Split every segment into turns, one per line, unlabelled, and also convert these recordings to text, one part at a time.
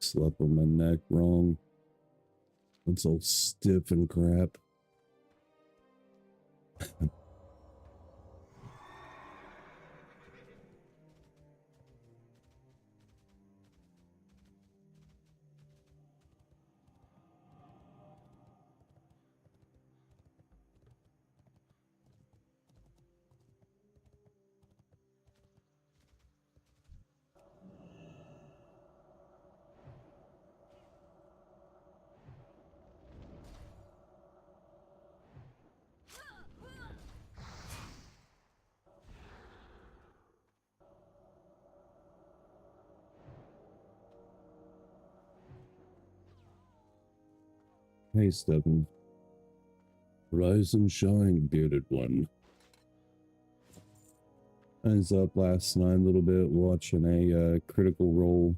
Slept on my neck wrong. It's all stiff and crap. Hey, Stephen. Rise and shine, bearded one. I was up last night a little bit watching a Critical Role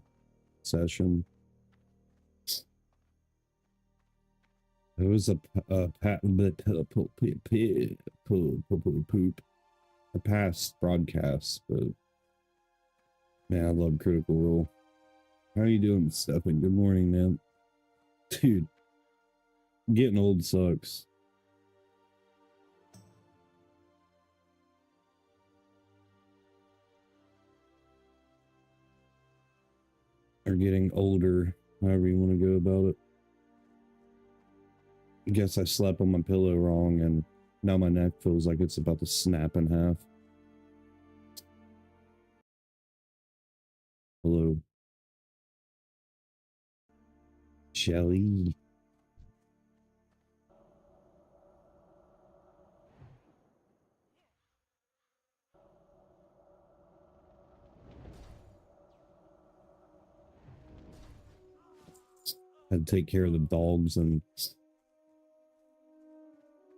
session. It was a past broadcast, but man, I love Critical Role. How are you doing, Stephen? Good morning, man. Dude, getting old sucks. Or getting older, however you want to go about it. I guess I slept on my pillow wrong and now my neck feels like it's about to snap in half. Hello. Shelly. Had to take care of the dogs and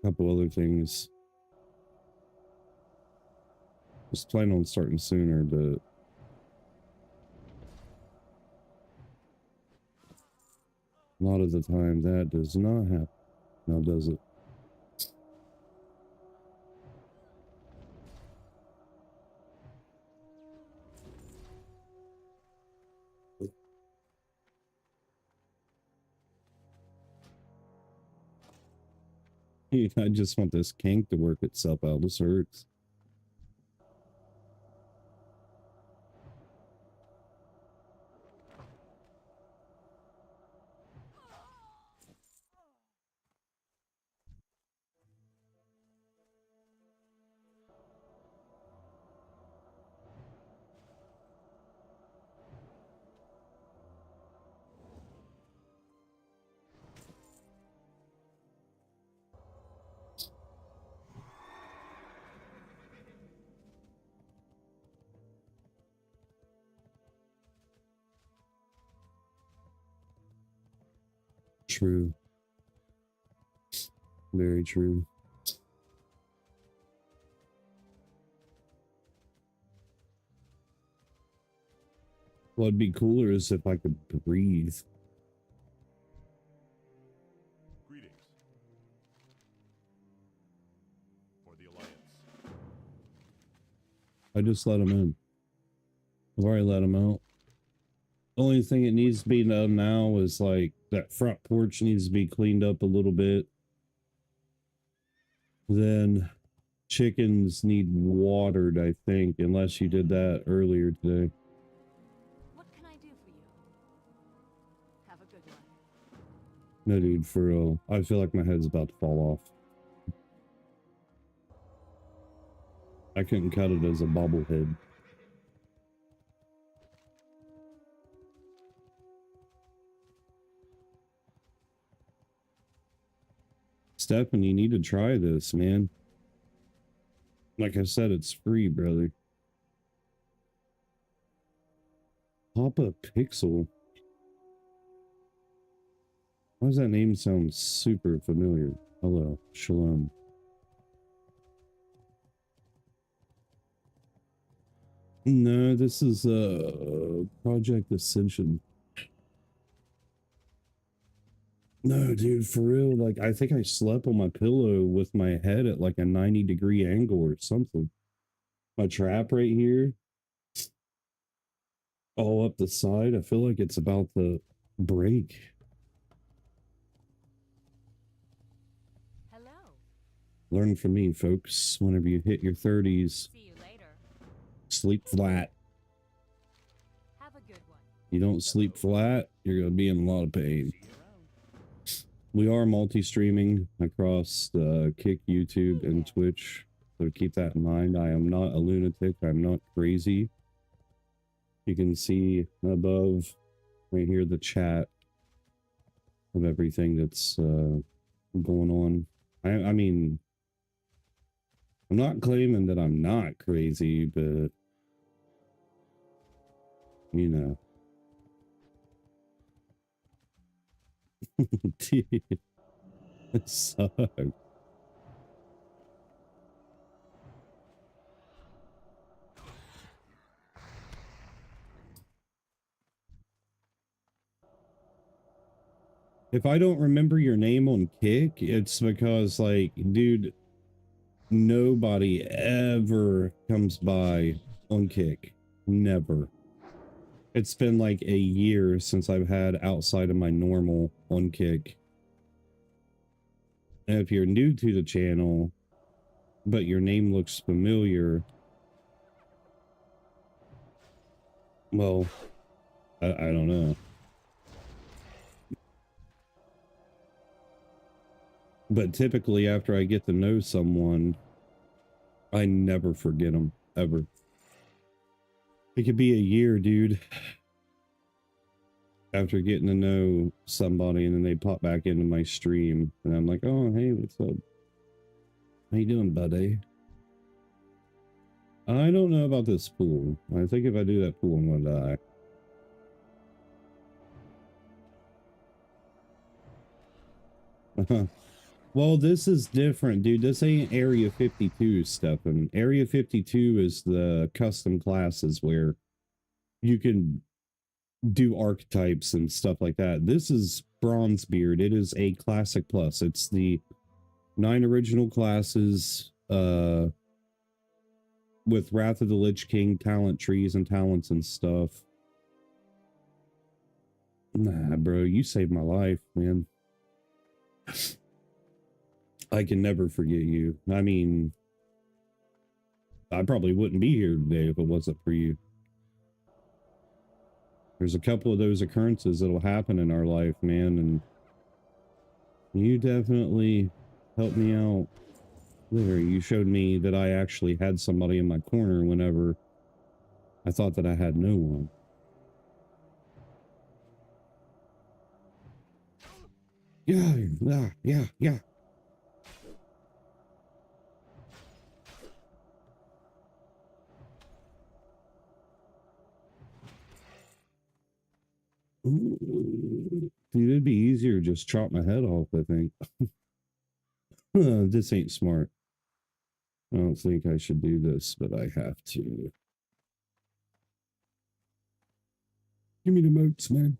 a couple other things. Was planning on starting sooner, but a lot of the time that does not happen. Now does it? I just want this kink to work itself out. This hurts. True. Very true. What'd be cooler is if I could breathe.
Greetings. For the Alliance.
I just let him in. I've already let him out. The only thing it needs to be done now is like that front porch needs to be cleaned up a little bit. Then chickens need watered, I think, unless you did that earlier today.
What can I do for you? Have a good one.
No, dude, for real. I feel like my head's about to fall off. I couldn't cut it as a bobblehead. Stefan, you need to try this, man. Like I said, it's free, brother. Papa Pixel. Why does that name sound super familiar? Hello, Shalom. No, this is Project Ascension. No, dude, for real, like, I think I slept on my pillow with my head at like a 90-degree angle or something. My trap right here, all up the side, I feel like it's about to break.
Hello.
Learn from me, folks. Whenever you hit your 30s,
See you later.
sleep flat.
Have a good one.
You don't sleep flat, you're going to be in a lot of pain.
See you around.
We are multi-streaming across Kick, YouTube, and Twitch. So keep that in mind. I am not a lunatic. I'm not crazy. You can see above right here the chat of everything that's going on. I mean, I'm not claiming that I'm not crazy, but you know. Dude, it sucks. If I don't remember your name on Kick, it's because, like, dude, nobody ever comes by on Kick. Never. It's been like a year since I've had outside of my normal on Kick. And if you're new to the channel, but your name looks familiar, well, I don't know. But typically after I get to know someone, I never forget them, ever. It could be a year, dude, after getting to know somebody, and then they pop back into my stream, and I'm like, oh, hey, what's up? How you doing, buddy? I don't know about this pool. I think if I do that pool, I'm gonna die. Well, this is different, dude. This ain't Area 52 stuff. And Area 52 is the custom classes where you can do archetypes and stuff like that. This is Bronzebeard. It is a classic plus. It's the 9 original classes with Wrath of the Lich King talent trees and talents and stuff. Nah, bro, you saved my life, man. I can never forget you. I mean, I probably wouldn't be here today if it wasn't for you. There's a couple of those occurrences that'll happen in our life, man, and you definitely helped me out there. You showed me that I actually had somebody in my corner whenever I thought that I had no one. Yeah. Dude, it'd be easier to just chop my head off, I think. This ain't smart. I don't think I should do this, but I have to. Give me the moats, man.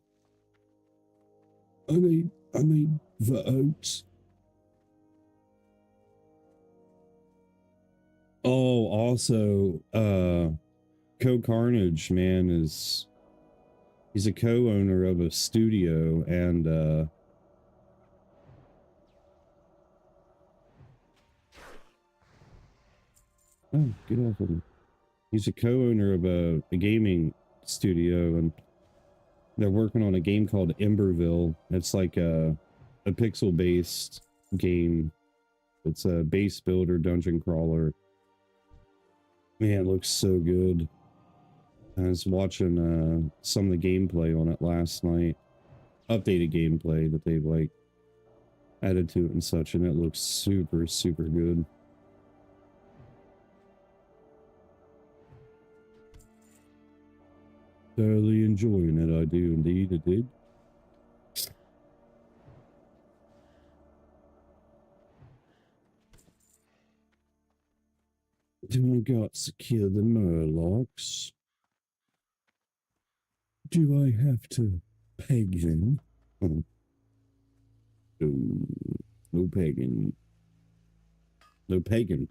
I need the oats. Oh, also, Co-Carnage, man, he's a co-owner of a studio, and oh, get off of him. He's a co-owner of a gaming studio, and they're working on a game called Emberville. It's like a pixel-based game. It's a base builder, dungeon crawler. Man, it looks so good. I was watching some of the gameplay on it last night. Updated gameplay that they've like added to it and such, and it looks super, super good. Thoroughly enjoying it, I do indeed, I did. Do I got secure the murlocs? Do I have to peg them? Oh. No pagan. No pagan.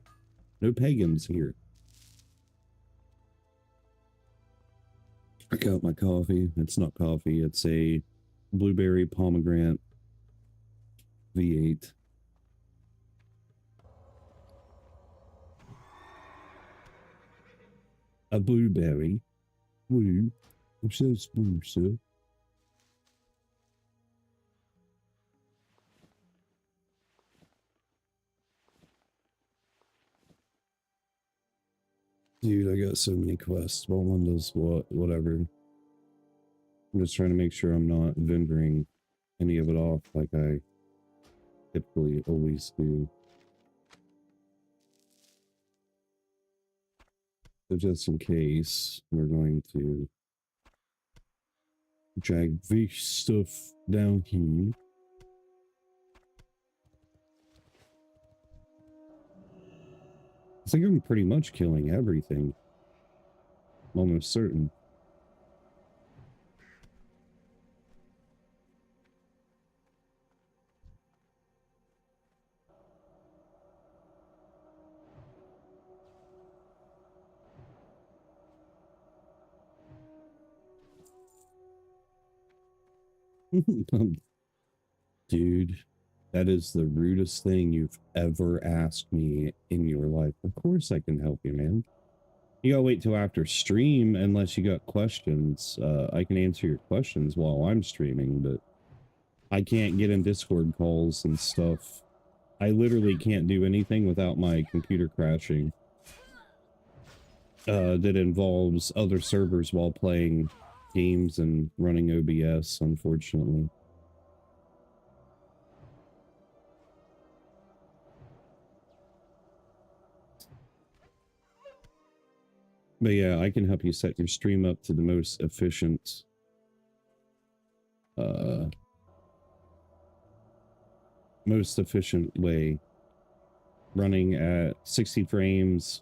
No pagans here. I got my coffee. It's not coffee. It's a Blueberry pomegranate V8. A blueberry. Woo. I'm so smooth, sir. Dude, I got so many quests. What one does what? Whatever. I'm just trying to make sure I'm not vendoring any of it off like I typically always do. So just in case, we're going to drag this stuff down here. I think I'm pretty much killing everything. I'm almost certain. Dude, that is the rudest thing you've ever asked me in your life. Of course I can help you, man. You gotta wait till after stream unless you got questions. I can answer your questions while I'm streaming, but I can't get in Discord calls and stuff. I literally can't do anything without my computer crashing. That involves other servers while playing games and running OBS, unfortunately. But yeah, I can help you set your stream up to the most efficient way, running at 60 frames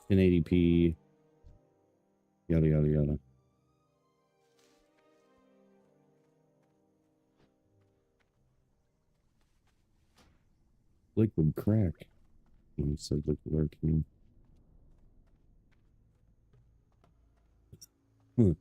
in 1080p, yada yada yada. Liquid crack. I said liquid arcane. Huh.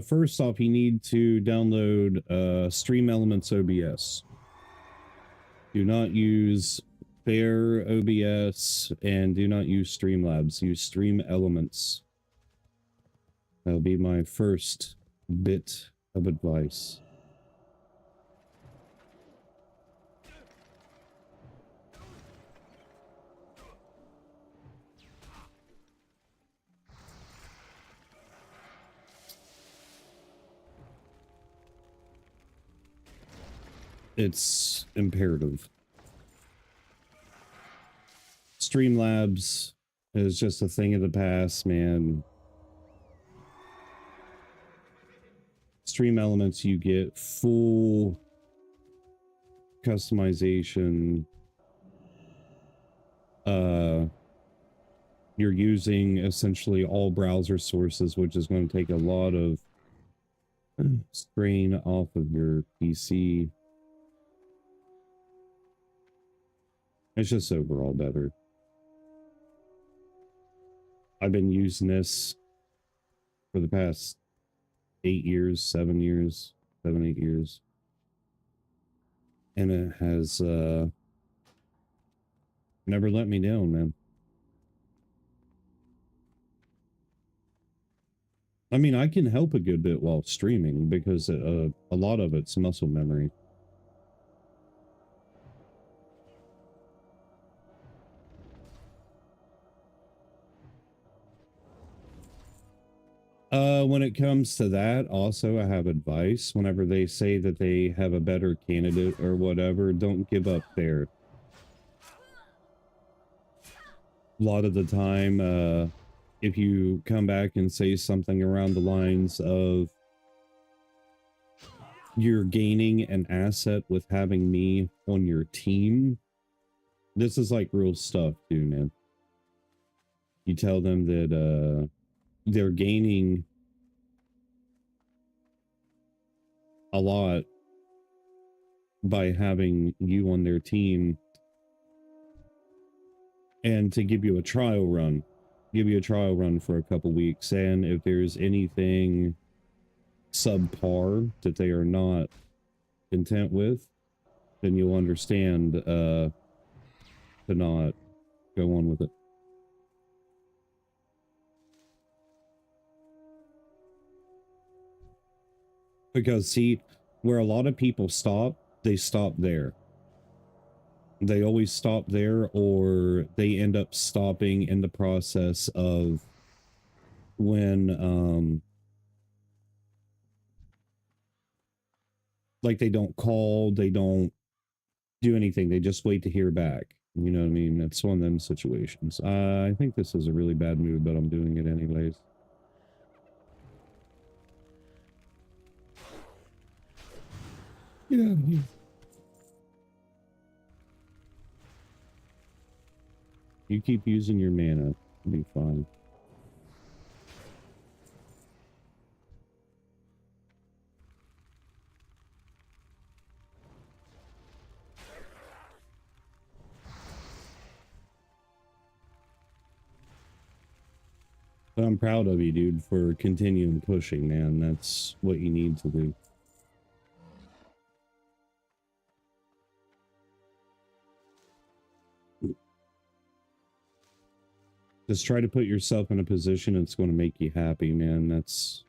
First off, you need to download Stream Elements OBS. Do not use Fair OBS and do not use Streamlabs. Use Stream Elements. That'll be my first bit of advice. It's imperative. Streamlabs is just a thing of the past, man. Stream Elements, you get full customization. You're using essentially all browser sources, which is going to take a lot of strain off of your PC. It's just overall better. I've been using this for the past 8 years, 7 years, 8 years. And it has never let me down, man. I mean, I can help a good bit while streaming because a lot of it's muscle memory. When it comes to that, also, I have advice. Whenever they say that they have a better candidate or whatever, don't give up there. A lot of the time, if you come back and say something around the lines of you're gaining an asset with having me on your team, this is like real stuff too, man. You tell them that they're gaining a lot by having you on their team and to give you a trial run. Give you a trial run for a couple weeks, and if there's anything subpar that they are not content with, then you'll understand to not go on with it. Because see, where a lot of people stop, they stop there. They always stop there, or they end up stopping in the process of when like they don't call, they don't do anything, they just wait to hear back. You know what I mean? It's one of them situations. I think this is a really bad move, but I'm doing it anyways. Yeah. You keep using your mana, it'll be fine. But I'm proud of you, dude, for continuing pushing, man. That's what you need to do. Just try to put yourself in a position that's going to make you happy, man. That's...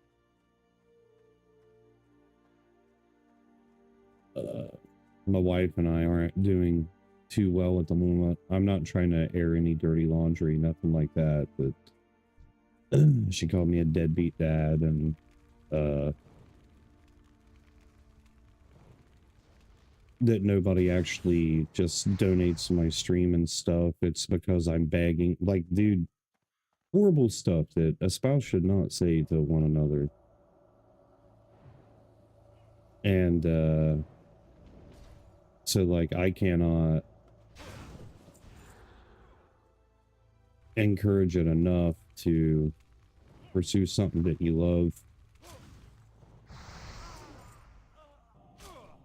my wife and I aren't doing too well at the moment. I'm not trying to air any dirty laundry, nothing like that, but she called me a deadbeat dad, and that nobody actually just donates to my stream and stuff. It's because I'm begging. Like, dude, horrible stuff that a spouse should not say to one another. And so like I cannot encourage it enough to pursue something that you love.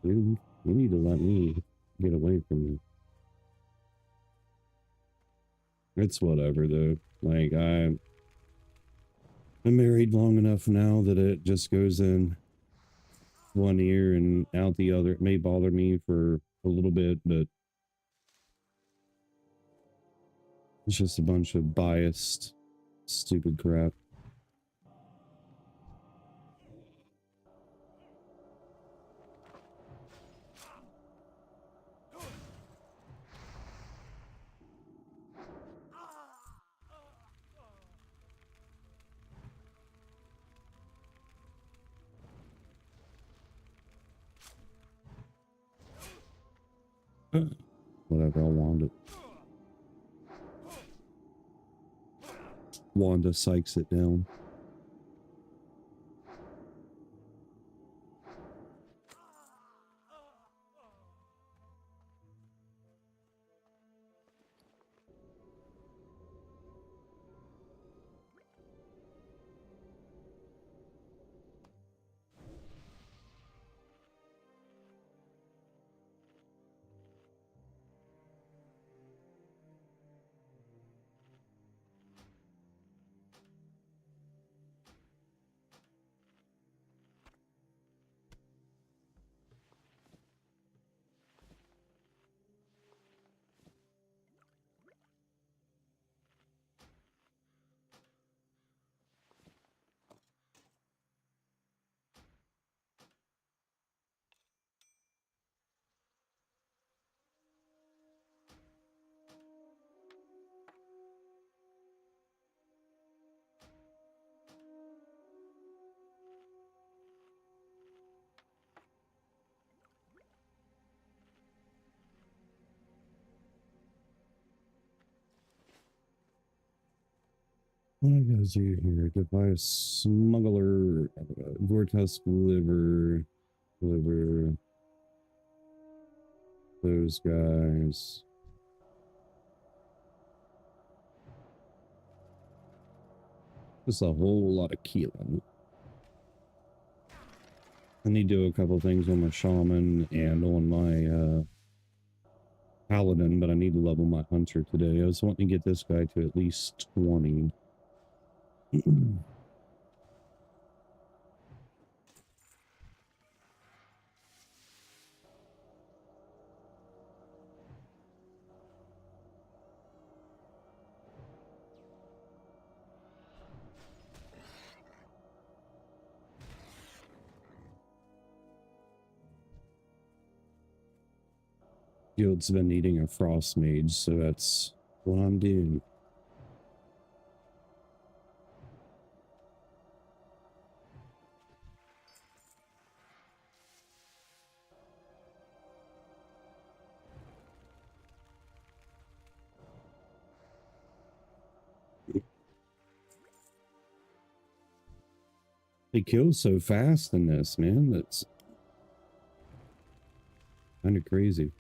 Dude, you need to let me get away from you. It's whatever though. Like I'm married long enough now that it just goes in one ear and out the other. It may bother me for a little bit, but it's just a bunch of biased, stupid crap. Whatever, I'll wand it. Wanda psychs it down. What I gotta do here? Device smuggler, Vortex liver, those guys. Just a whole lot of killing. I need to do a couple things on my shaman and on my paladin, but I need to level my hunter today. I was wanting to get this guy to at least 20. Guild's been needing a frost mage, so that's what I'm doing. They kill so fast in this, man. That's kind of crazy.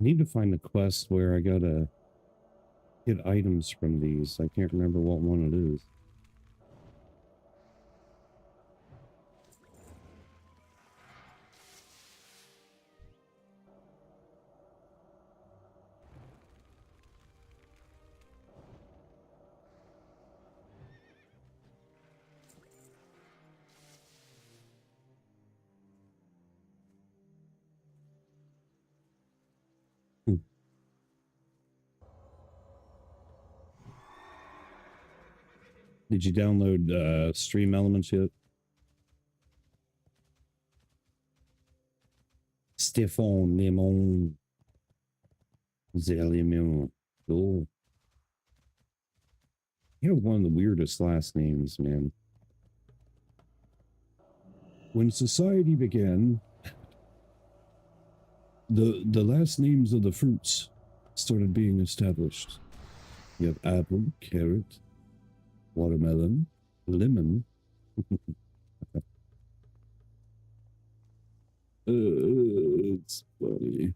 I need to find a quest where I gotta get items from these. I can't remember what one it is. Did you download Stream Elements yet? Stéphane Lemon. Zelimon. Cool. You have one of the weirdest last names, man. When society began, the last names of the fruits started being established. You have apple, carrot, watermelon, lemon. It's funny.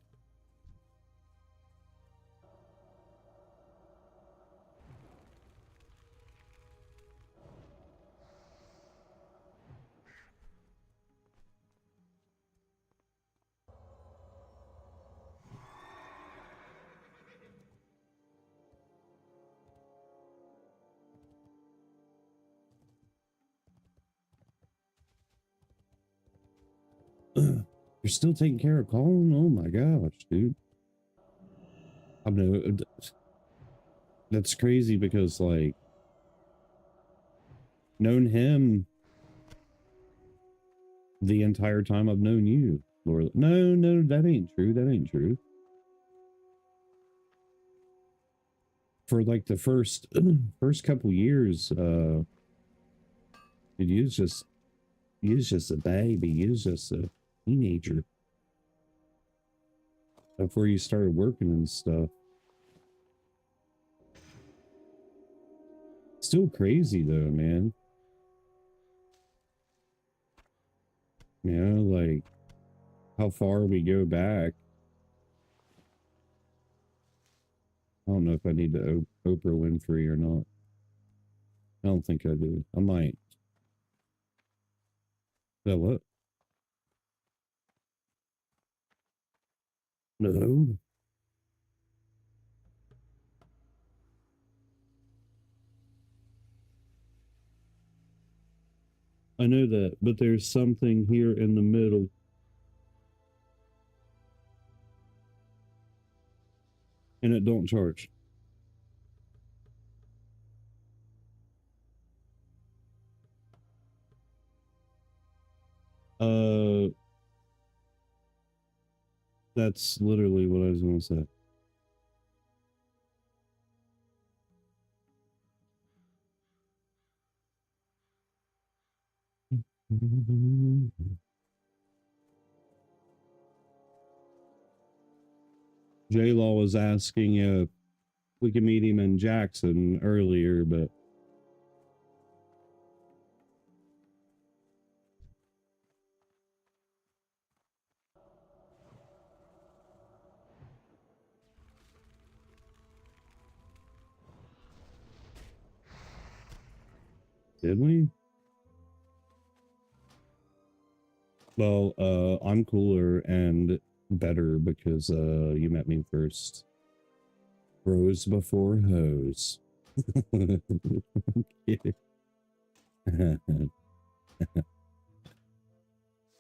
You're still taking care of Colin? Oh my gosh, dude. I'm no. That's crazy because, like, known him the entire time I've known you, Laura. No, that ain't true. That ain't true. For like the first couple years, dude, you was just a baby. You was just a teenager before you started working and stuff. Still crazy though, man. You know, like how far we go back. I don't know if I need to Oprah Winfrey or not. I don't think I do. I might. That what? No. I know that, but there's something here in the middle. And it don't charge. That's literally what I was going to say. J-Law was asking if we could meet him in Jackson earlier, but did we? Well, I'm cooler and better because you met me first. Bros before hoes. Dude,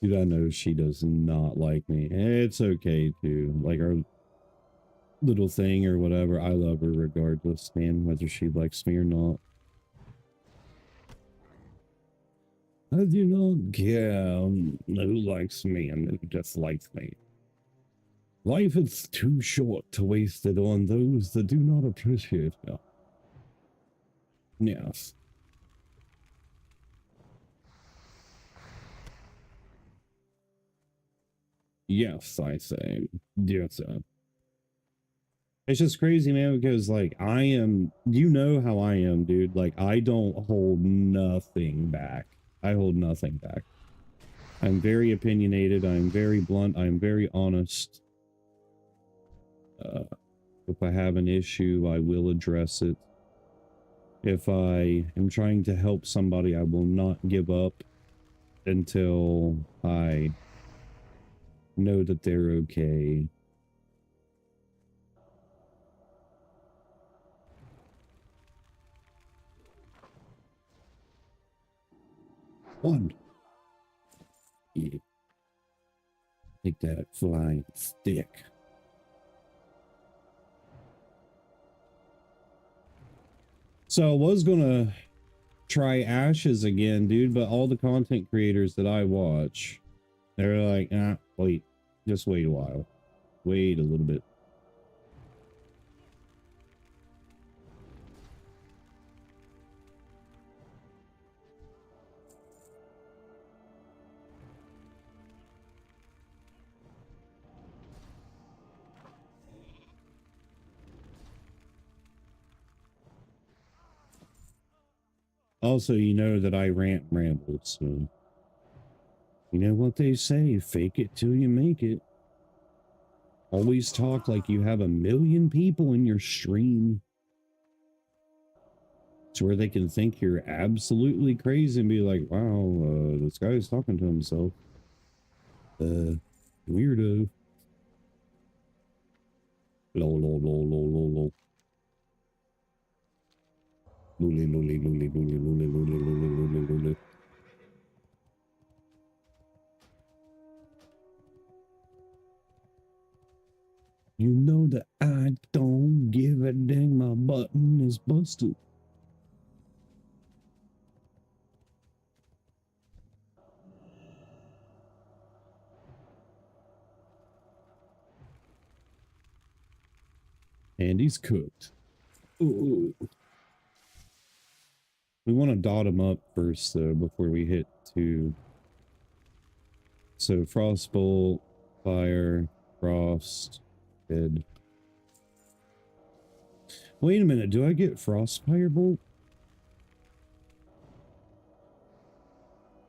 I know she does not like me. It's okay too. Like our little thing or whatever, I love her regardless, man, whether she likes me or not. I do not care who likes me and who dislikes me. Life is too short to waste it on those that do not appreciate it. Yes. Yes, I say. Yes, sir. It's just crazy, man, because, like, I am, you know how I am, dude. Like, I don't hold nothing back. I hold nothing back. I'm very opinionated. I'm very blunt. I'm very honest. If I have an issue, I will address it. If I am trying to help somebody, I will not give up until I know that they're okay. One. Yeah. Take that flying stick. So I was gonna try Ashes again, dude, but all the content creators that I watch, they're like, wait, just wait a while. Wait a little bit. Also, you know that I rant and ramble, so you know what they say, fake it till you make it. Always talk like you have 1 million people in your stream. It's where they can think you're absolutely crazy and be like, wow, this guy's talking to himself. Weirdo. Lol, lol, lol, lol, lol, lol. Luli, luli, luli, luli, luli, luli, luli, luli, luli. You know that I don't give a dang, my button is busted. And he's cooked. Ooh. We want to dot him up first, though, before we hit 2. So, Frostbolt, Fire, Frost, Dead. Wait a minute, do I get Frostfire Bolt?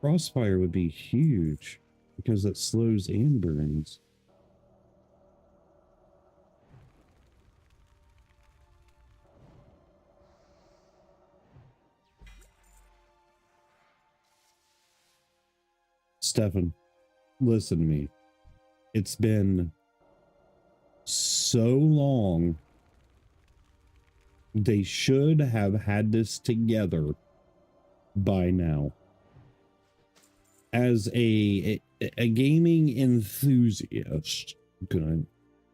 Frostfire would be huge, because it slows and burns. Stefan, listen to me. It's been so long. They should have had this together by now. As a gaming enthusiast, good.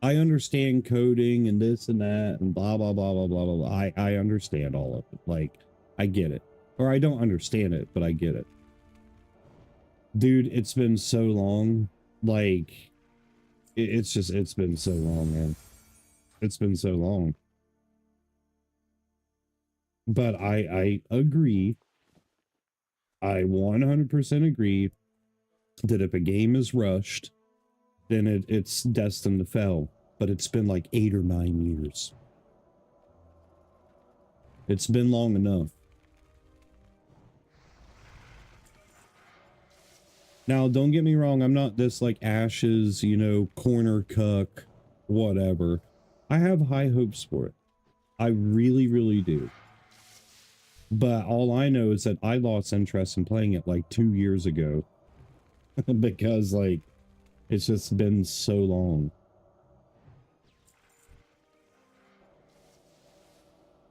I understand coding and this and that and blah blah blah blah blah blah. I understand all of it. Like, I get it. Or I don't understand it, but I get it. Dude, it's been so long. Like, it's been so long, man. It's been so long. But I agree. I 100% agree that if a game is rushed, then it's destined to fail. But it's been like 8 or 9 years. It's been long enough. Now, don't get me wrong. I'm not this like Ashes, you know, corner cuck, whatever. I have high hopes for it. I really, really do. But all I know is that I lost interest in playing it like 2 years ago. Because like, it's just been so long.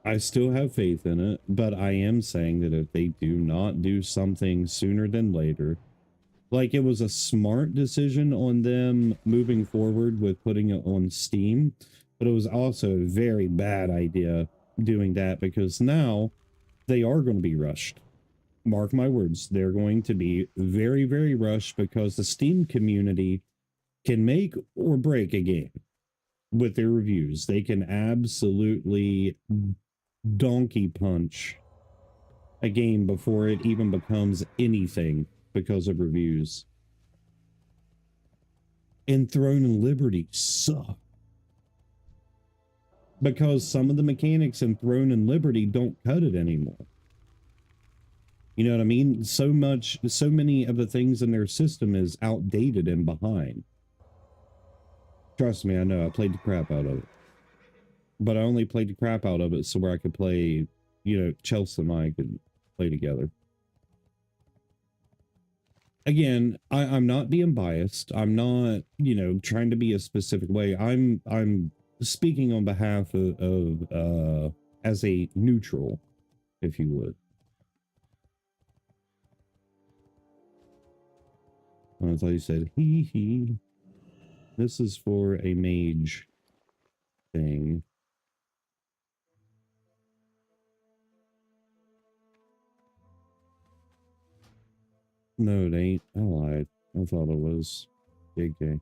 I still have faith in it, but I am saying that if they do not do something sooner than later, like it was a smart decision on them moving forward with putting it on Steam, but it was also a very bad idea doing that because now they are going to be rushed. Mark my words, they're going to be very, very rushed because the Steam community can make or break a game with their reviews. They can absolutely donkey punch a game before it even becomes anything because of reviews. And Throne and Liberty suck. Because some of the mechanics in Throne and Liberty don't cut it anymore. You know what I mean? So many of the things in their system is outdated and behind. Trust me, I know. I played the crap out of it. But I only played the crap out of it so where I could play, you know, Chelsea and I could play together. Again, I'm not being biased. I'm not, you know, trying to be a specific way. I'm speaking on behalf of as a neutral, if you would. I thought you said hee hee. This is for a mage thing. No, it ain't. I lied. I thought it was Big Day.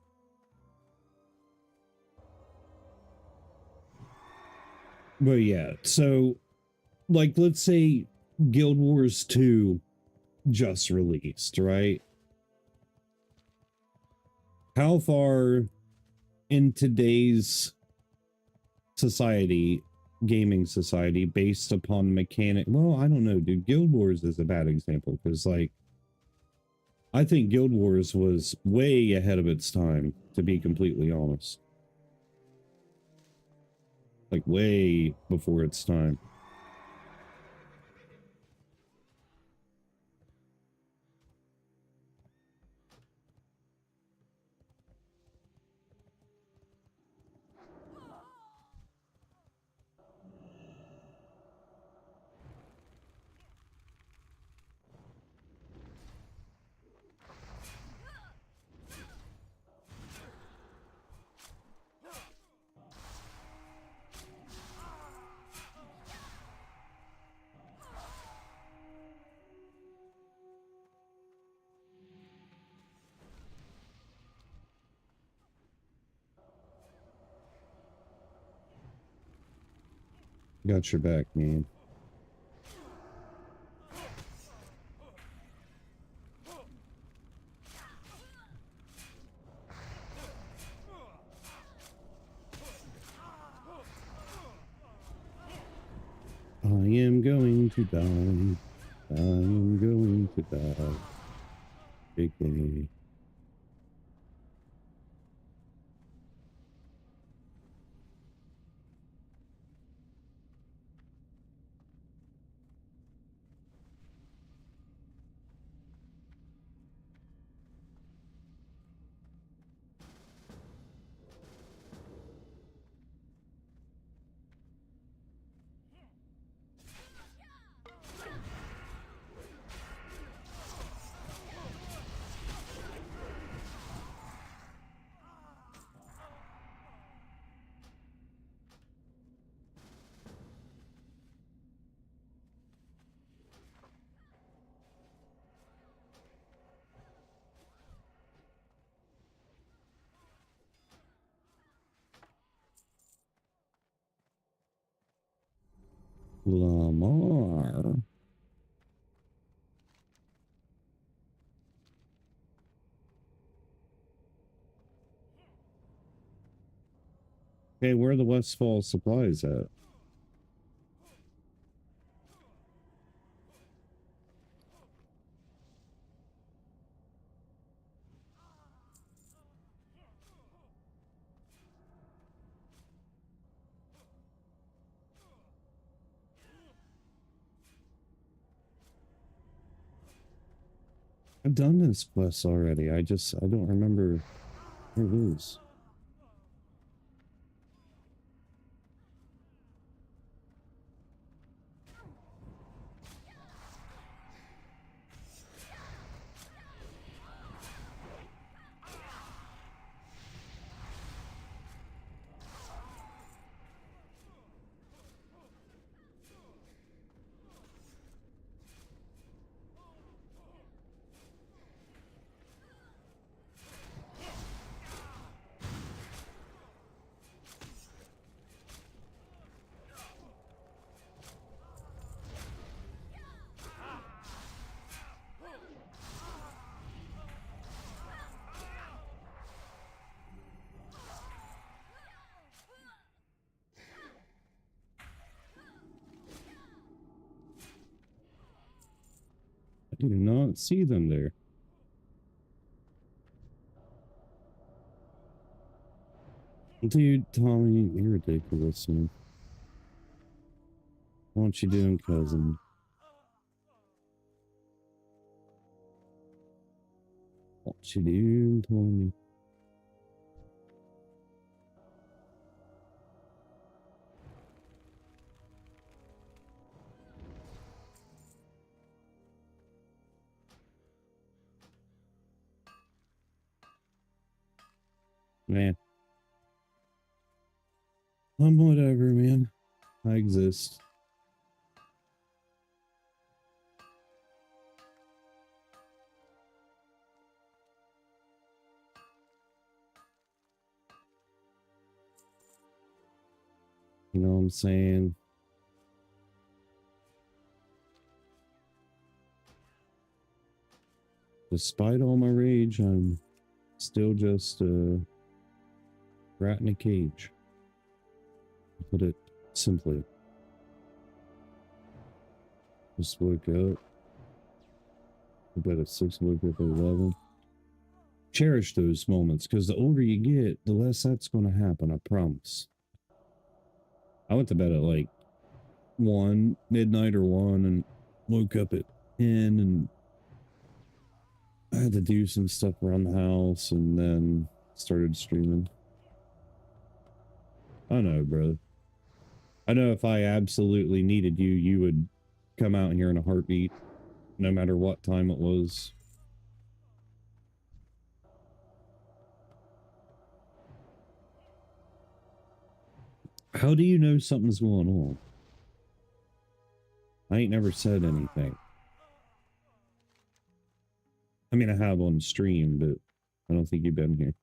But yeah, so like let's say Guild Wars 2 just released, right? How far in today's society, gaming society, based upon mechanic, well, I don't know, dude. Guild Wars is a bad example because like I think Guild Wars was way ahead of its time, to be completely honest. Like way before its time. Got your back, man. I am going to die. I am going to die. Big day. Lamar. Hey, where are the Westfall supplies at? I've done this quest already. I don't remember where it is. I do not see them there. Dude, Tommy, you're ridiculous, man. What you doing, cousin? What you doing, Tommy? Man. I'm whatever, man. I exist. You know what I'm saying? Despite all my rage, I'm still just a rat in a cage. To put it simply. Just woke up. I bet at 6, woke up at 11. Cherish those moments, because the older you get, the less that's going to happen, I promise. I went to bed at like 1, midnight or 1, and woke up at 10, and I had to do some stuff around the house, and then started streaming. I know, brother. I know if I absolutely needed you, you would come out here in a heartbeat, no matter what time it was. How do you know something's going on? I ain't never said anything. I mean, I have on stream, but I don't think you've been here.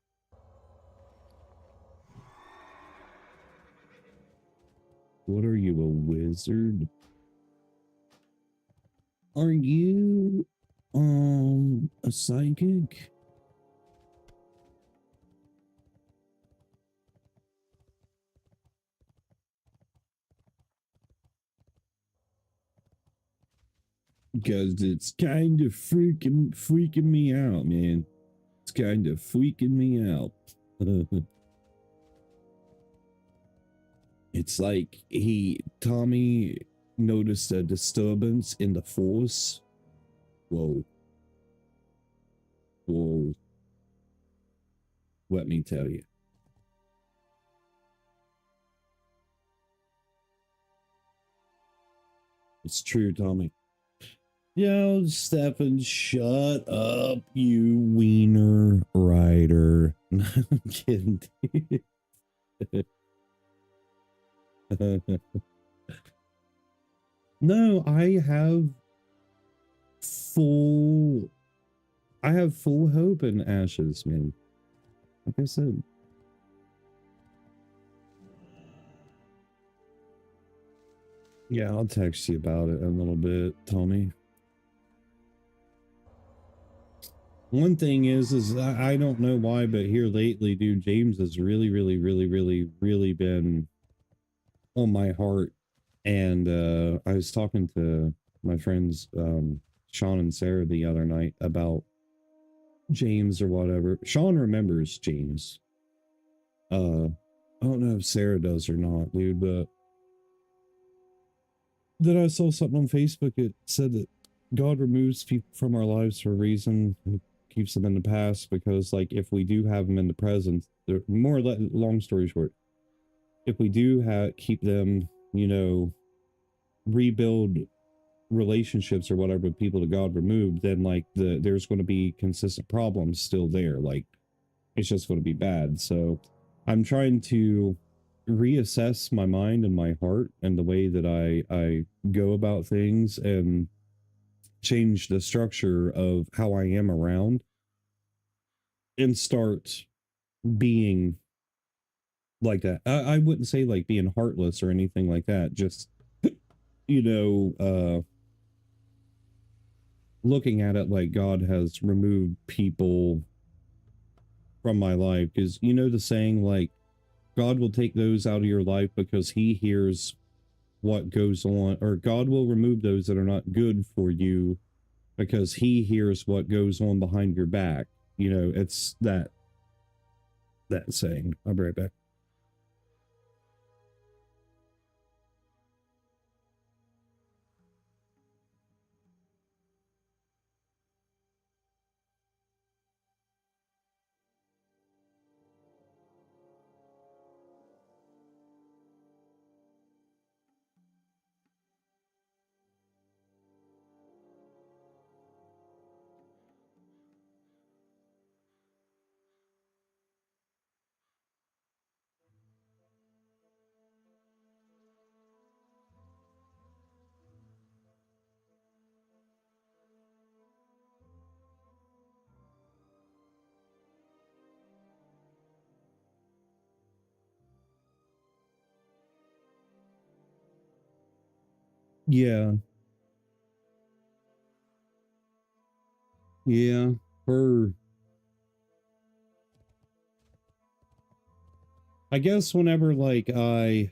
What are you, a wizard? Are you, a psychic? Because it's kind of freaking me out, man. It's kind of freaking me out. It's like Tommy noticed a disturbance in the force. Whoa. Whoa. Let me tell you. It's true, Tommy. Yo, Stefan, shut up, you wiener rider. I'm kidding, dude. No, I have full hope in Ashes, man. Like I said. Yeah, I'll text you about it in a little bit, Tommy. One thing is I don't know why, but here lately, dude, James has really been on my heart. And I was talking to my friends Sean and Sarah the other night about James or whatever. Sean remembers James. I don't know if Sarah does or not, dude, but then I saw something on Facebook. It said that God removes people from our lives for a reason and keeps them in the past because, like, if we do have them in the present, they're more long story short, if we do keep them, you know, rebuild relationships or whatever with people that God removed, then like there's going to be consistent problems still there. Like it's just going to be bad. So I'm trying to reassess my mind and my heart and the way that I go about things and change the structure of how I am around and start being like that. I wouldn't say like being heartless or anything like that. Just, you know, looking at it like God has removed people from my life. Because, you know, the saying like, God will take those out of your life because he hears what goes on, or God will remove those that are not good for you because he hears what goes on behind your back. You know, it's that saying. I'll be right back. Yeah. Yeah. For I guess whenever like I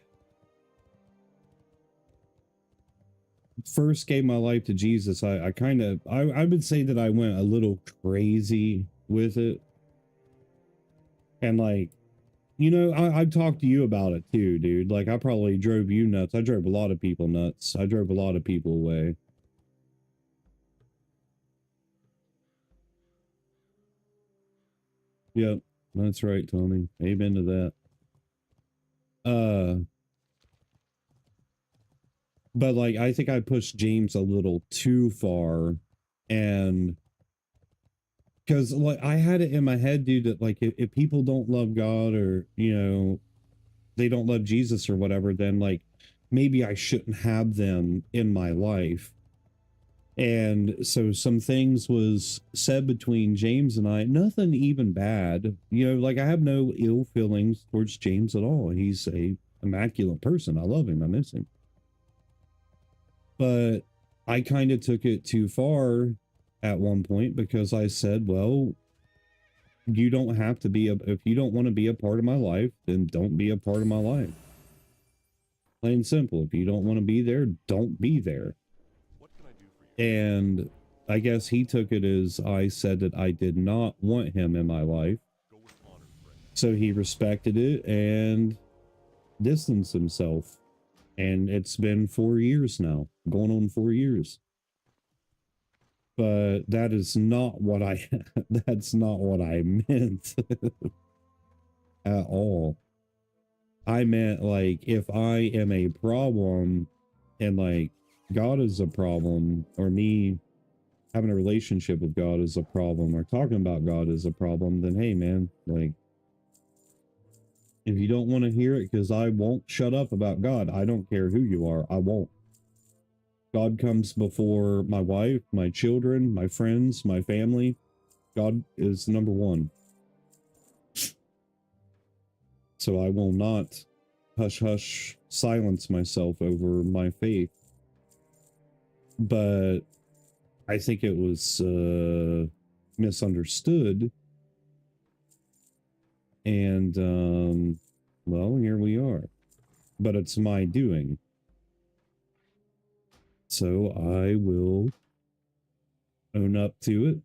first gave my life to Jesus, I kind of I would say that I went a little crazy with it. And like, you know, I've talked to you about it too, dude. Like I probably drove you nuts. I drove a lot of people nuts. I drove a lot of people away. Yep, that's right, Tony. Amen to that. Uh but like I think I pushed James a little too far, and because like I had it in my head, dude, that like if people don't love God, or you know, they don't love Jesus or whatever, then like maybe I shouldn't have them in my life. And so some things was said between James and I, nothing even bad. You know, like I have no ill feelings towards James at all. He's a immaculate person. I love him. I miss him. But I kind of took it too far at one point because I said, well, you don't have to be if you don't want to be a part of my life, then don't be a part of my life. Plain and simple. If you don't want to be there, don't be there.
What can I do for you?
And I guess he took it as I said that I did not want him in my life.
Go with honor, friend.
So he respected it and distanced himself. And it's been 4 years now, going on 4 years. But that is not what I that's not what I meant at all. I meant like if I am a problem and like God is a problem, or me having a relationship with God is a problem, or talking about God is a problem, then hey man, like if you don't want to hear it, because I won't shut up about God. I don't care who you are. I won't. God comes before my wife, my children, my friends, my family. God is number one. So I will not hush hush silence myself over my faith. But I think it was misunderstood. And well, here we are. But it's my doing. So I will own up to it.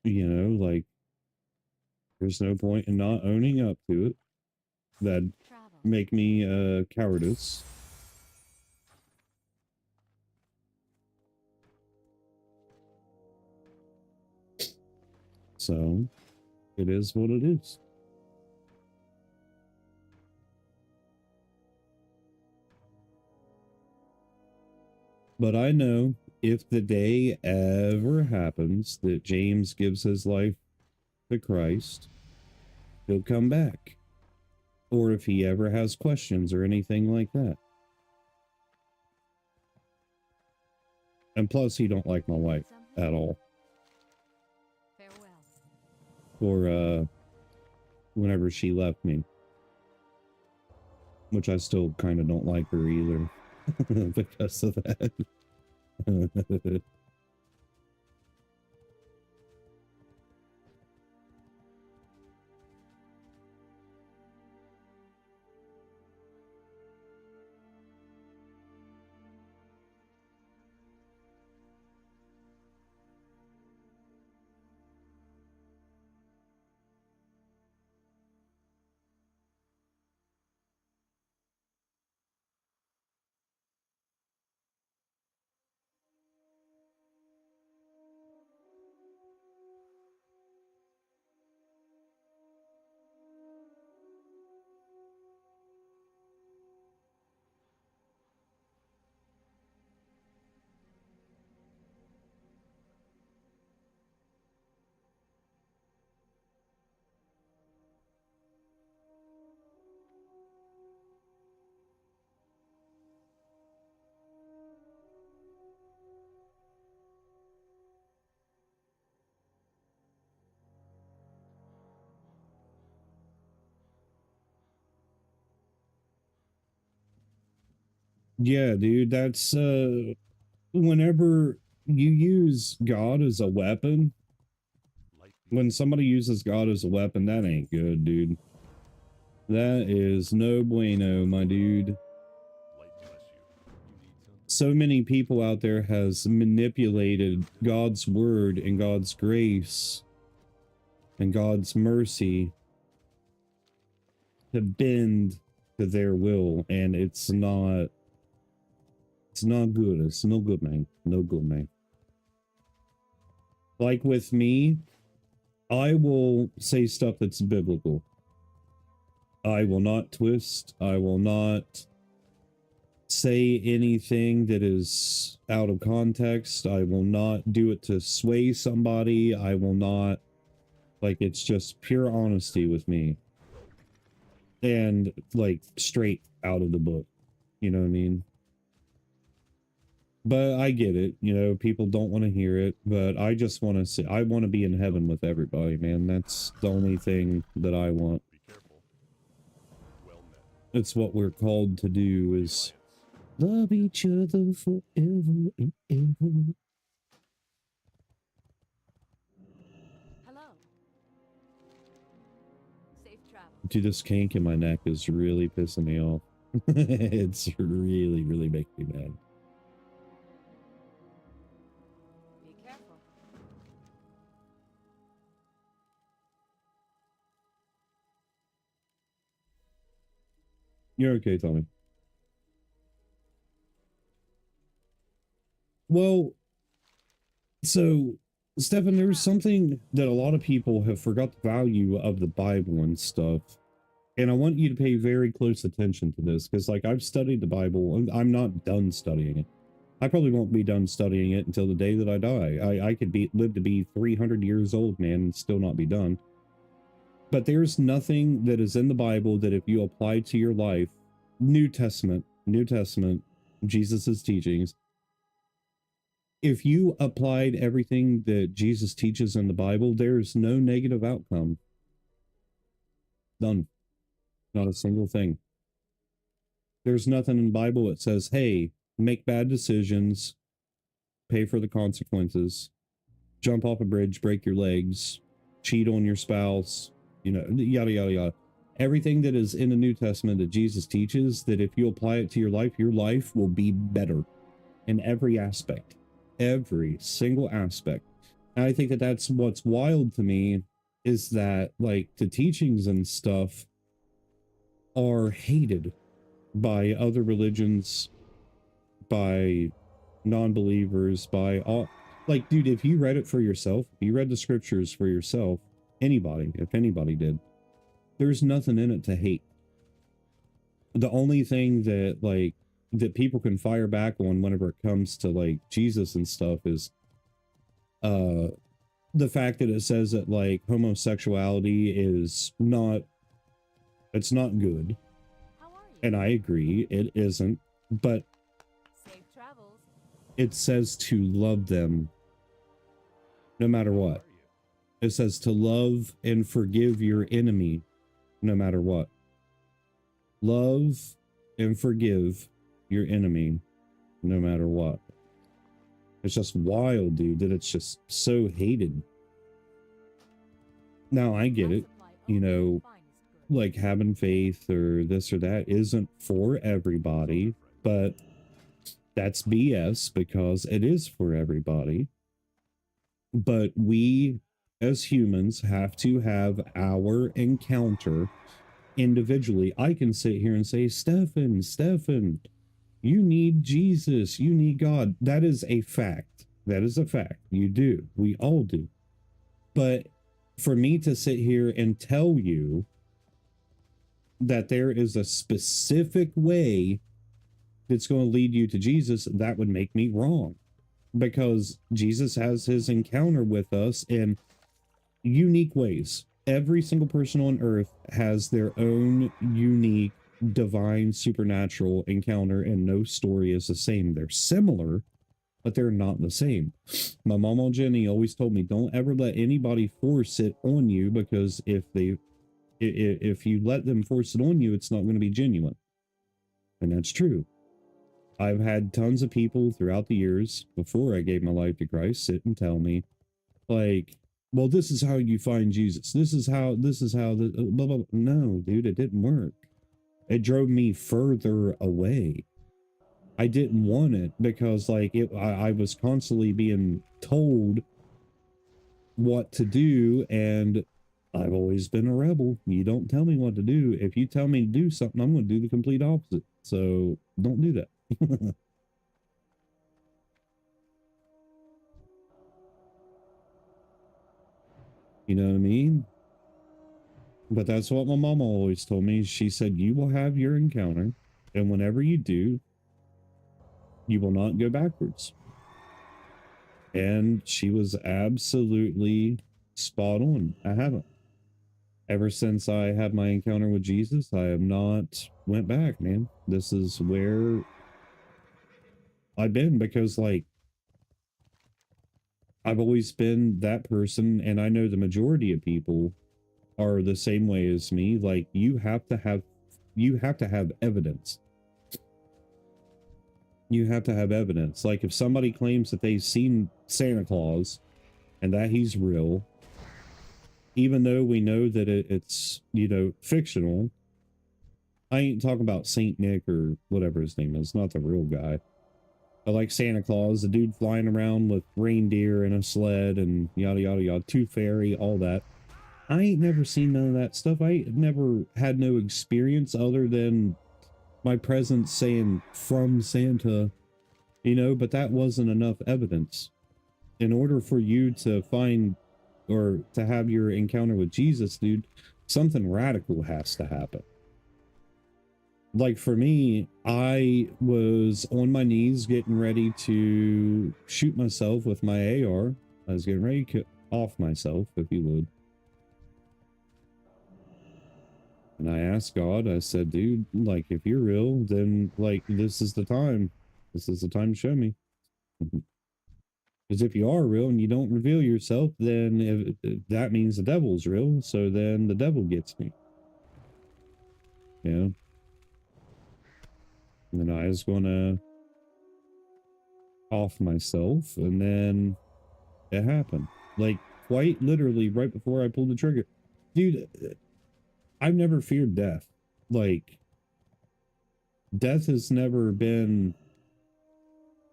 You know, like, there's no point in not owning up to it. That'd
Travel.
make me cowardice. So it is what it is. But I know if the day ever happens that James gives his life to Christ, he'll come back. Or if he ever has questions or anything like that. And plus, he don't like my wife at all.
Farewell.
Or whenever she left me. Which I still kind of don't like her either. Because of that. Yeah, dude, that's whenever you use God as a weapon, when somebody uses God as a weapon, that ain't good, dude. That is no bueno, my dude. So many people out there has manipulated God's word and God's grace and God's mercy to bend to their will, and it's not good. It's no good, man. No good, man. Like with me, I will say stuff that's biblical. I will not twist. I will not say anything that is out of context. I will not do it to sway somebody. I will not, like, it's just pure honesty with me. And, like, straight out of the book. You know what I mean? But I get it, you know, people don't want to hear it, but I just want to say, I want to be in heaven with everybody, man. That's the only thing that I want.
Be careful. Well met.
It's what we're called to do, is love each other forever and ever.
Hello. Safe travel.
Dude, this kink in my neck is really pissing me off. It's really, really making me mad.
Be careful.
You're okay, Tommy. Well, so, Stefan, there's something that a lot of people have forgot the value of the Bible and stuff. And I want you to pay very close attention to this, because, like, I've studied the Bible, and I'm not done studying it. I probably won't be done studying it until the day that I die. I could live to be 300 years old, man, and still not be done. But there's nothing that is in the Bible that if you apply to your life, New Testament, Jesus's teachings, if you applied everything that Jesus teaches in the Bible, there's no negative outcome. None. Not a single thing. There's nothing in the Bible that says, hey, make bad decisions, pay for the consequences, jump off a bridge, break your legs, cheat on your spouse, you know, yada, yada, yada. Everything that is in the New Testament that Jesus teaches, that if you apply it to your life will be better in every aspect, every single aspect. And I think that that's what's wild to me, is that like the teachings and stuff are hated by other religions, by non-believers, by all. Like, dude, if you read it for yourself, if you read the scriptures for yourself, anybody, if anybody did, there's nothing in it to hate. The only thing that like that people can fire back on whenever it comes to like Jesus and stuff is the fact that it says that like homosexuality is not, it's not good.
How are you?
And I agree, it isn't, but
Safe travels.
it says to love them no matter what. It says to love and forgive your enemy no matter what. Love and forgive your enemy no matter what. It's just wild, dude, that it's just so hated. Now, I get it. You know, like having faith or this or that isn't for everybody, but that's BS because it is for everybody. But we as humans have to have our encounter individually. I can sit here and say, Stefan, you need Jesus, you need God. That is a fact. That is a fact. You do. We all do. But for me to sit here and tell you that there is a specific way that's going to lead you to Jesus, that would make me wrong. Because Jesus has his encounter with us in unique ways. Every single person on earth has their own unique, divine, supernatural encounter, and no story is the same. They're similar, but they're not the same. My mama Jenny always told me, don't ever let anybody force it on you, because if you let them force it on you, it's not going to be genuine. And that's true. I've had tons of people throughout the years before I gave my life to Christ sit and tell me, like, well, this is how you find Jesus. This is how the blah, blah, blah. No, dude, it didn't work. It drove me further away. I didn't want it because like I was constantly being told what to do, and I've always been a rebel. You don't tell me what to do. If you tell me to do something, I'm going to do the complete opposite. So don't do that. You know what I mean? But that's what my mama always told me. She said, you will have your encounter, and whenever you do, you will not go backwards. And she was absolutely spot on. I haven't. Ever since I had my encounter with Jesus, I have not went back, man. This is where I've been, because like I've always been that person, and I know the majority of people are the same way as me. Like you have to have evidence. You have to have evidence. Like if somebody claims that they've seen Santa Claus and that he's real, even though we know that it's, you know, fictional. I ain't talking about Saint Nick or whatever his name is, not the real guy. I like Santa Claus, the dude flying around with reindeer and a sled and yada, yada, yada, tooth fairy, all that. I ain't never seen none of that stuff. I ain't never had no experience other than my presence saying from Santa, you know, but that wasn't enough evidence. In order for you to find or to have your encounter with Jesus, dude, something radical has to happen. Like for me, I was on my knees getting ready to shoot myself with my AR. I was getting ready to off myself, if you would. And I asked God, I said, dude, like, if you're real, then like, this is the time. This is the time to show me. Because if you are real and you don't reveal yourself, then if that means the devil's real. So then the devil gets me. you know? And then I was gonna off myself, and then it happened. Like, quite literally right before I pulled the trigger. Dude, I've never feared death. Like, death has never been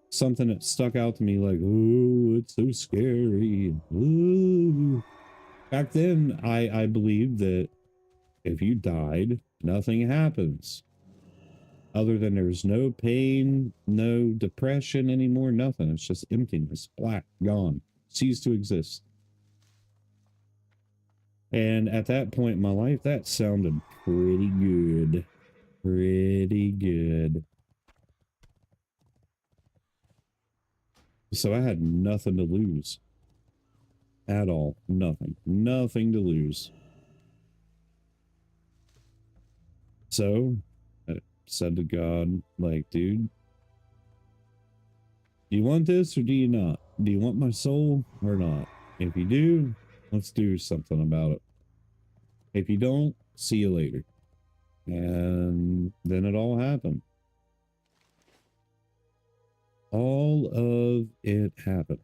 something that stuck out to me like, oh, it's so scary. Ooh. Back then, I believed that if you died, nothing happens. Other than there's no pain, no depression anymore, nothing. It's just emptiness, black, gone, cease to exist. And at that point in my life, that sounded pretty good. Pretty good. So I had nothing to lose. At all. Nothing. Nothing to lose. So I said to God, like, dude, do you want this or do you not? Do you want my soul or not? If you do, let's do something about it. If you don't, see you later. And then it all happened. All of it happened.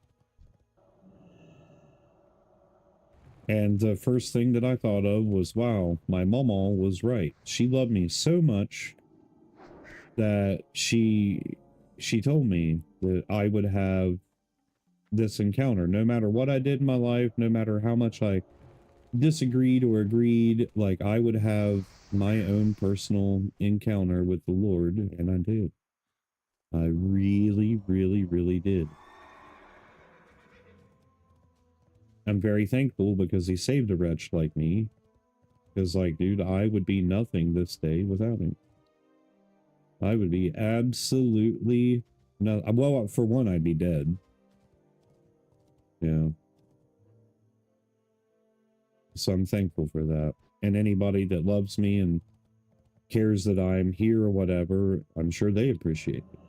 And the first thing that I thought of was, wow, my mama was right. She loved me so much that she told me that I would have this encounter. No matter what I did in my life, no matter how much I disagreed or agreed, like, I would have my own personal encounter with the Lord, and I did. I really, really, really did. I'm very thankful because he saved a wretch like me. Because, like, dude, I would be nothing this day without him. I would be absolutely no. Well, for one, I'd be dead. Yeah. So I'm thankful for that. And anybody that loves me and cares that I'm here or whatever, I'm sure they appreciate it.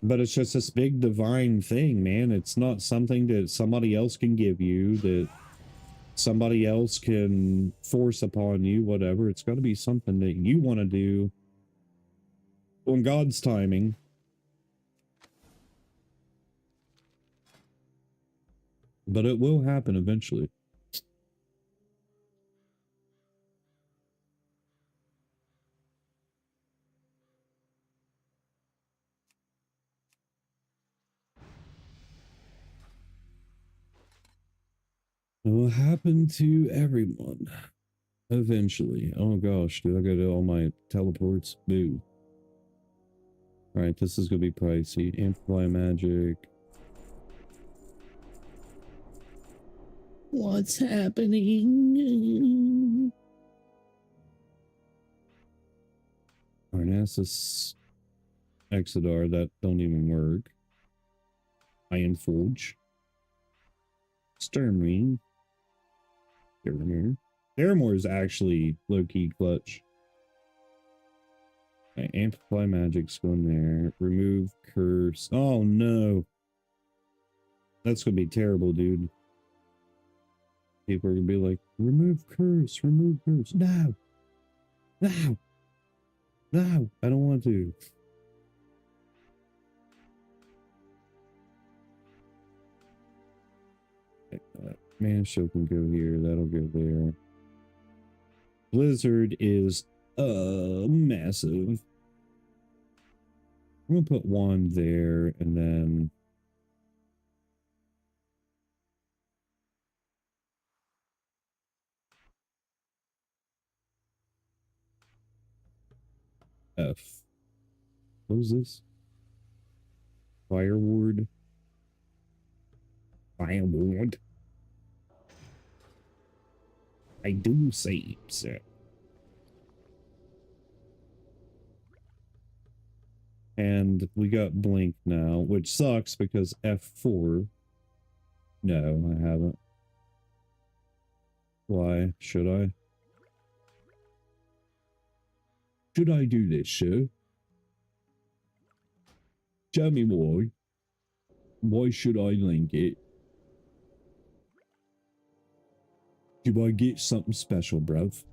But it's just this big divine thing, man. It's not something that somebody else can give you, that somebody else can force upon you, whatever. It's got to be something that you want to do on God's timing. But it will happen eventually. It will happen to everyone. Eventually. Oh gosh, dude, I gotta do all my teleports. Boo. Alright, this is gonna be pricey. Amplify magic. What's happening? Arnasis Exodar, that don't even work. Iron Forge. Sturmring. Theramore is actually low-key clutch. Okay, amplify magic's going there. Remove curse. Oh no. That's gonna be terrible, dude. People are gonna be like, remove curse, remove curse. No. No. No, I don't want to. Man, show can go here. That'll go there. Blizzard is massive. I'm gonna put one there and then F. What is this? Fireward. Fireward. I do say so. And we got blink now, which sucks because F4. No, I haven't. Why should I? Should I do this, sir? Tell me why. Why should I link it? Do I get something special, bruv?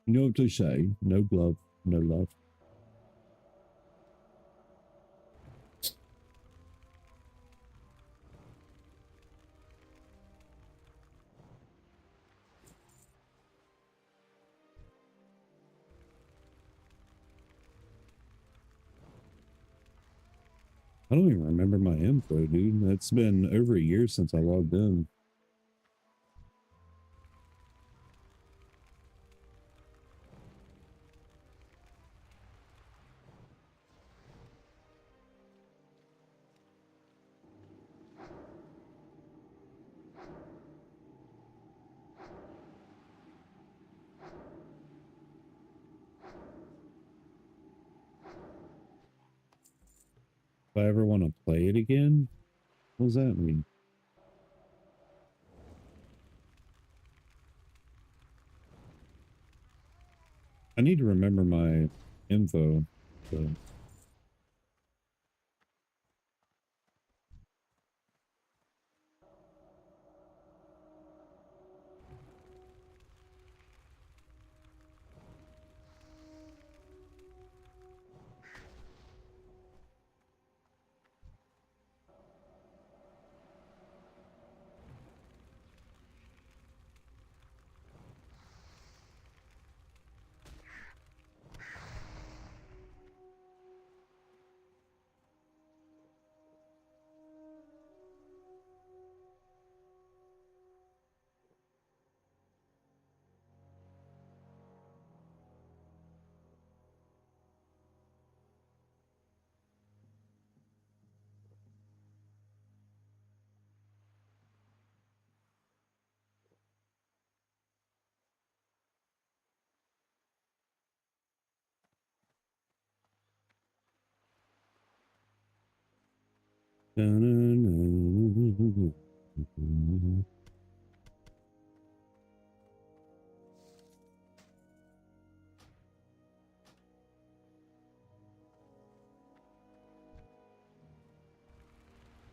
You know what they say? No glove, no love. I don't even remember my info, dude. It's been over a year since I logged in. If I ever want to play it again, what does that mean? I need to remember my info. So.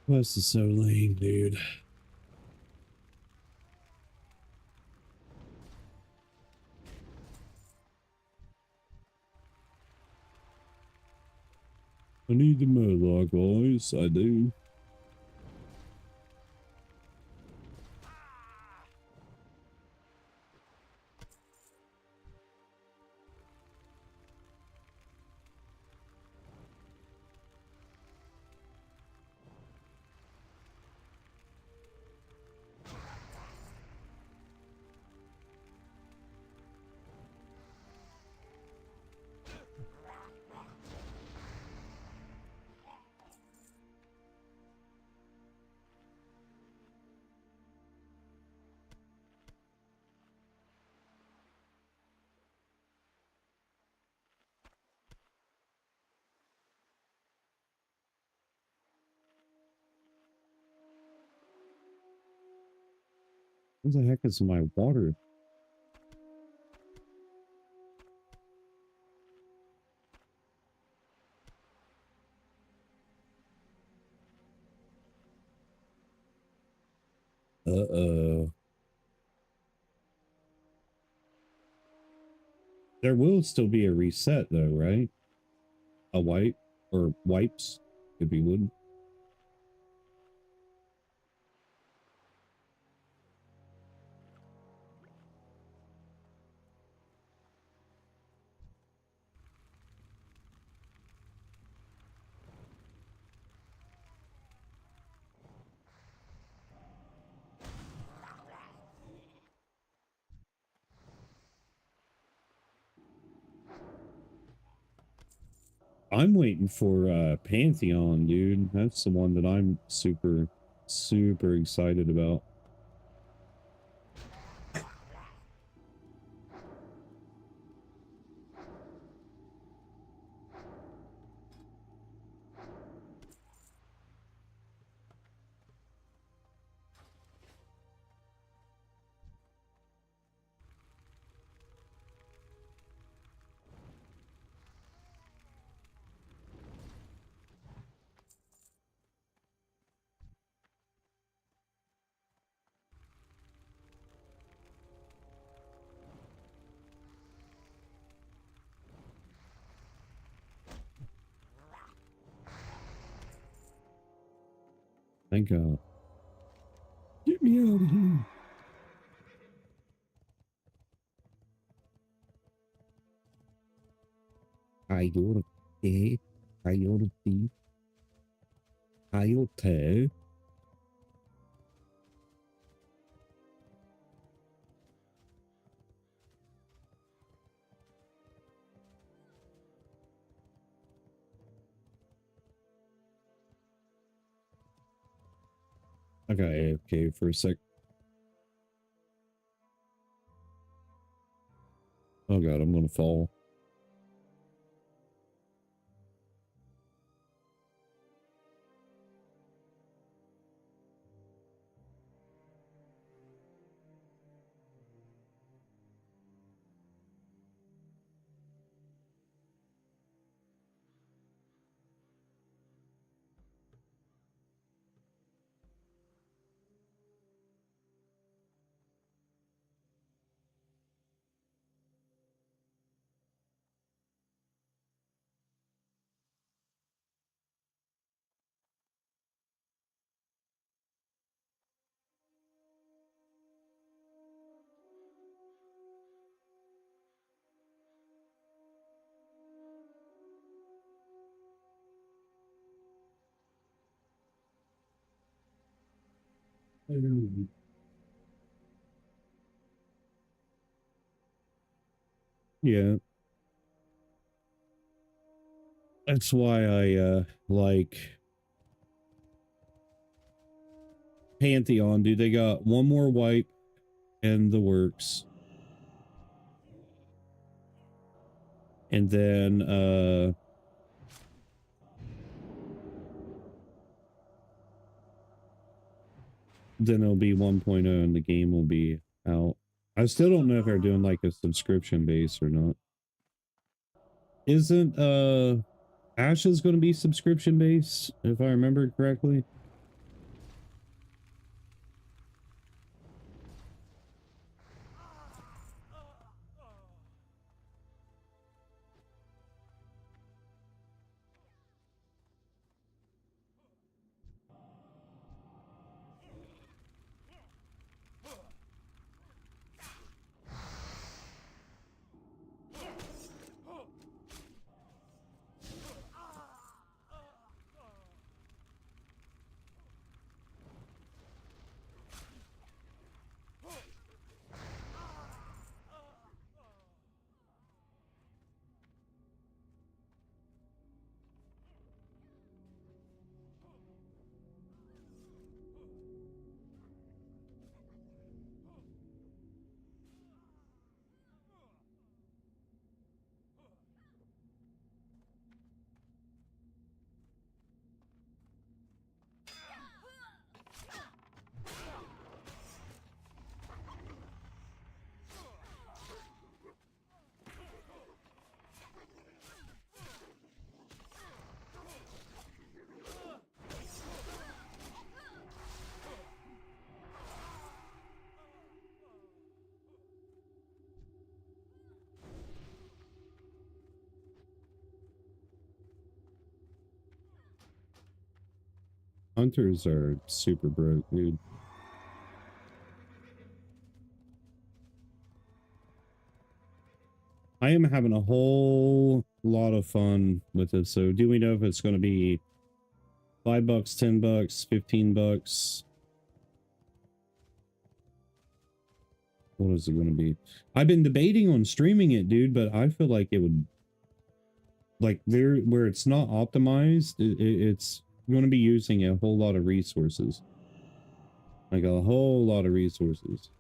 This is so lame, dude. I need the murloc, boys. I do. What the heck is my water? Uh-oh. There will still be a reset though, right? A wipe or wipes, if you would. I'm waiting for Pantheon, dude. That's the one that I'm super, super excited about. Thank God. Get me out of here. Coyote. Coyote. Coyote. I got AFK for a sec. Oh God, I'm gonna fall. Yeah. That's why I like Pantheon, dude. They got one more wipe in the works. And then it'll be 1.0 and the game will be out. I still don't know if they're doing like a subscription base or not. Isn't Ashes going to be subscription based, if I remember correctly? Hunters are super broke, dude. I am having a whole lot of fun with this. So do we know if it's going to be $5, $10, $15? What is it going to be? I've been debating on streaming it, dude, but I feel like it would, like, there where it's not optimized, it's going to be using a whole lot of resources. Like a whole lot of resources.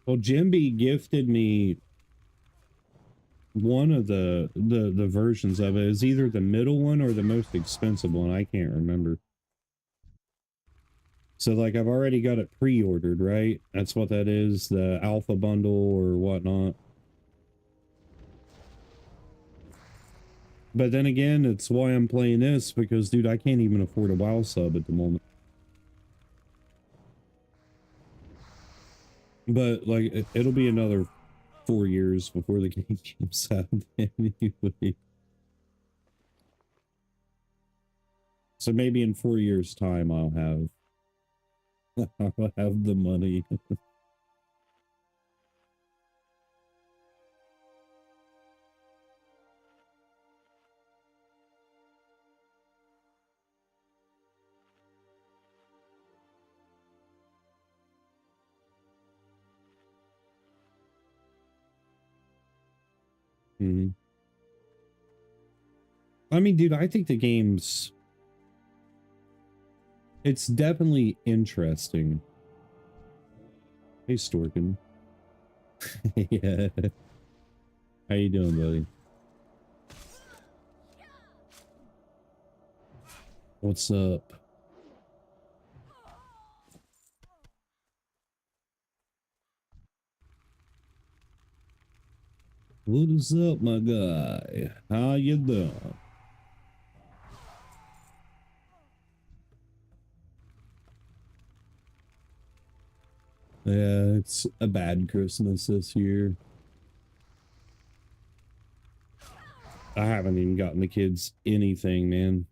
Well, Jimby gifted me one of the versions of it. Is either the middle one or the most expensive one. I can't remember. So like I've already got it pre-ordered, right? That's what that is, the alpha bundle or whatnot. But then again, it's why I'm playing this, because dude, I can't even afford a WoW sub at the moment. But like it'll be another 4 years before the game comes out anyway. So maybe in 4 years time I'll have the money. Mhm. I mean, dude, I think the game's it's definitely interesting. Hey, Storkin. Yeah. How you doing, buddy? What's up? What is up, my guy? How you doing? Yeah, it's a bad Christmas this year. I haven't even gotten the kids anything, man.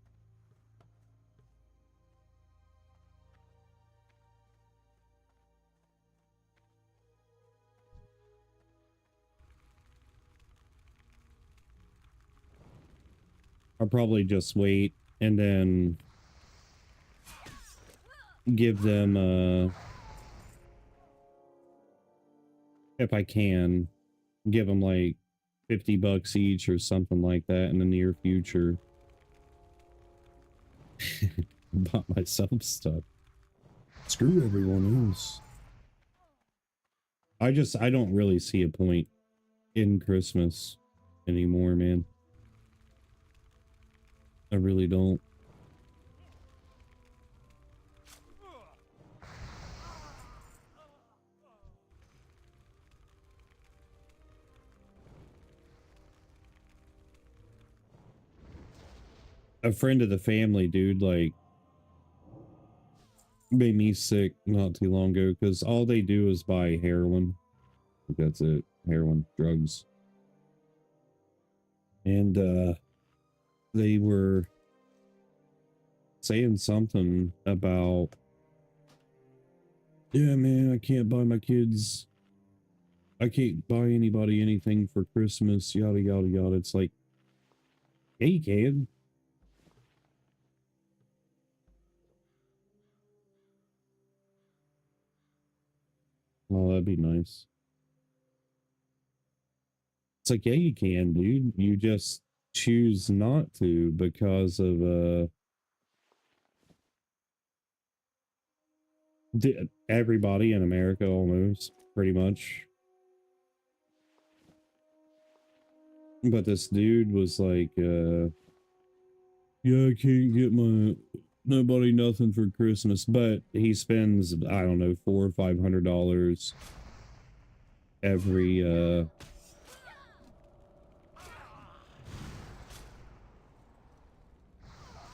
I'll probably just wait and then give them if I can, give them like $50 each or something like that in the near future. Bought myself stuff. Screw everyone else. I don't really see a point in Christmas anymore, man. I really don't. A friend of the family, dude, like made me sick not too long ago because all they do is buy heroin. That's it. Heroin, drugs. And they were saying something about, yeah, man, I can't buy my kids, I can't buy anybody anything for Christmas, yada yada yada. It's like, yeah, you can. Oh, that'd be nice. It's like, yeah, you can, dude. You just choose not to because of everybody in America almost, pretty much. But this dude was like, yeah, I can't get my nobody nothing for Christmas, but he spends, I don't know, $400 or $500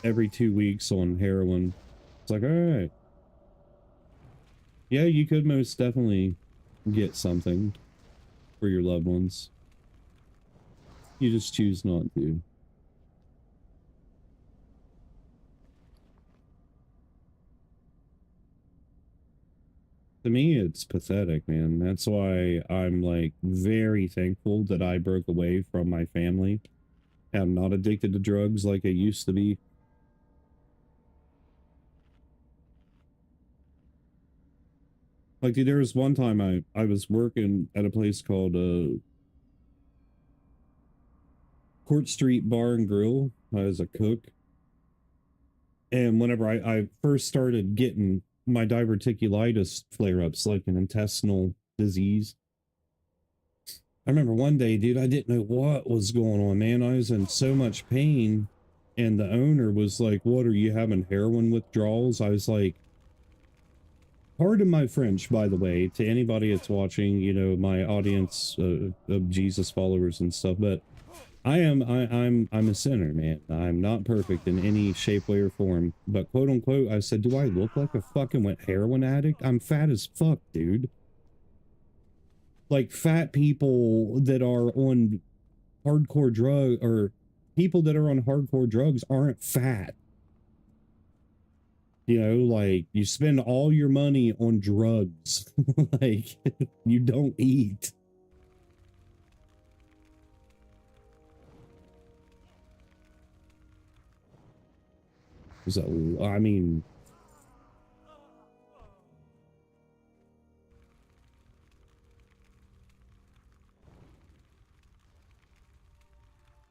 every 2 weeks on heroin. It's like, all right. Yeah, you could most definitely get something for your loved ones. You just choose not to. To me, it's pathetic, man. That's why I'm like very thankful that I broke away from my family. I'm not addicted to drugs like I used to be. Like, dude, there was one time I was working at a place called Court Street Bar and Grill as a cook. And whenever I first started getting my diverticulitis flare-ups, like an intestinal disease, I remember one day, dude, I didn't know what was going on, man. I was in so much pain. And the owner was like, what, are you having heroin withdrawals? I was like, pardon my French, by the way, to anybody that's watching, you know, my audience of Jesus followers and stuff, but I'm a sinner, man. I'm not perfect in any shape, way, or form. But quote unquote, I said, do I look like a fucking heroin addict? I'm fat as fuck, dude. Like fat people that are on hardcore drug or people that are on hardcore drugs aren't fat. You know, like you spend all your money on drugs. Like you don't eat. So, I mean,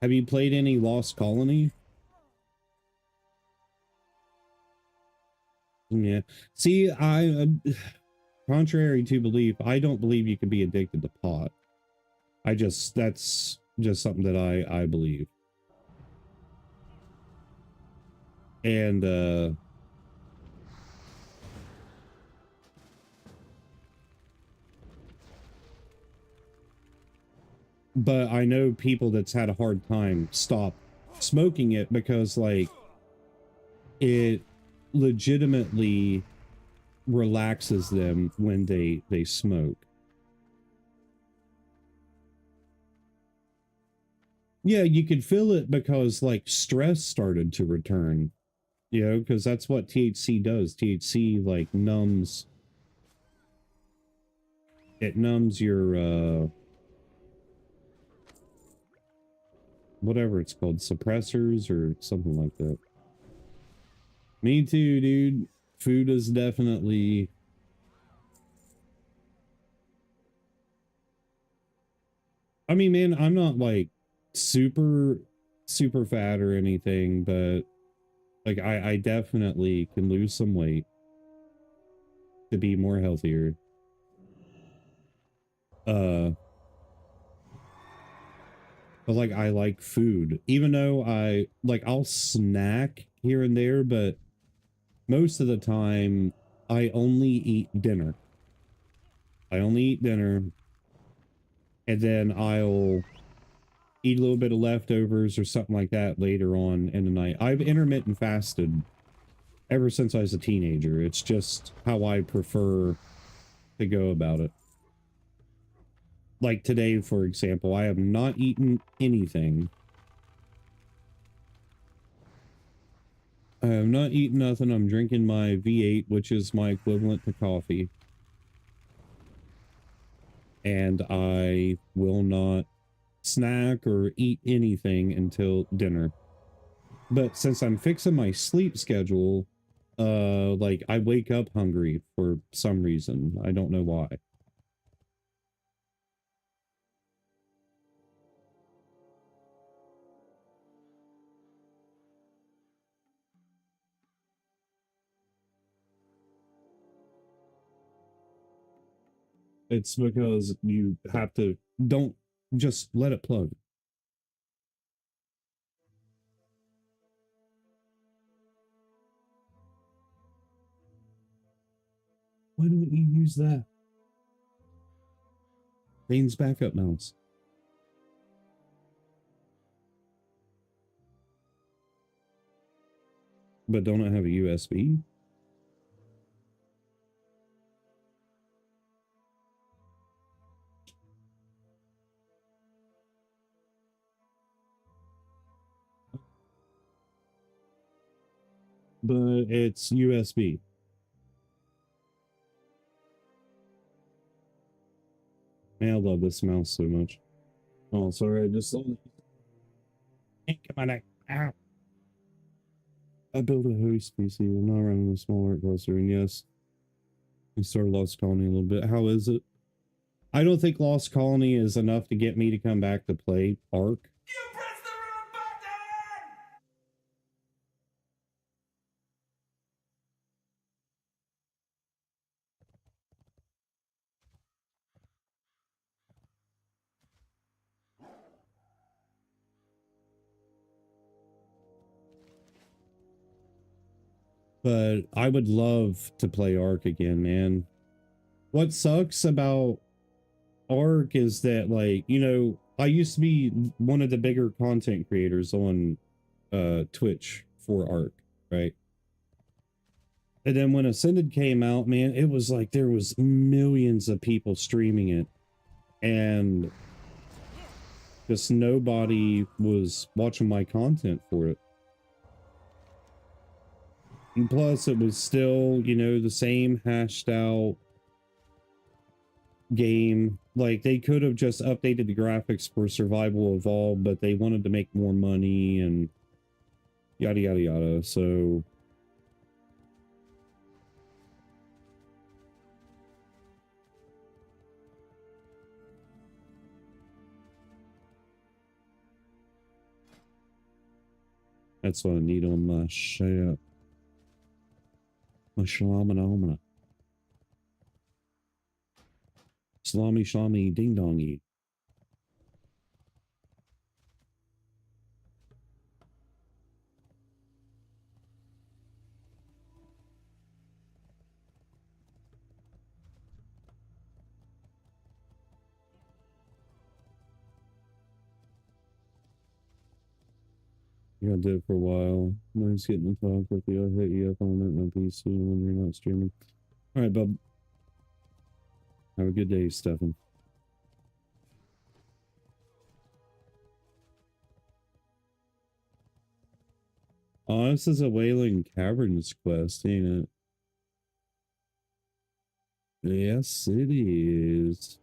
have you played any Lost Colony? Yeah. See, contrary to belief, I don't believe you can be addicted to pot. That's just something that I believe. And, but I know people that's had a hard time stop smoking it because, like, it legitimately relaxes them when they smoke. Yeah, you could feel it because like stress started to return, you know, because that's what THC does. THC like numbs your whatever it's called, suppressors or something like that. Me too, dude. Food is definitely I mean, man, I'm not like super fat or anything, but like I definitely can lose some weight to be more healthier. Uh but like I like food. Even though I'll snack here and there, but most of the time I only eat dinner. I only eat dinner and then I'll eat a little bit of leftovers or something like that later on in the night. I've intermittent fasted ever since I was a teenager. It's just how I prefer to go about it. Like today, for example, I have not eaten anything. I have not eaten nothing. I'm drinking my V8, which is my equivalent to coffee. And I will not snack or eat anything until dinner. But since I'm fixing my sleep schedule, like I wake up hungry for some reason. I don't know why. It's because you have to, don't just let it plug. Why don't you use that? Bane's backup mounts. But don't it have a USB? But it's USB. Man, I love this mouse so much. Oh, sorry, I just come on. Ow. I built a host PC. I'm not running a small art cluster, and yes, we started Lost Colony a little bit. How is it? I don't think Lost Colony is enough to get me to come back to play Ark.
You pressed the wrong button!
But I would love to play Ark again, man. What sucks about Ark is that, like, you know, I used to be one of the bigger content creators on Twitch for Ark, right? And then when Ascended came out, man, it was like there was millions of people streaming it, and just nobody was watching my content for it. And plus, it was still, you know, the same hashed out game. Like, they could have just updated the graphics for Survival Evolved, but they wanted to make more money and yada yada yada. So that's what I need on my shit. My shalamanamana. Salami shalami ding dongy. Yeah, I did for a while. Nice getting to talk with you. I'll hit you up on it on PC when you're not streaming. All right, bub. Have a good day, Stefan. Oh, this is a Wailing Caverns quest, ain't it? Yes, it is.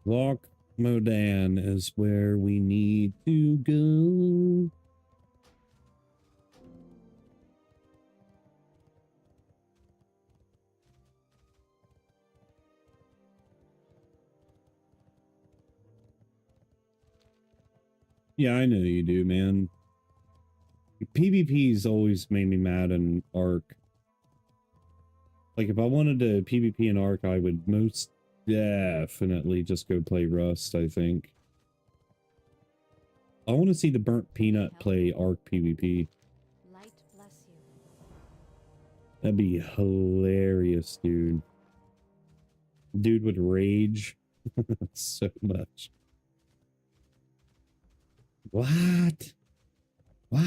Loch Modan is where we need to go. Yeah, I know you do, man. PvP's always made me mad in Ark. Like, if I wanted to PvP in Ark, I would most definitely just go play Rust, I think. I want to see the Burnt Peanut play Ark PvP.
Light bless you.
That'd be hilarious, dude. Dude would rage so much. What? What?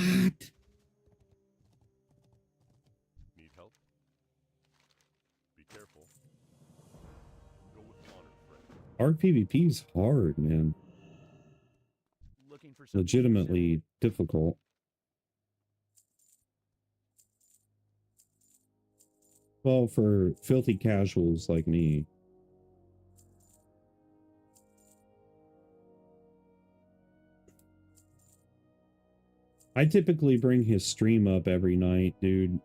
Need help? Be careful. Go with honor, friend.
Ark PvP is hard, man.
Looking for something
Legitimately difficult. Well, for filthy casuals like me. I typically bring his stream up every night, dude.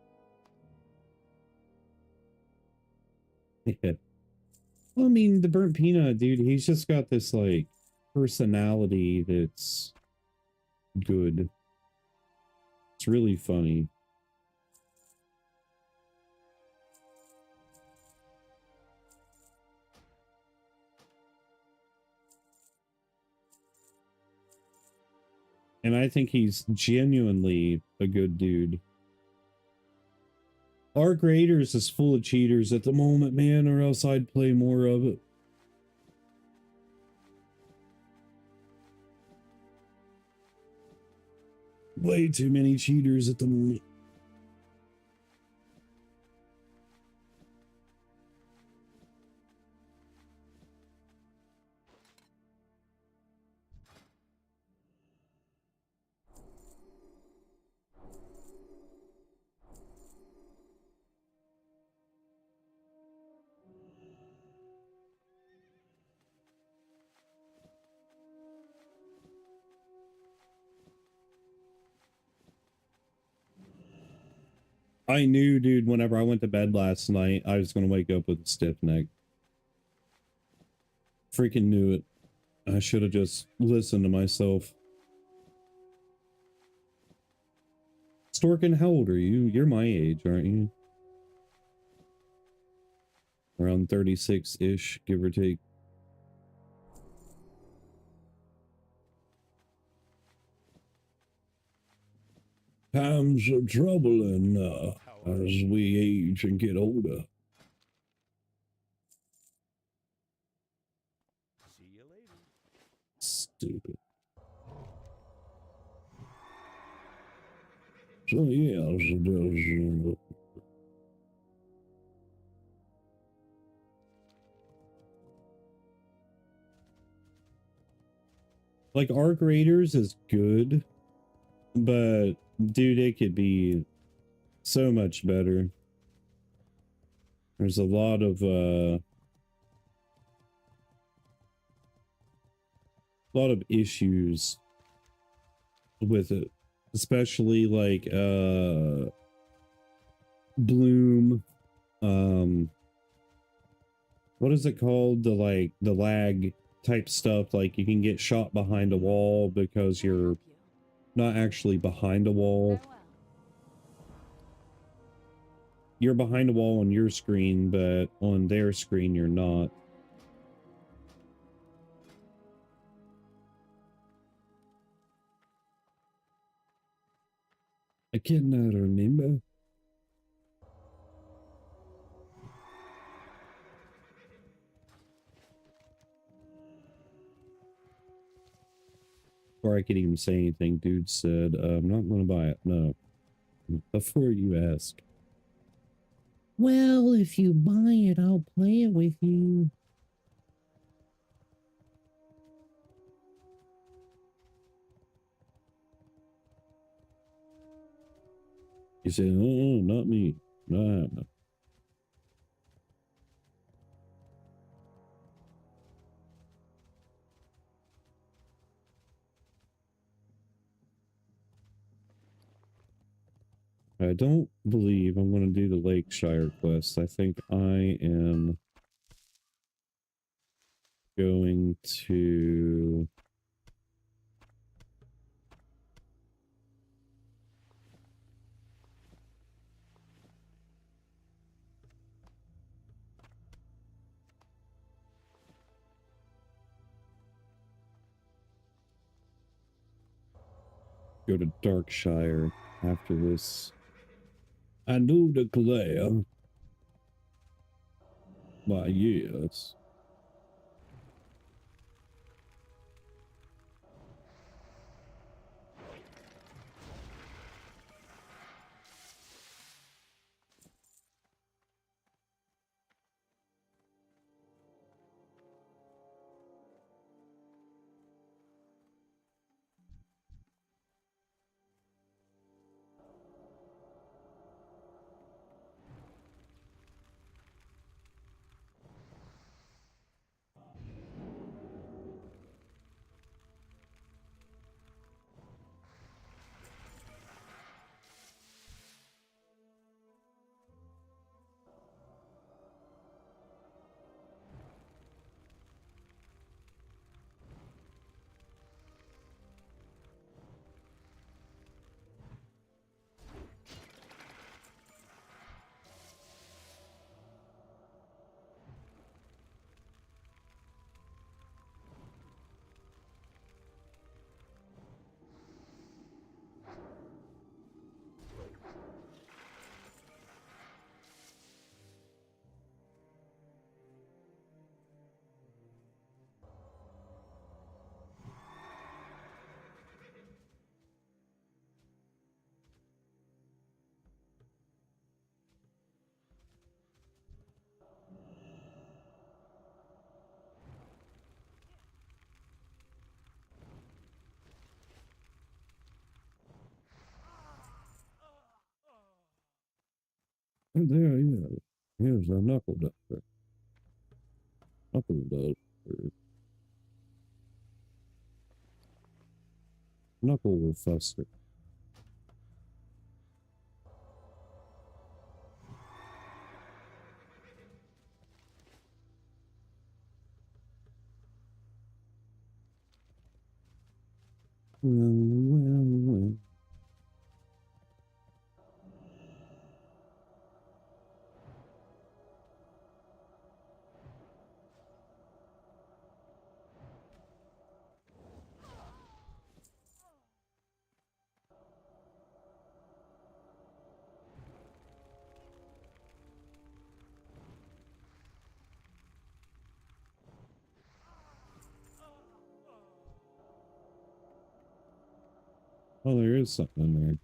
Yeah. Well, I mean, the Burnt Peanut, dude, he's just got this, like, personality that's good. It's really funny. And I think he's genuinely a good dude. Ark Raiders is full of cheaters at the moment, man, or else I'd play more of it. Way too many cheaters at the moment. I knew, dude, whenever I went to bed last night, I was going to wake up with a stiff neck. Freaking knew it. I should have just listened to myself. Storkin, how old are you? You're my age, aren't you? Around 36-ish, give or take. Times are troubling as we age and get older.
See you later.
Stupid. So yeah, there's like Arc Raiders is good, but dude, it could be so much better. There's a lot of issues with it, especially like bloom, what is it called, the lag type stuff, like you can get shot behind a wall because you're not actually behind a wall.
Farewell.
You're behind a wall on your screen, but on their screen you're not. I cannot remember. Before I could even say anything, dude said, I'm not going to buy it. No. Before you ask. Well, if you buy it, I'll play it with you. He said, oh, not me. No. I don't believe I'm going to do the Lakeshire quest. I think I am going to... go to Darkshire after this. I do declare. Why, yes. And there, yeah. Here's a knuckle duster. Knuckle duster. Knuckle fuster. Oh, there is something in there.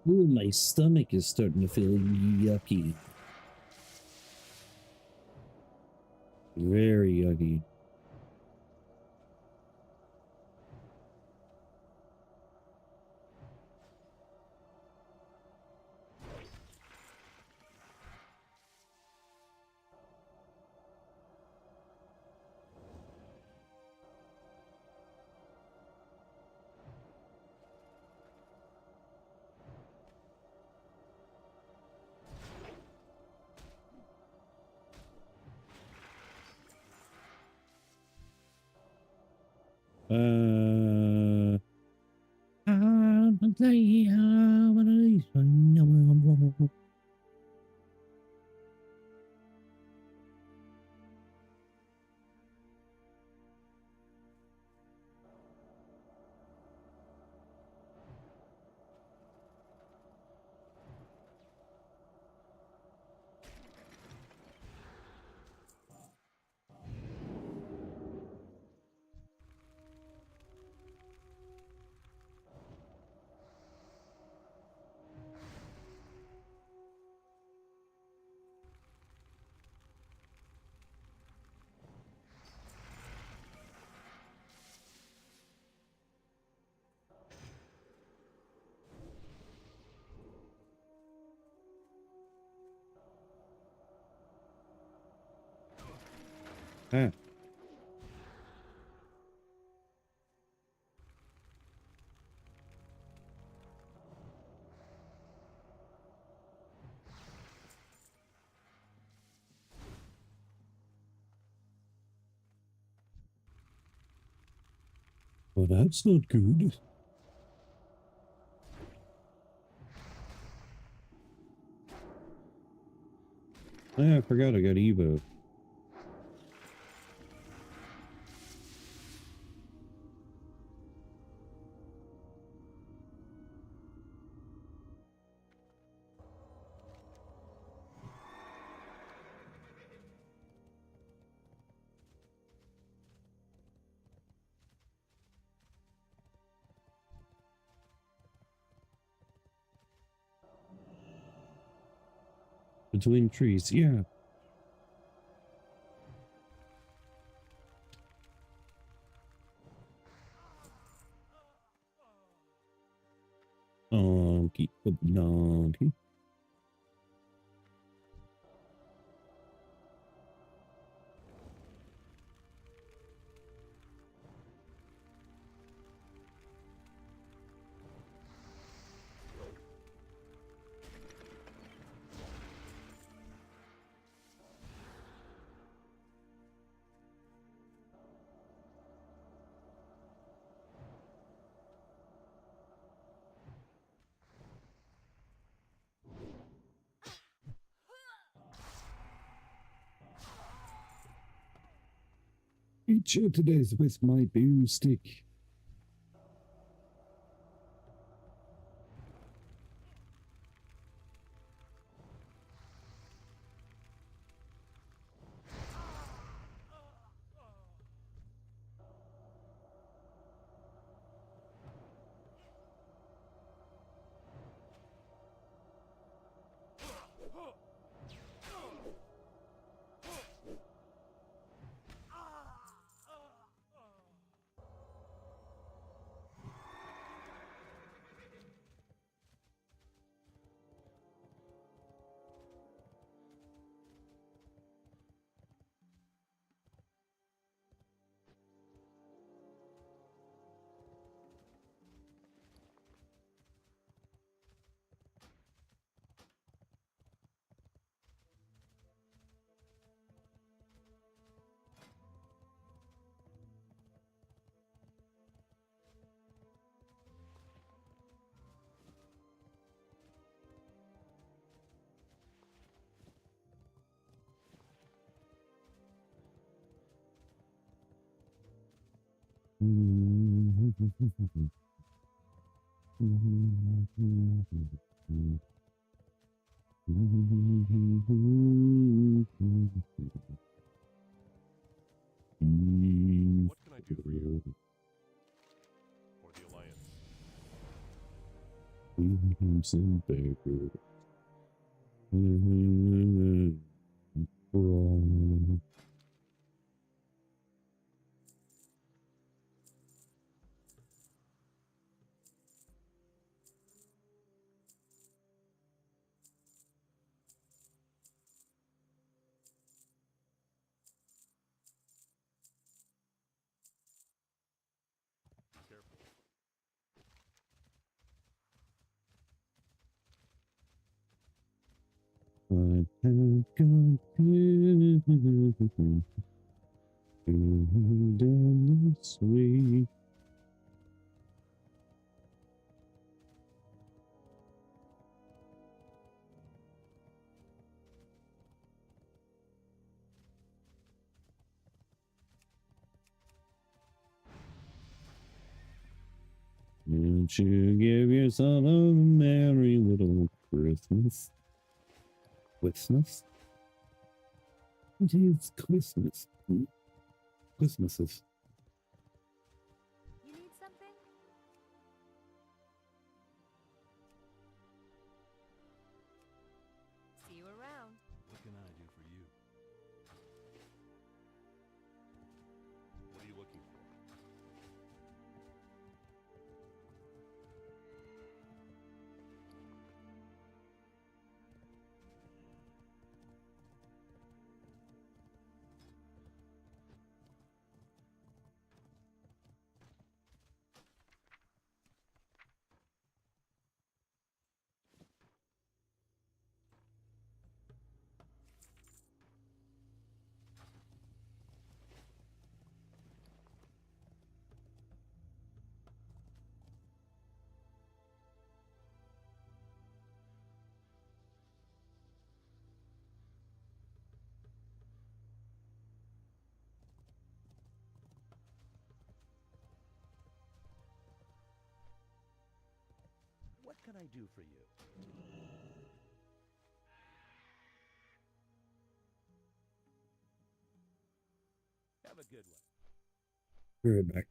Ooh, my stomach is starting to feel yucky. Very yucky. Huh. Well, that's not good. Oh, yeah, I forgot I got Evo. Between trees, yeah. Donkey, donkey. Eat your today's with my boom stick.
What can I do for you? For the Alliance. Be careful.
Down this way. Won't you give yourself a merry little Christmas? Christmas? It is Christmas. Christmases.
You need something? See you around.
What can I do for you?
What are you looking for?
What can I do for you? Have a good one.
Be right back.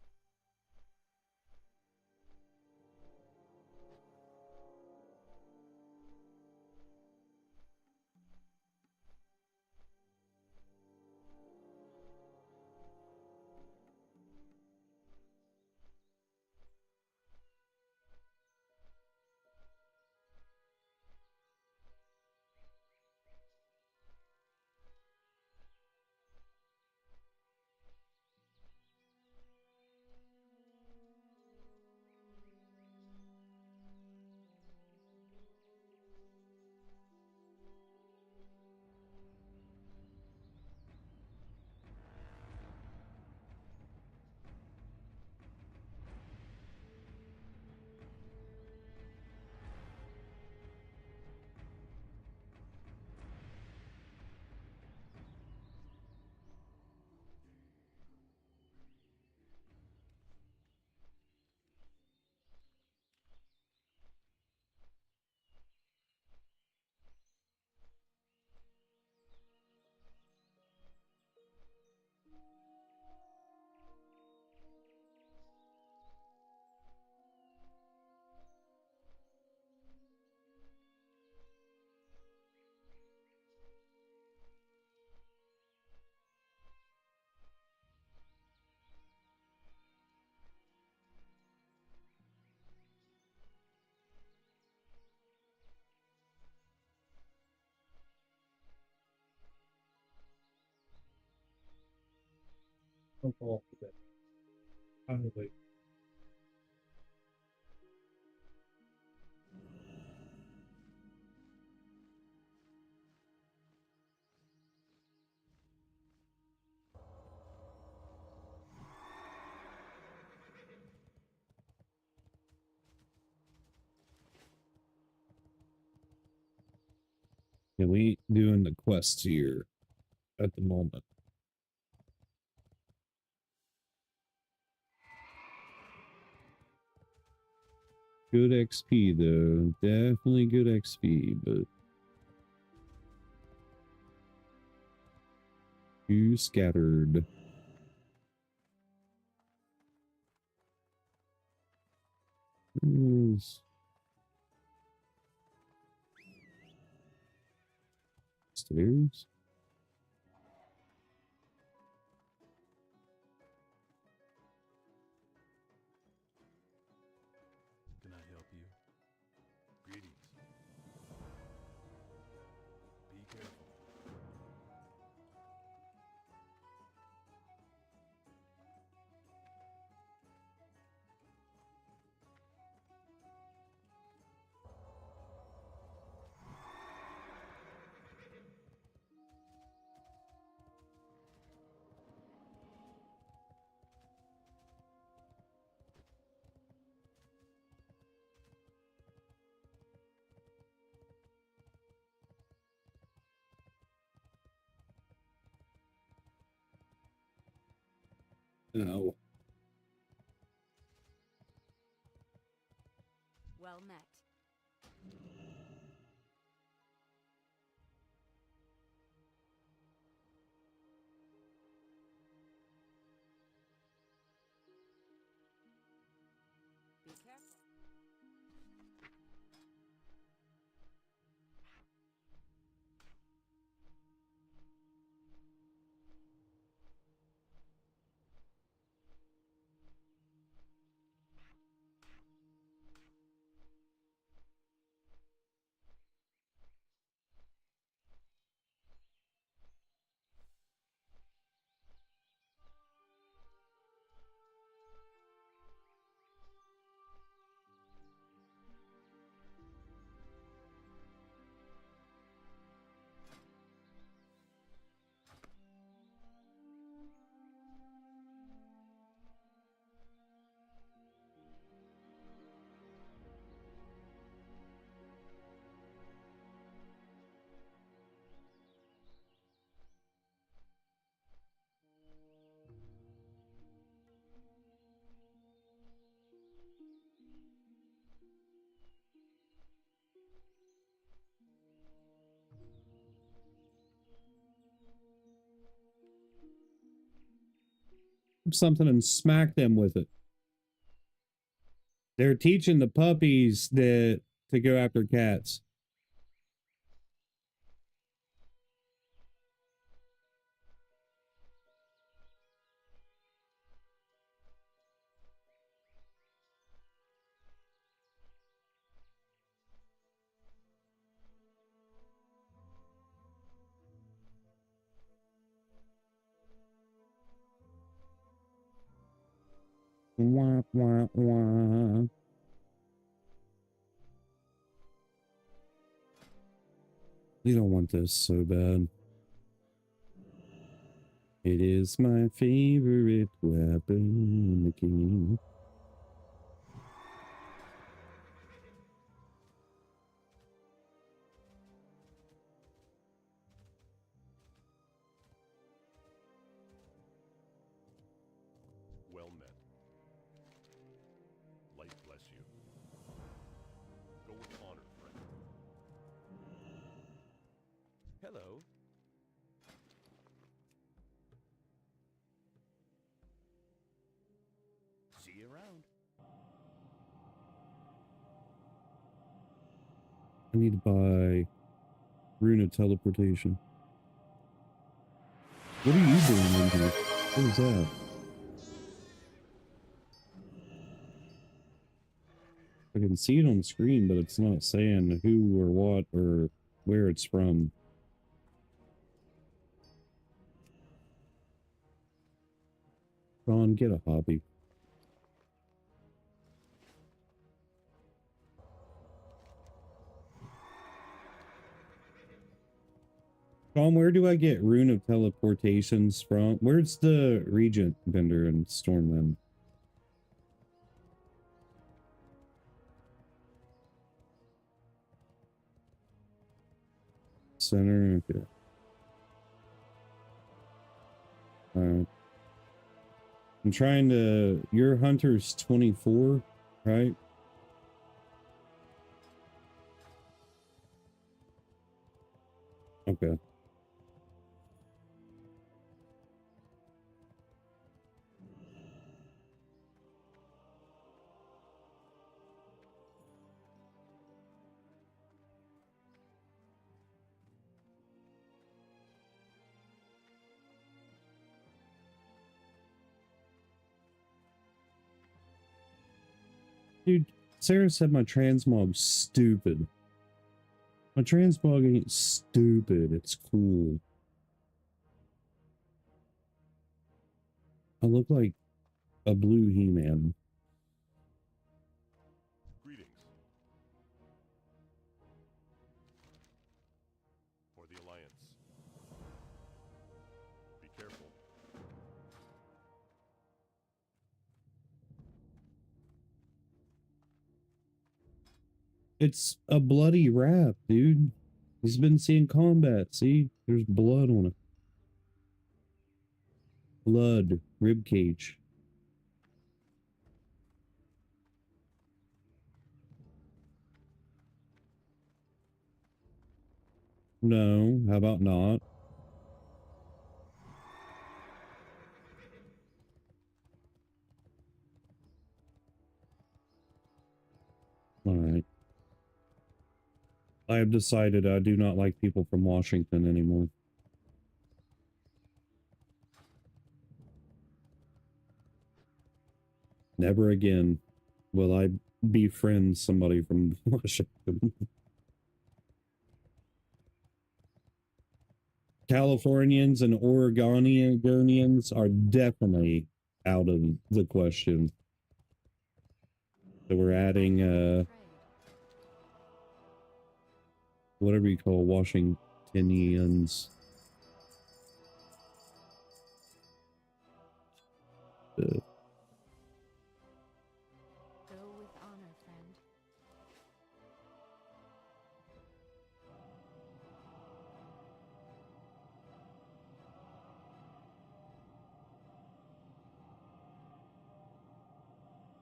Don't fall off the bed. Probably. Yeah, we ain't doing the quests here at the moment. Good XP though, definitely good XP, but too scattered. Where's stairs?
Can I help you? Greetings. Be careful.
No.
Well met. Be careful.
Something and smack them with it. They're teaching the puppies that to go after cats. Wah, wah, wah. We don't want this so bad. It is my favorite weapon, the king.
Well met. Light bless you. Go with honor, friend.
Hello.
need to buy Rune of Teleportation. What are you doing in here? What is that? I can see it on screen, but it's not saying who or what or where it's from. Ron, get a hobby. Tom, where do I get Rune of Teleportations from? Where's the Regent vendor in Stormwind? Center, okay. Alright. I'm trying to... Your hunter's 24, right? Okay. Dude, Sarah said my transmog's stupid. My transmog ain't stupid. It's cool. I look like a blue He-Man.
Greetings. For the Alliance. Be careful.
It's a bloody wrap, dude. He's been seeing combat. See? There's blood on it. Blood. Rib cage. No, how about not? Alright. I have decided I do not like people from Washington anymore. Never again will I befriend somebody from Washington. Californians and Oregonians are definitely out of the question. So we're adding whatever you call Washingtonians.
Go with honor, friend.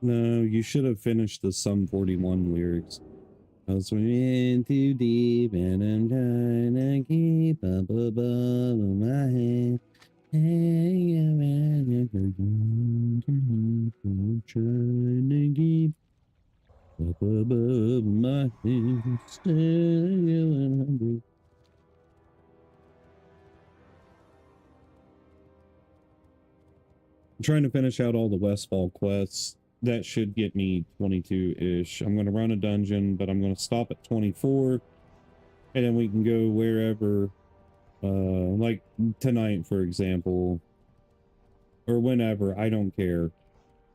No, you should have finished the Sum 41 lyrics. I was in too deep and I'm trying to keep up above my head. Hanging around I'm trying to keep up above my head. Still I'm trying to finish out all the Westfall quests. That should get me 22-ish. I'm going to run a dungeon, but I'm going to stop at 24. And then we can go wherever, like tonight, for example. Or whenever, I don't care.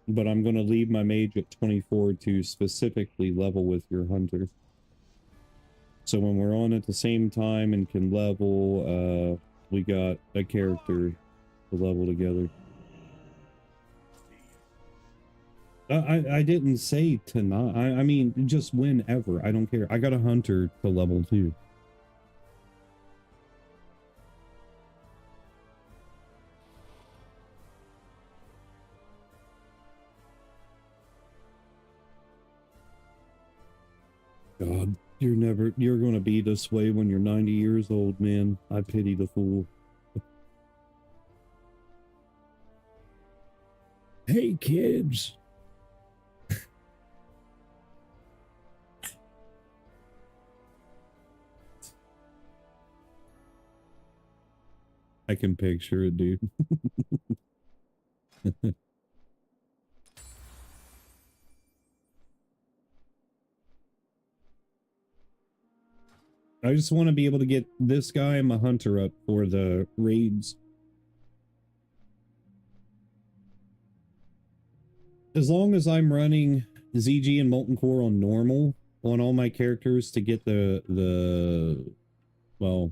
But I'm going to leave my mage at 24 to specifically level with your hunter. So when we're on at the same time and can level, we got a character to level together. I didn't say tonight. I mean, just whenever. I don't care. I got a hunter to level 2. God, you're gonna be this way when you're 90 years old, man. I pity the fool. Hey, kids. I can picture it, dude. I just want to be able to get this guy and my hunter up for the raids. As long as I'm running ZG and Molten Core on normal on all my characters to get well,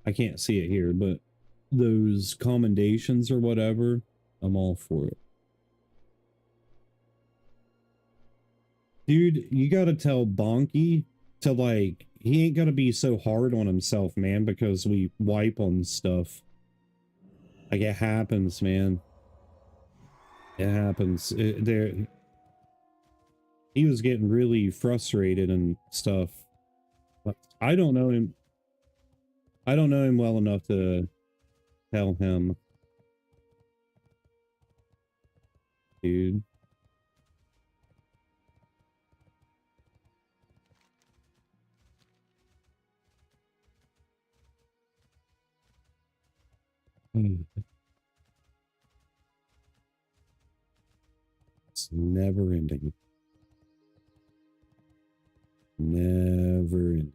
I can't see it here, but those commendations or whatever, I'm all for it. Dude, you gotta tell Bonky to, like, he ain't gotta be so hard on himself, man, because we wipe on stuff. Like, it happens, man. It happens. He was getting really frustrated and stuff. But I don't know him. I don't know him well enough to tell him. Dude. It's never ending. Never ending.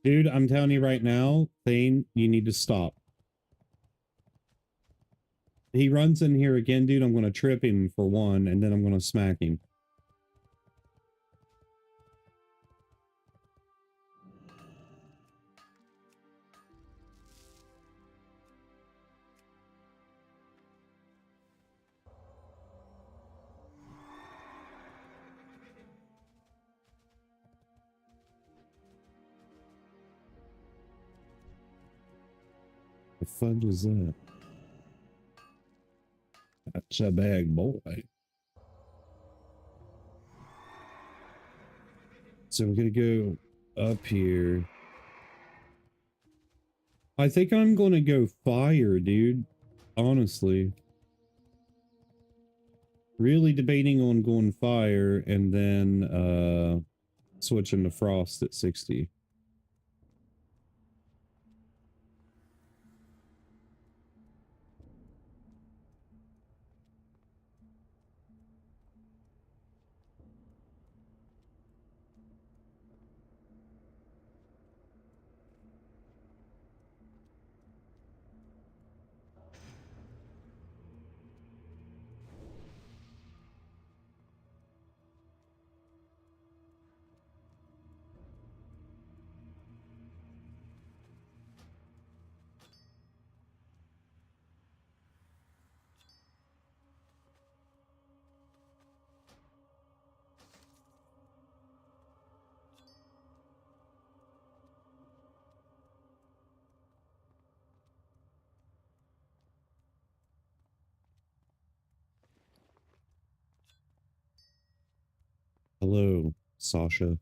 Dude, I'm telling you right now, Thane, you need to stop. He runs in here again, dude. I'm going to trip him for one, and then I'm going to smack him. The fudge is that? That's a bag boy. So we're going to go up here. I think I'm going to go fire, dude. Honestly. Really debating on going fire and then switching to frost at 60. Hello, Sasha.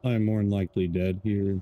I'm more than likely dead here.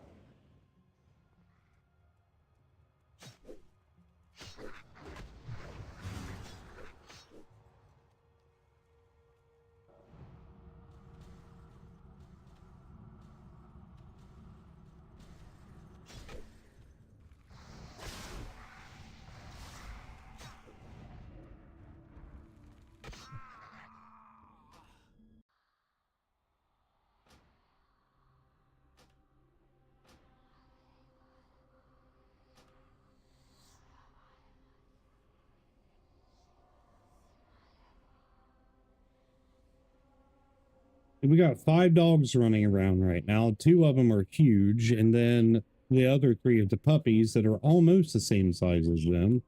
We got 5 dogs running around right now. 2 of them are huge, and then the other 3 of the puppies that are almost the same size as them.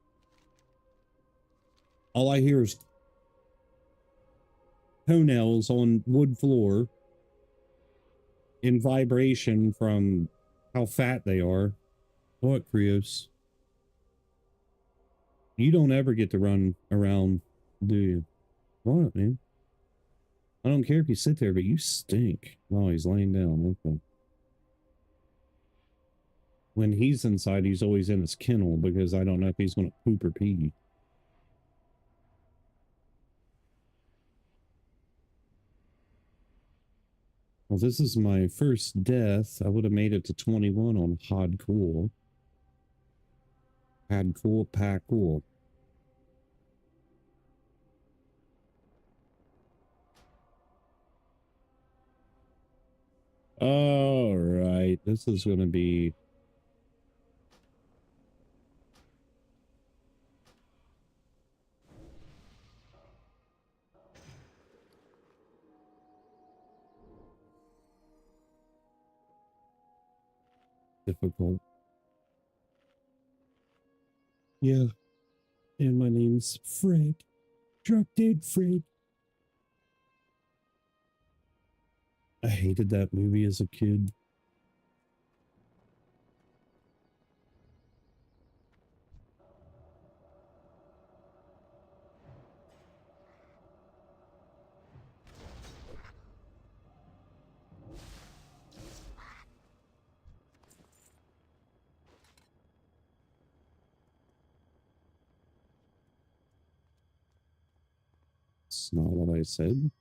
All I hear is toenails on wood floor in vibration from how fat they are. What, Krios? You don't ever get to run around, do you? What, man? I don't care if you sit there, but you stink. Oh, he's laying down. Okay. When he's inside, he's always in his kennel because I don't know if he's going to poop or pee. Well, this is my first death. I would have made it to 21 on hardcore. Hardcore, parkour. All right, this is going to be difficult. Yeah, and my name's Fred. Drop dead Fred. I hated that movie as a kid. It's not what I said.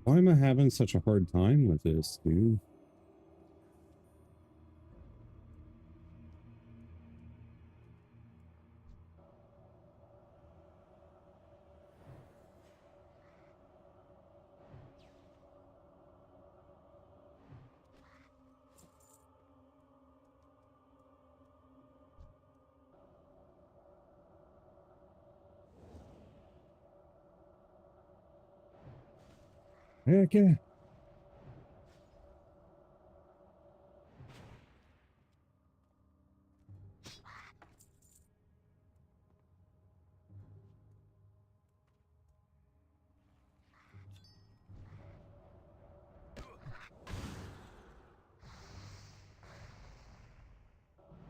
Why am I having such a hard time with this, dude? Heck yeah.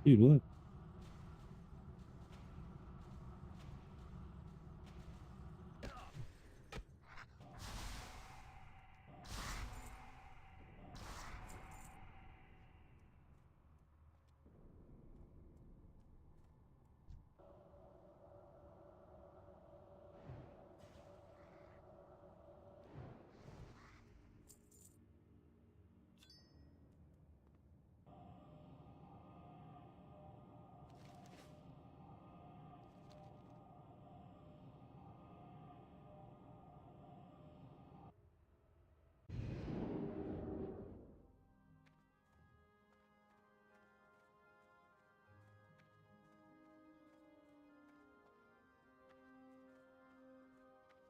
Dude, what?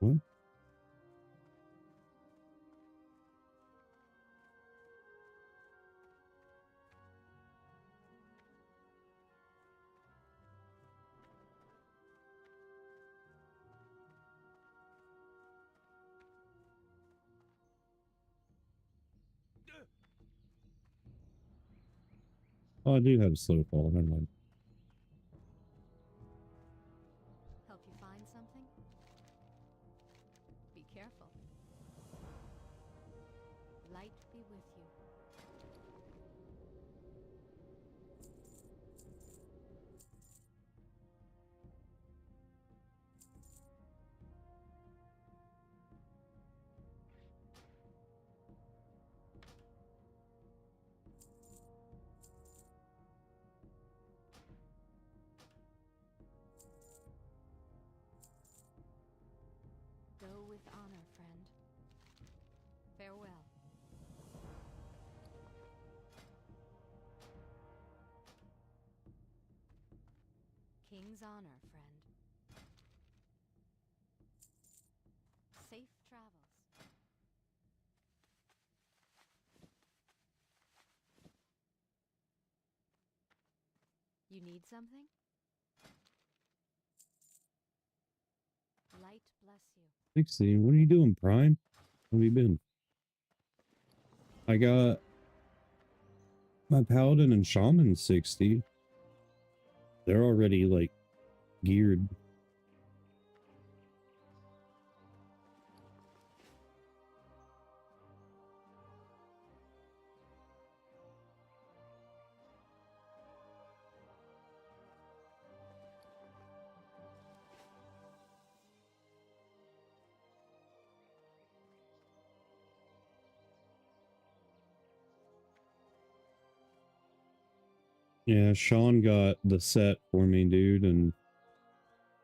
What? Oh, I do have a slow fall. Never mind.
Help you find something? Be careful. Light be with you. Go with honor, friend. Farewell. King's honor, friend. Safe travels. You need something? Light bless you.
60. What are you doing, Prime? How have you been? I got my Paladin and Shaman 60. They're already, like, geared. Yeah, Sean got the set for me, dude, and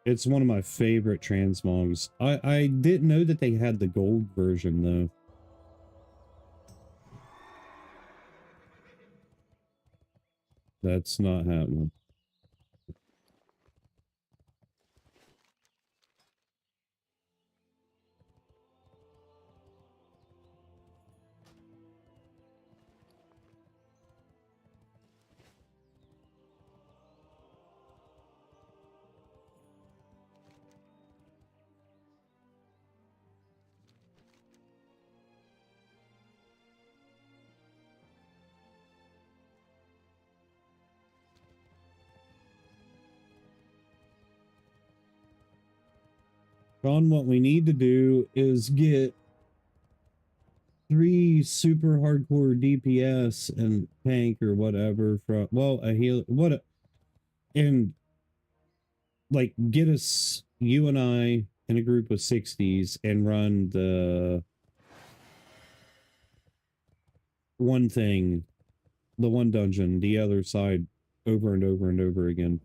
it's one of my favorite transmogs. I didn't know that they had the gold version, though. That's not happening. Sean, what we need to do is get 3 super hardcore DPS and tank or whatever from, well, a heal, and like get us, you and I, in a group of 60s and run the one thing, the one dungeon, the other side, over and over and over again.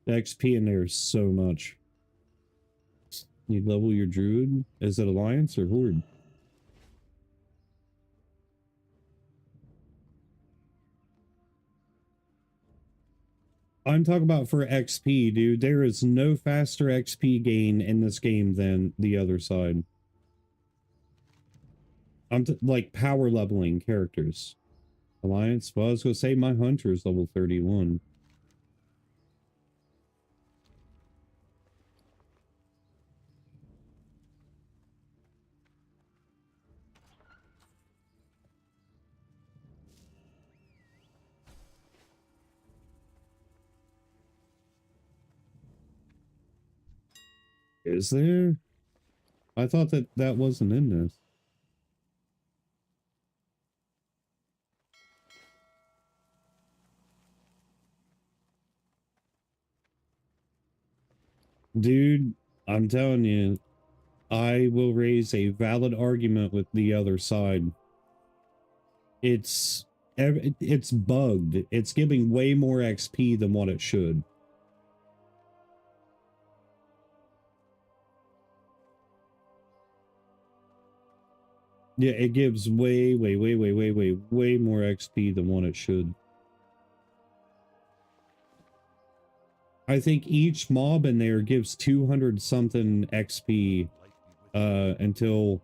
The XP in there is so much. You level your druid? Is it Alliance or Horde? I'm talking about for XP, dude. There is no faster XP gain in this game than the other side. I'm like power leveling characters. Alliance? Well, I was going to say my hunter's level 31. Is there? I thought that that wasn't in this. Dude, I'm telling you, I will raise a valid argument with the other side. It's bugged. It's giving way more XP than what it should. Yeah, it gives way more XP than what it should. I think each mob in there gives 200 something XP
Light be with you.
until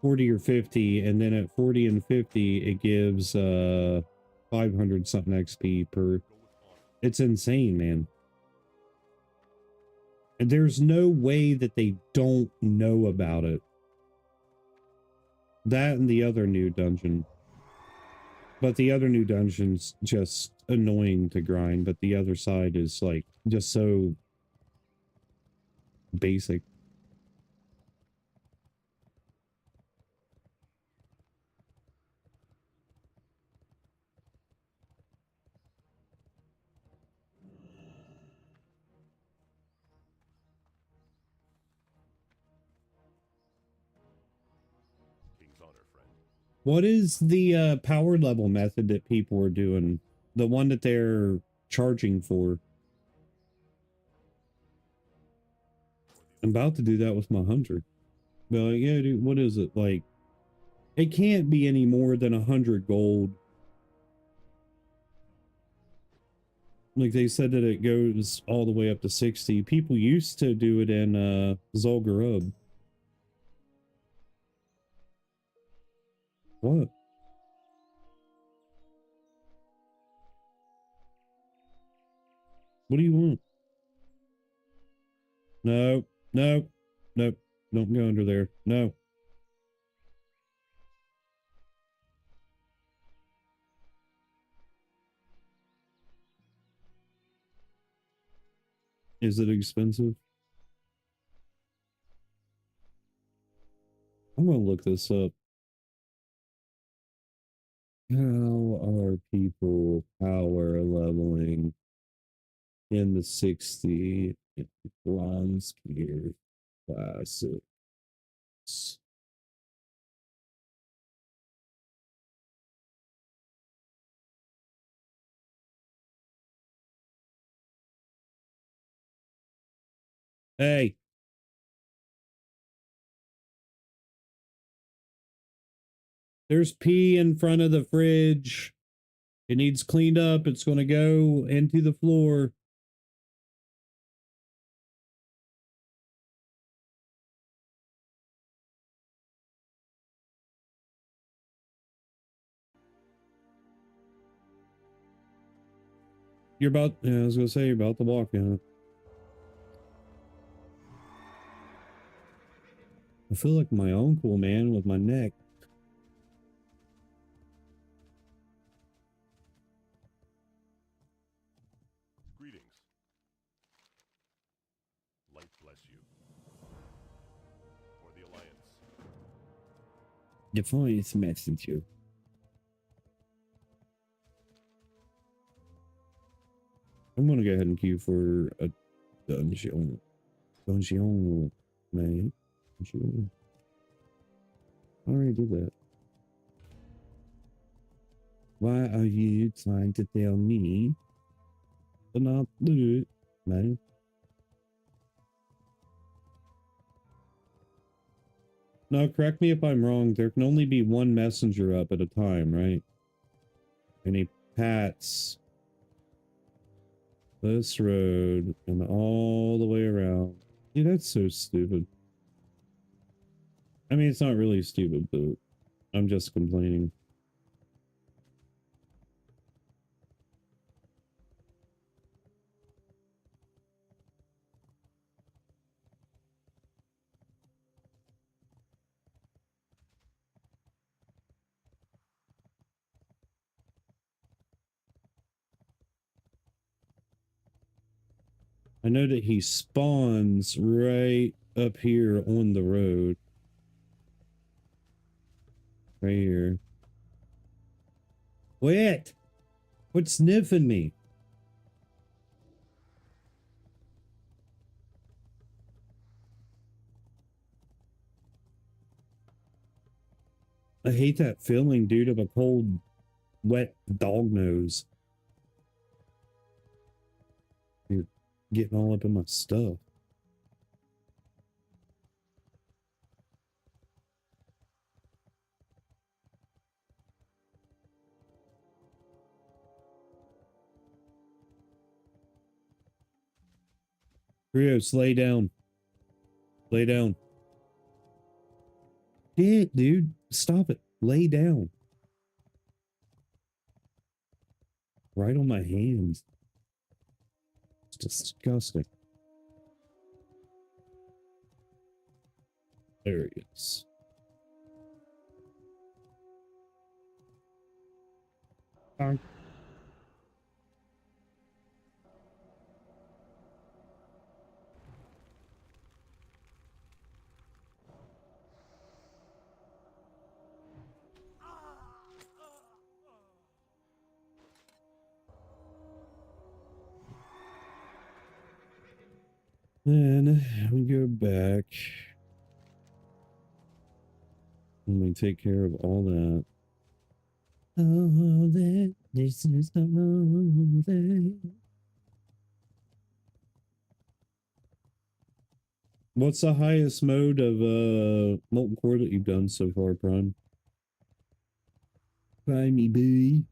40 or 50, and then at 40 and 50 it gives 500 something XP per.
Go with honor.
It's insane, man. And there's no way that they don't know about it. That and the other new dungeon. But the other new dungeon's just annoying to grind, but the other side is like just so basic.
King's honor, friend.
What is the power level method that people are doing? The one that they're charging for? I'm about to do that with my hunter. But like, yeah, dude, what is it? Like, it can't be any more than 100 gold. Like they said that it goes all the way up to 60. People used to do it in Zul'Gurub. What? What do you want? No, no, no, don't go under there. No. Is it expensive? I'm gonna look this up. How are people power leveling in the 60 bronze gear classics? Hey. There's pee in front of the fridge. It needs cleaned up. It's going to go into the floor. You're about, yeah, I was going to say, you're about to walk in. I feel like my uncle, man, with my neck.
Greetings. Light bless you. For the Alliance.
Defiance messenger. I'm going to go ahead and queue for a dungeon. Dungeon, man. Dungeon. I already did that. Why are you trying to tell me to not do it, man? No, correct me if I'm wrong. There can only be one messenger up at a time, right? And he pats this road and all the way around. Dude, that's so stupid. I mean, it's not really stupid, but I'm just complaining. I know that he spawns right up here on the road. Right here. Quit! Quit sniffing me. I hate that feeling, dude, of a cold, wet dog nose. You're getting all up in my stuff. Rios, lay down. Lay down. Yeah, dude. Stop it. Lay down. Right on my hands. It's disgusting. There he is. Bonk. Then we go back and we take care of all that. All that, this is all that. What's the highest mode of molten core that you've done so far, Prime? Primey boo.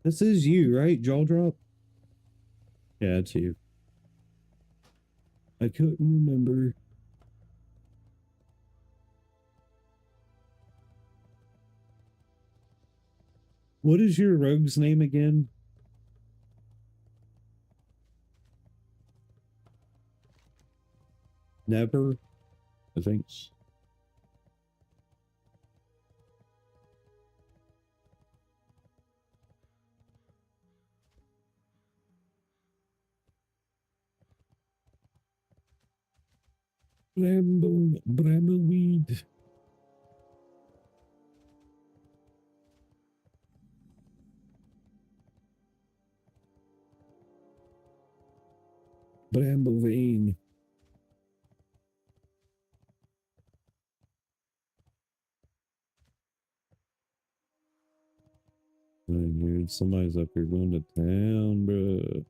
This is you, right? Jaw drop? Yeah, it's you. I couldn't remember. What is your rogue's name again? Never, I think. Bramble-weed. Bramble vein. Dude, somebody's up here going to town, bro.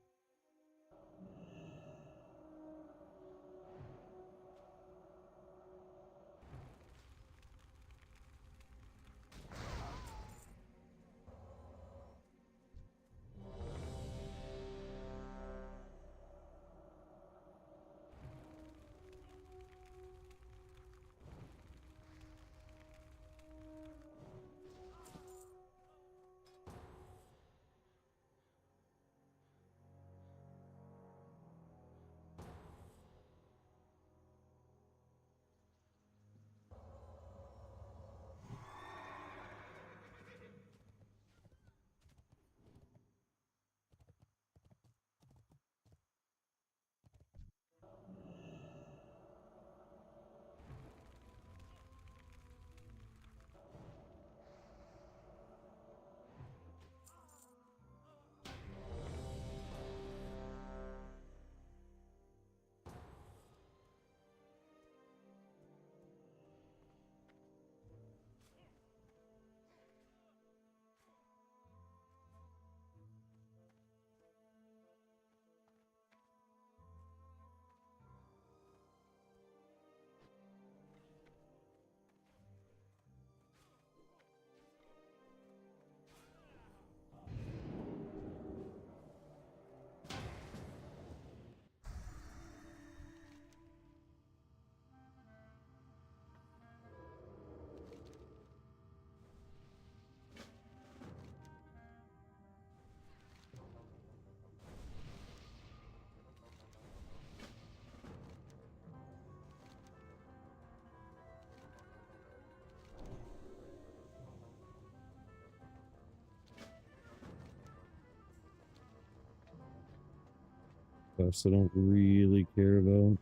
Stuff I don't really care about.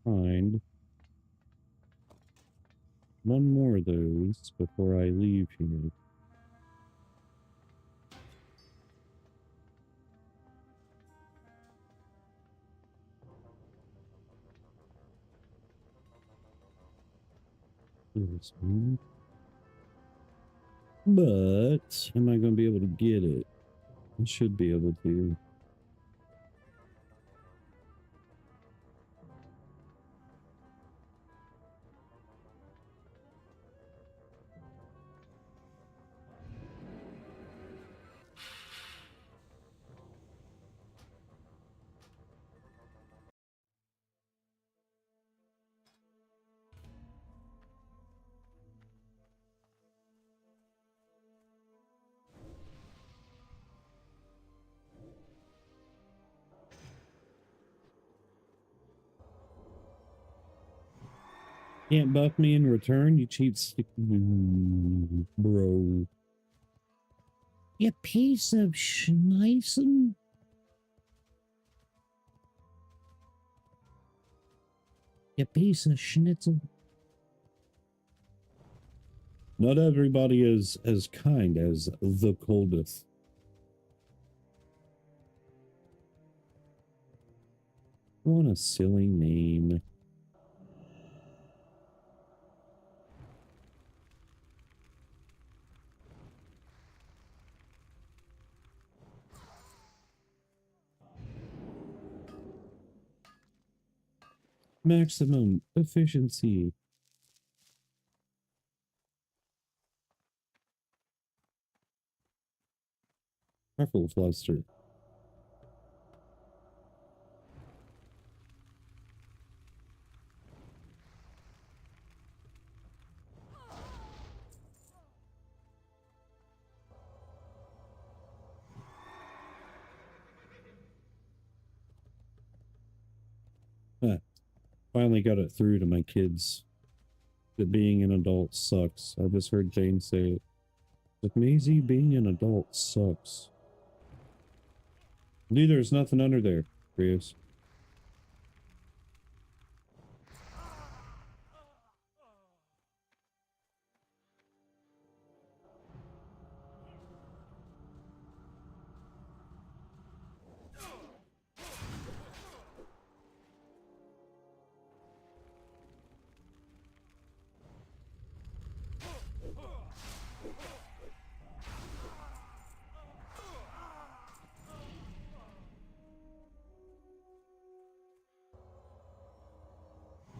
find one more of those before I leave here. This one. But am I going to be able to get it? I should be able to. Can't buff me in return, you cheap stick. Bro. You piece of schneisen. You piece of schnitzel. Not everybody is as kind as the coldest. What a silly name. Maximum efficiency. Ruffle fluster. Finally got it through to my kids that being an adult sucks. I just heard Jane say it. With Maisie, being an adult sucks. Dude, there's nothing under there, Chris.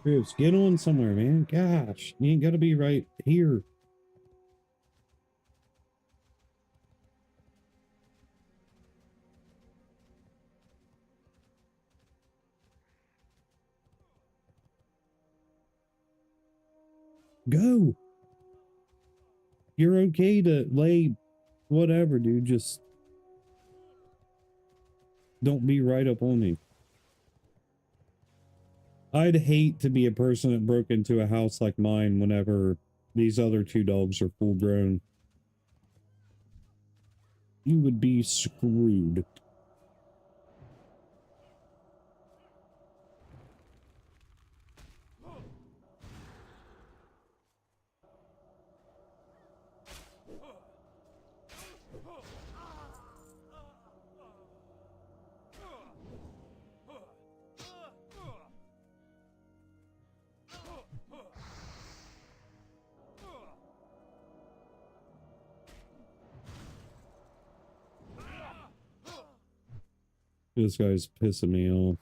Chris, get on somewhere, man. Gosh, you ain't gotta be right here. Go. You're okay to lay whatever, dude. Just don't be right up on me. I'd hate to be a person that broke into a house like mine whenever these other two dogs are full grown. You would be screwed. This guy's pissing me off.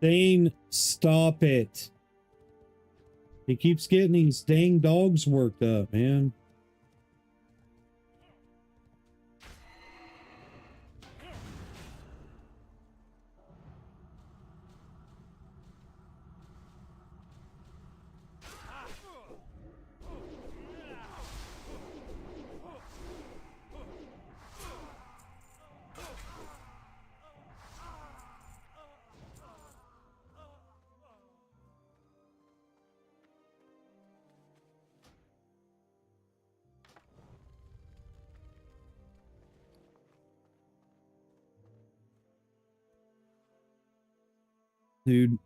Dane, stop it. He keeps getting these dang dogs worked up, man. Dude.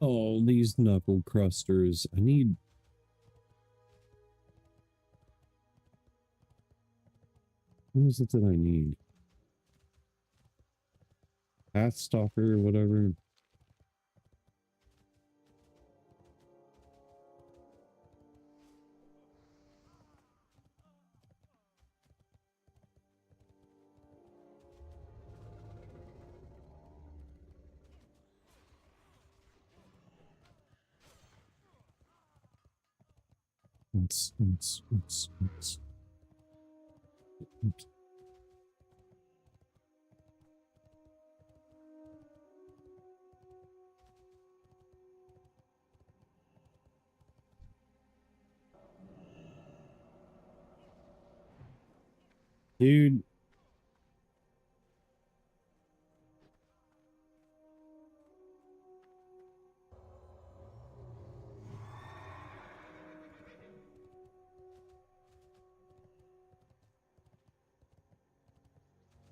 Oh, these knuckle crusters. I need... What is it that I need? Pathstalker or whatever. Oops. Dude.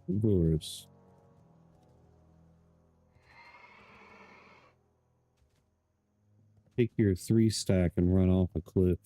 Of course. Take your 3 stack and run off a cliff.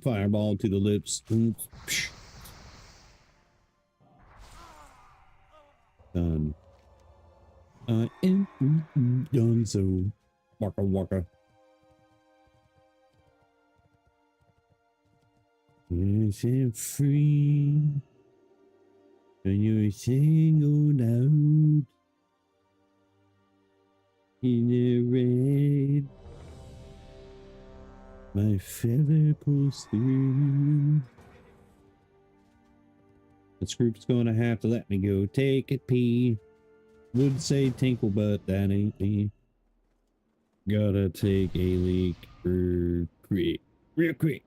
Fireball to the lips. Done. I am done so. Waka waka. Yes, I'm free. When you're singled out in the red, my feather pulls through. This group's gonna have to let me go take a pee. Would say tinkle, but that ain't me. Gotta take a leak real quick.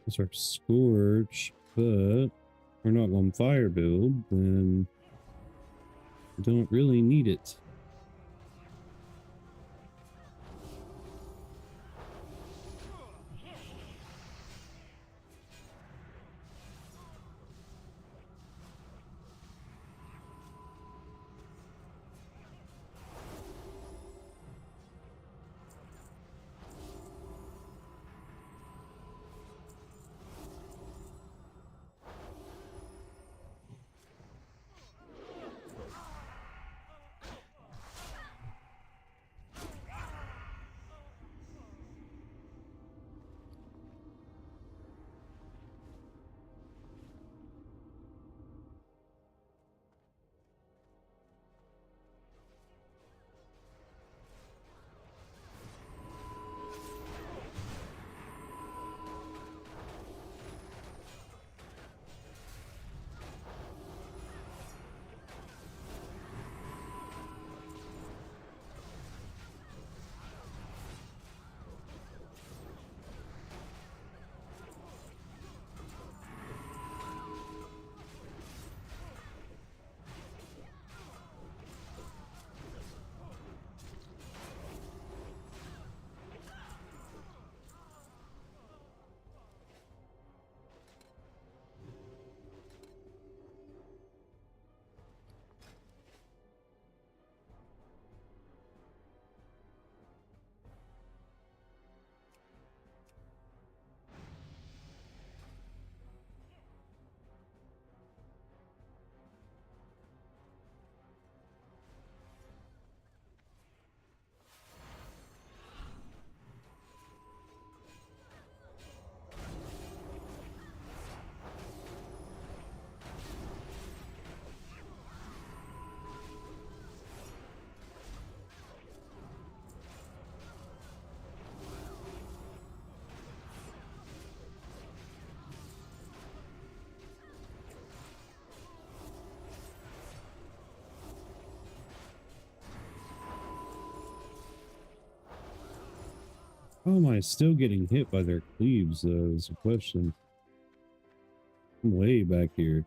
That's our Scorch, but we're not on fire build, then we don't really need it. How am I still getting hit by their cleaves, though, is a question. I'm way back here.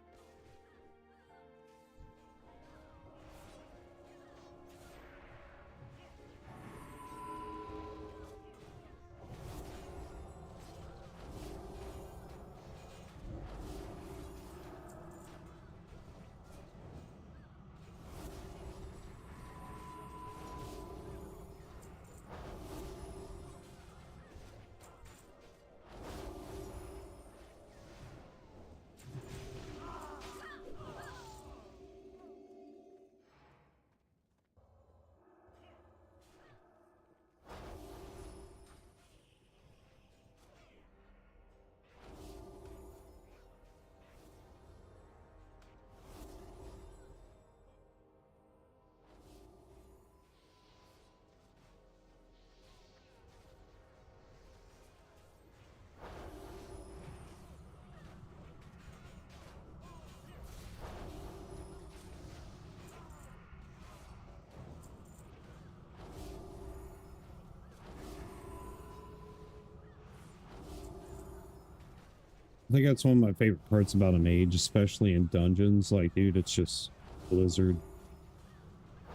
I think that's one of my favorite parts about a mage, especially in dungeons. Like, dude, it's just Blizzard.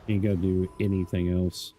Ain't gotta do anything else.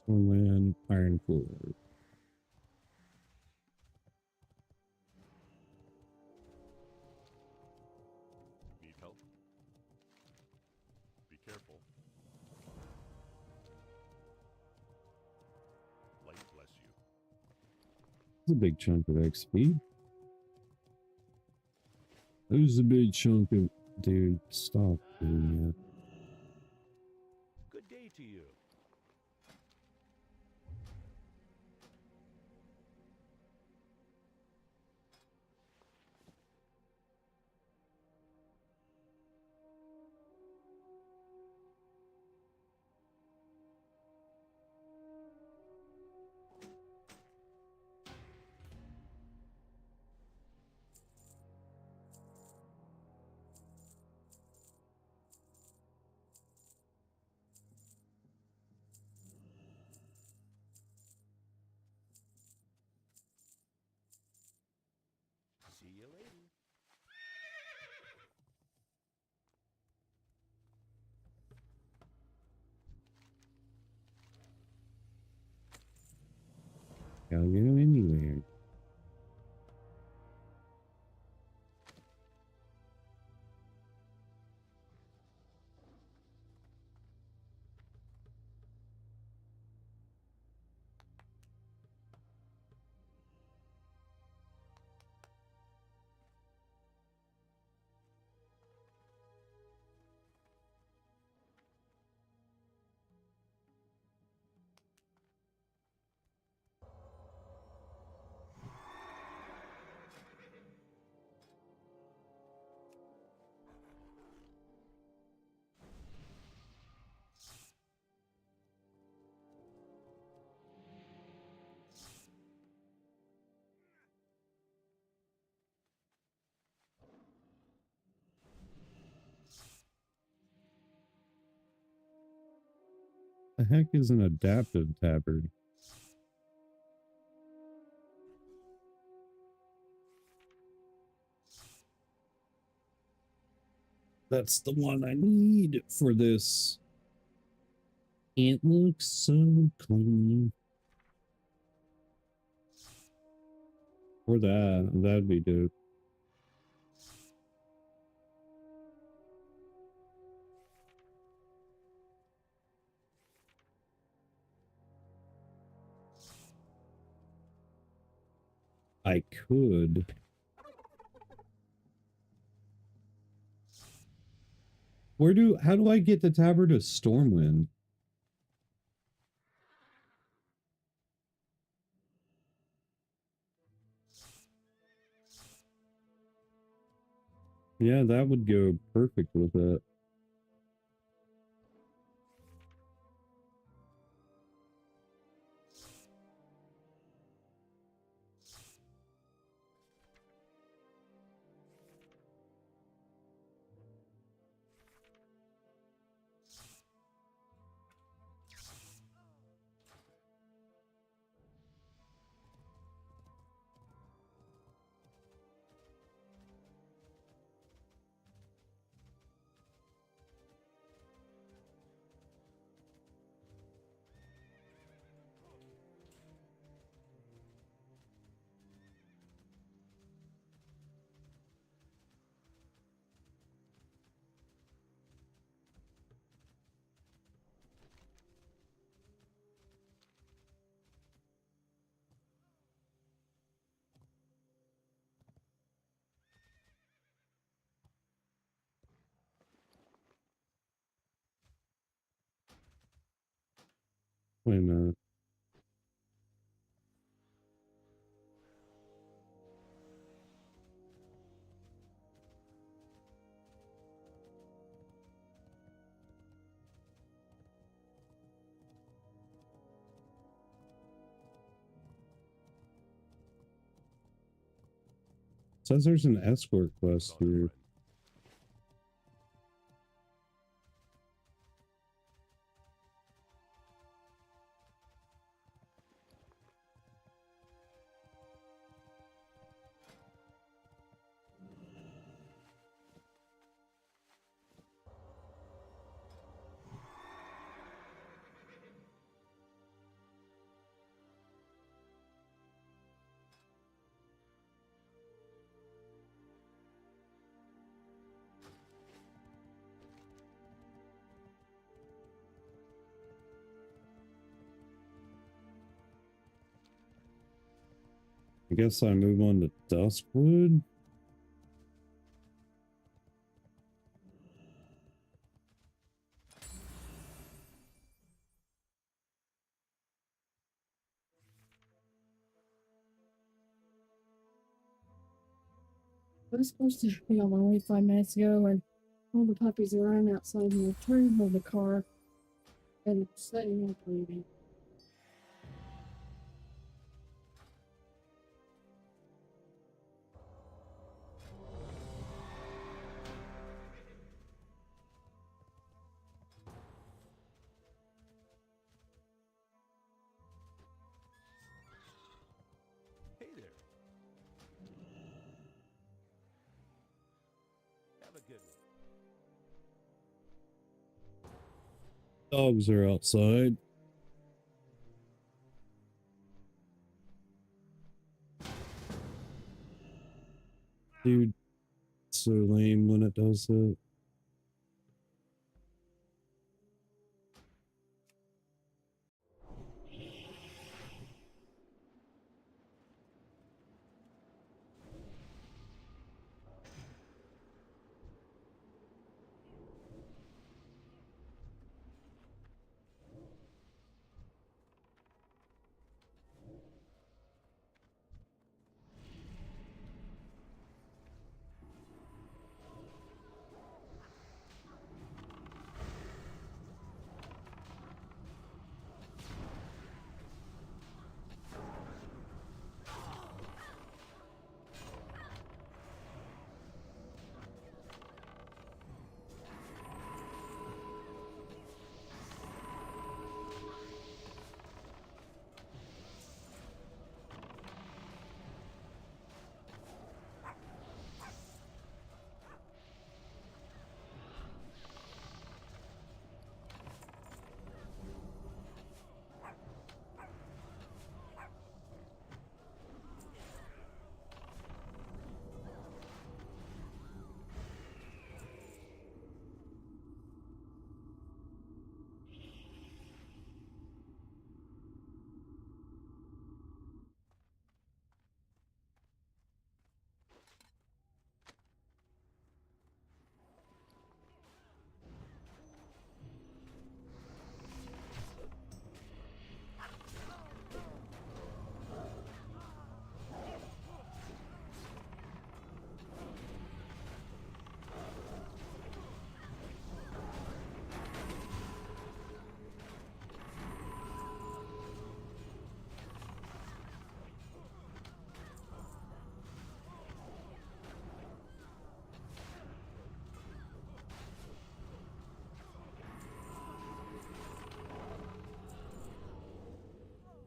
Stormland, Iron Floor.
Need help? Be careful. Light bless you.
It's a big chunk of XP. There's a big chunk of... Dude, stop doing that.
Good day to you. See you later.
I'll go anywhere. The heck is an adaptive tabard? That's the one I need for this. It looks so clean. Or that'd be dope. I could. How do I get the tabard to Stormwind? Yeah, that would go perfect with it. Wait a minute. Says there's an escort quest here. I guess I move on to Duskwood.
I was supposed to be on my way 5 minutes ago, and all the puppies are running outside and the turn of the car and setting up leaving.
Hey there. Have a good one.
Dogs are outside. Dude, so lame when it does that.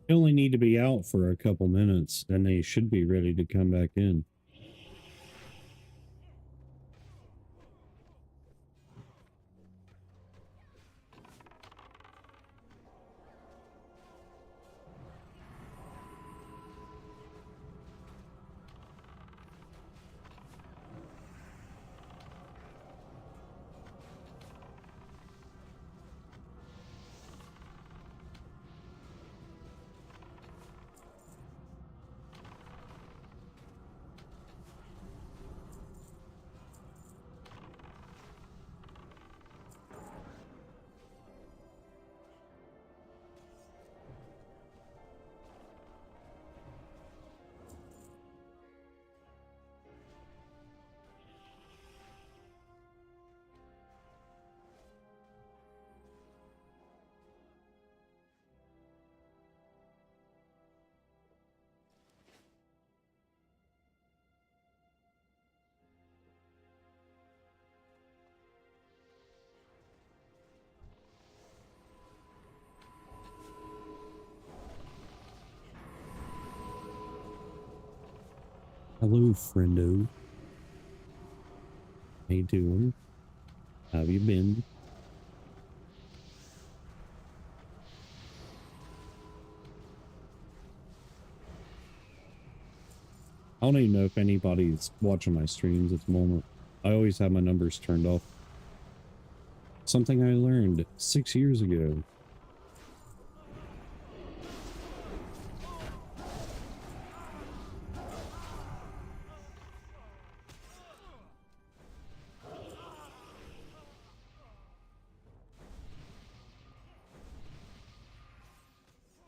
They only need to be out for a couple minutes, and they should be ready to come back in. Hello, friendo. How you doing? How have you been? I don't even know if anybody's watching my streams at the moment. I always have my numbers turned off. Something I learned 6 years ago.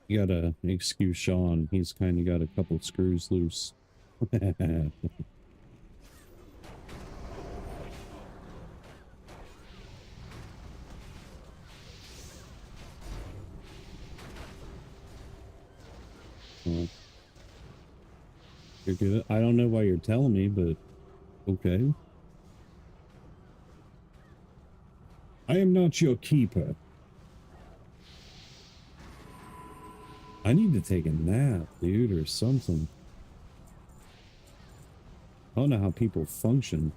You gotta excuse Sean. He's kind of got a couple screws loose. Well, you're good. I don't know why you're telling me, but okay. I am not your keeper. I need to take a nap, dude, or something. I don't know how people function.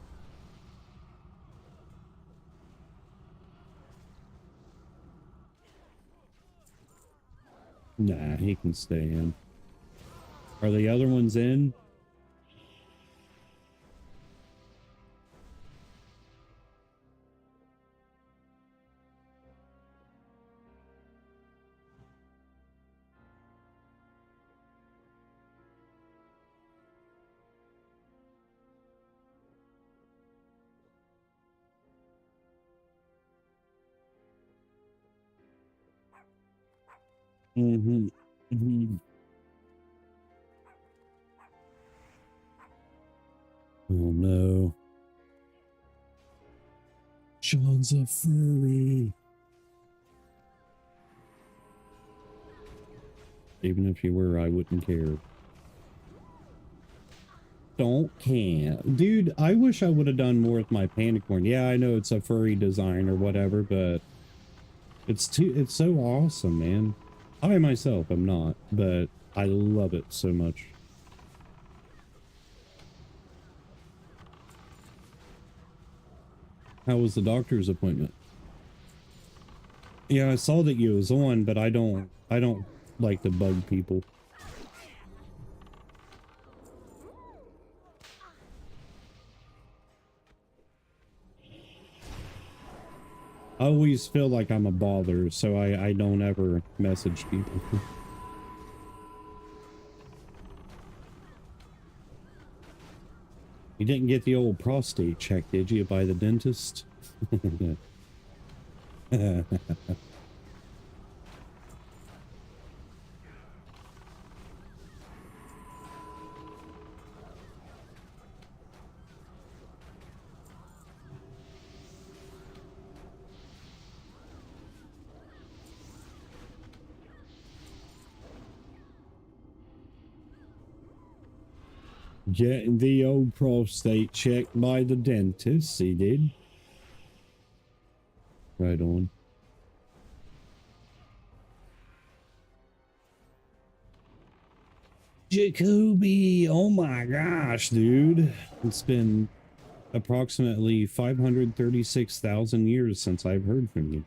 Nah, he can stay in. Are the other ones in? Mm-hmm. Mm-hmm. Oh no. Sean's a furry. Even if you were, I wouldn't care. Don't care. Dude, I wish I would have done more with my panicorn. Yeah, I know it's a furry design or whatever, but it's so awesome, man. I myself am not, but I love it so much. How was the doctor's appointment? Yeah, I saw that you was on, but I don't like to bug people. I always feel like I'm a bother, so I don't ever message people. You didn't get the old prostate check, did you, by the dentist? Getting the old prostate checked by the dentist, he did. Right on. Jacoby, oh my gosh, dude. It's been approximately 536,000 years since I've heard from you.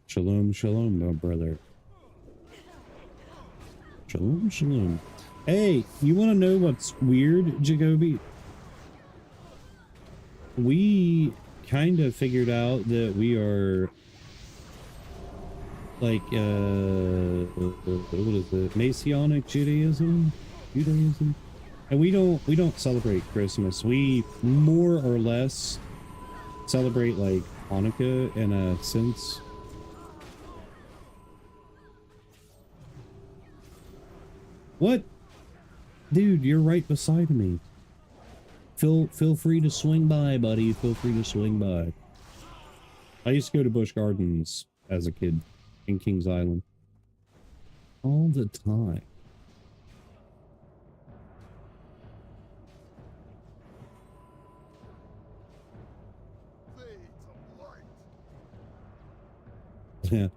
Shalom, shalom, my brother. Shalom, shalom. Hey, you want to know what's weird, Jacoby? We kind of figured out that we are like what is it, Messianic Judaism, and we don't celebrate Christmas. We more or less celebrate like Hanukkah in a sense. What? Dude, you're right beside me. Feel free to swing by, buddy. Feel free to swing by. I used to go to Busch Gardens as a kid in Kings Island. All the time. Yeah.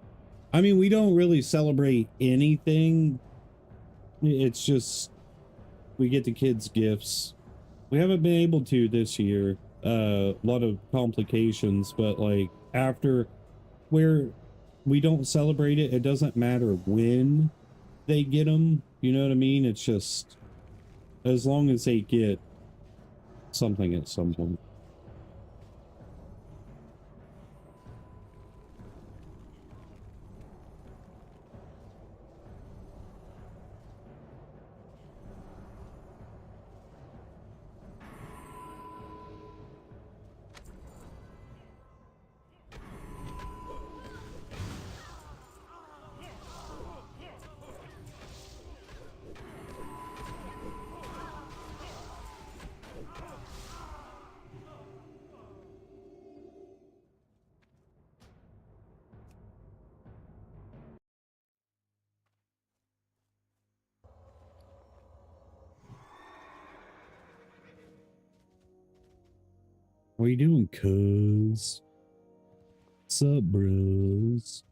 I mean, we don't really celebrate anything. It's just we get the kids gifts. We haven't been able to this year. A lot of complications, but like after where we don't celebrate it, it doesn't matter when they get them. You know what I mean? It's just as long as they get something at some point. What are you doing, cuz? What's up, bros?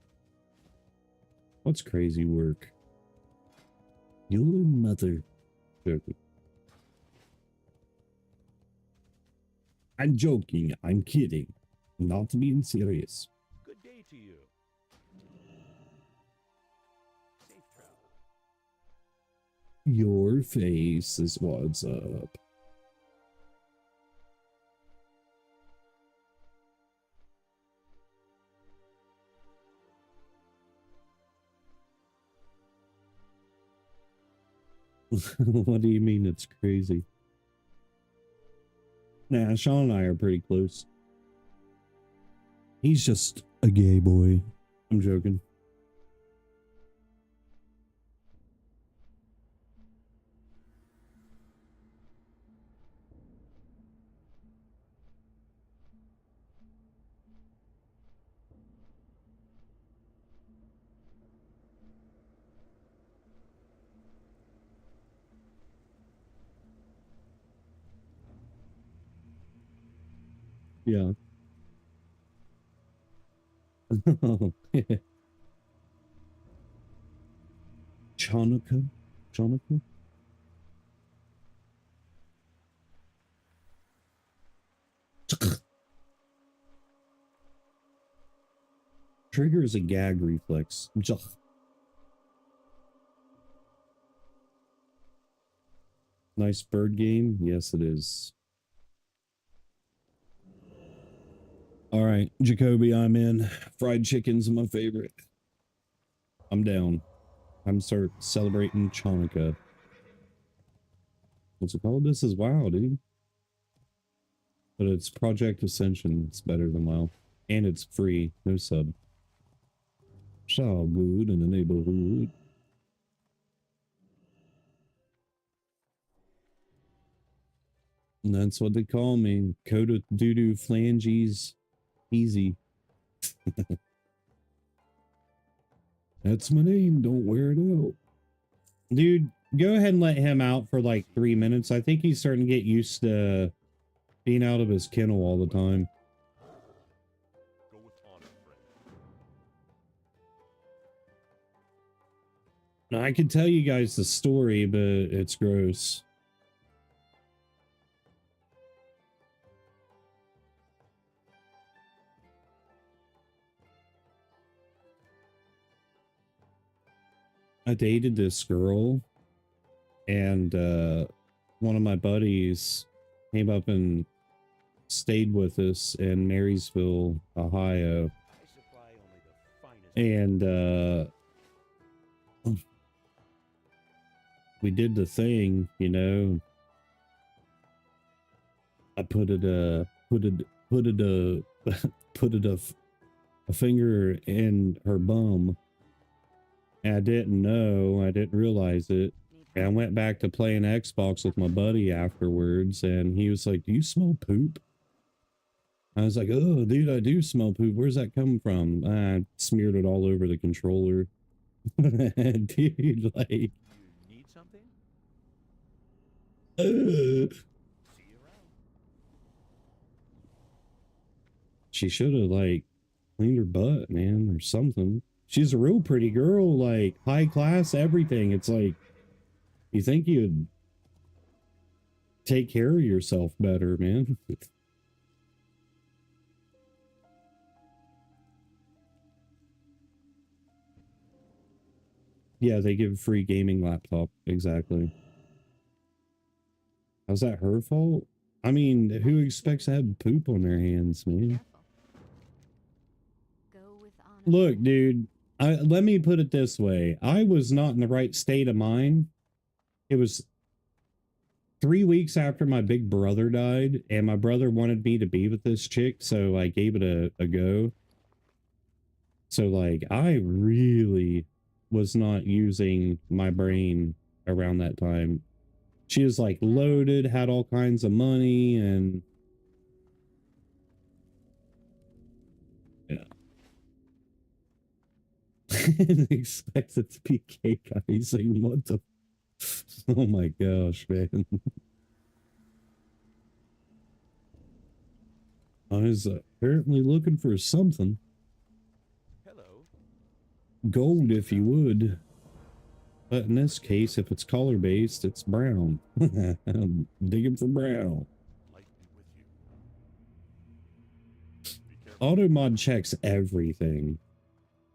What's crazy work? Your mother. Joking. I'm joking. I'm kidding. Not being serious.
Good day to you. Safe travel.
Your face is what's up. What do you mean it's crazy? Nah, Sean and I are pretty close. He's just a gay boy. I'm joking. Yeah. Chanukah? Chanukah? Triggers a gag reflex. Nice bird game. Yes, it is. All right, Jacoby, I'm in. Fried chicken's my favorite. I'm down. I'm start celebrating Chanukah. What's it called? This is WoW, dude. But it's Project Ascension. It's better than WoW. And it's free. No sub. So good in the neighborhood. And that's what they call me. Coda doo-doo flanges. Easy. That's my name. Don't wear it out. Dude, go ahead and let him out for like 3 minutes. I think he's starting to get used to being out of his kennel all the time.
Go with honor, friend.
Now, I could tell you guys the story, but it's gross. I dated this girl, and one of my buddies came up and stayed with us in Marysville, Ohio.
I supply only the finest.
And we did the thing, you know. I put a finger in her bum. And I didn't know, I didn't realize it. And I went back to playing Xbox with my buddy afterwards, and he was like, "Do you smell poop?" I was like, "Oh, dude, I do smell poop. Where's that come from?" I smeared it all over the controller. Dude, like...
You need something?
uh,
See you around.
she should have, like, cleaned her butt, man, or something. She's a real pretty girl, like, high class, everything. It's like, you think you'd take care of yourself better, man. Yeah, they give a free gaming laptop. Exactly. How's that her fault? I mean, who expects to have poop on their hands, man?
Go with honor.
Look, dude, let me put it this way. I was not in the right state of mind. It was 3 weeks after my big brother died, and my brother wanted me to be with this chick, so I gave it a go. So, like, I really was not using my brain around that time. She was, like, loaded, had all kinds of money, and... yeah. Expect it to be cake icing. What the... oh my gosh, man. I was apparently looking for something.
Hello.
Gold, if you would. But in this case, if it's color-based, it's brown. I'm digging for brown.
Light be with you. Be careful.
Automod checks everything.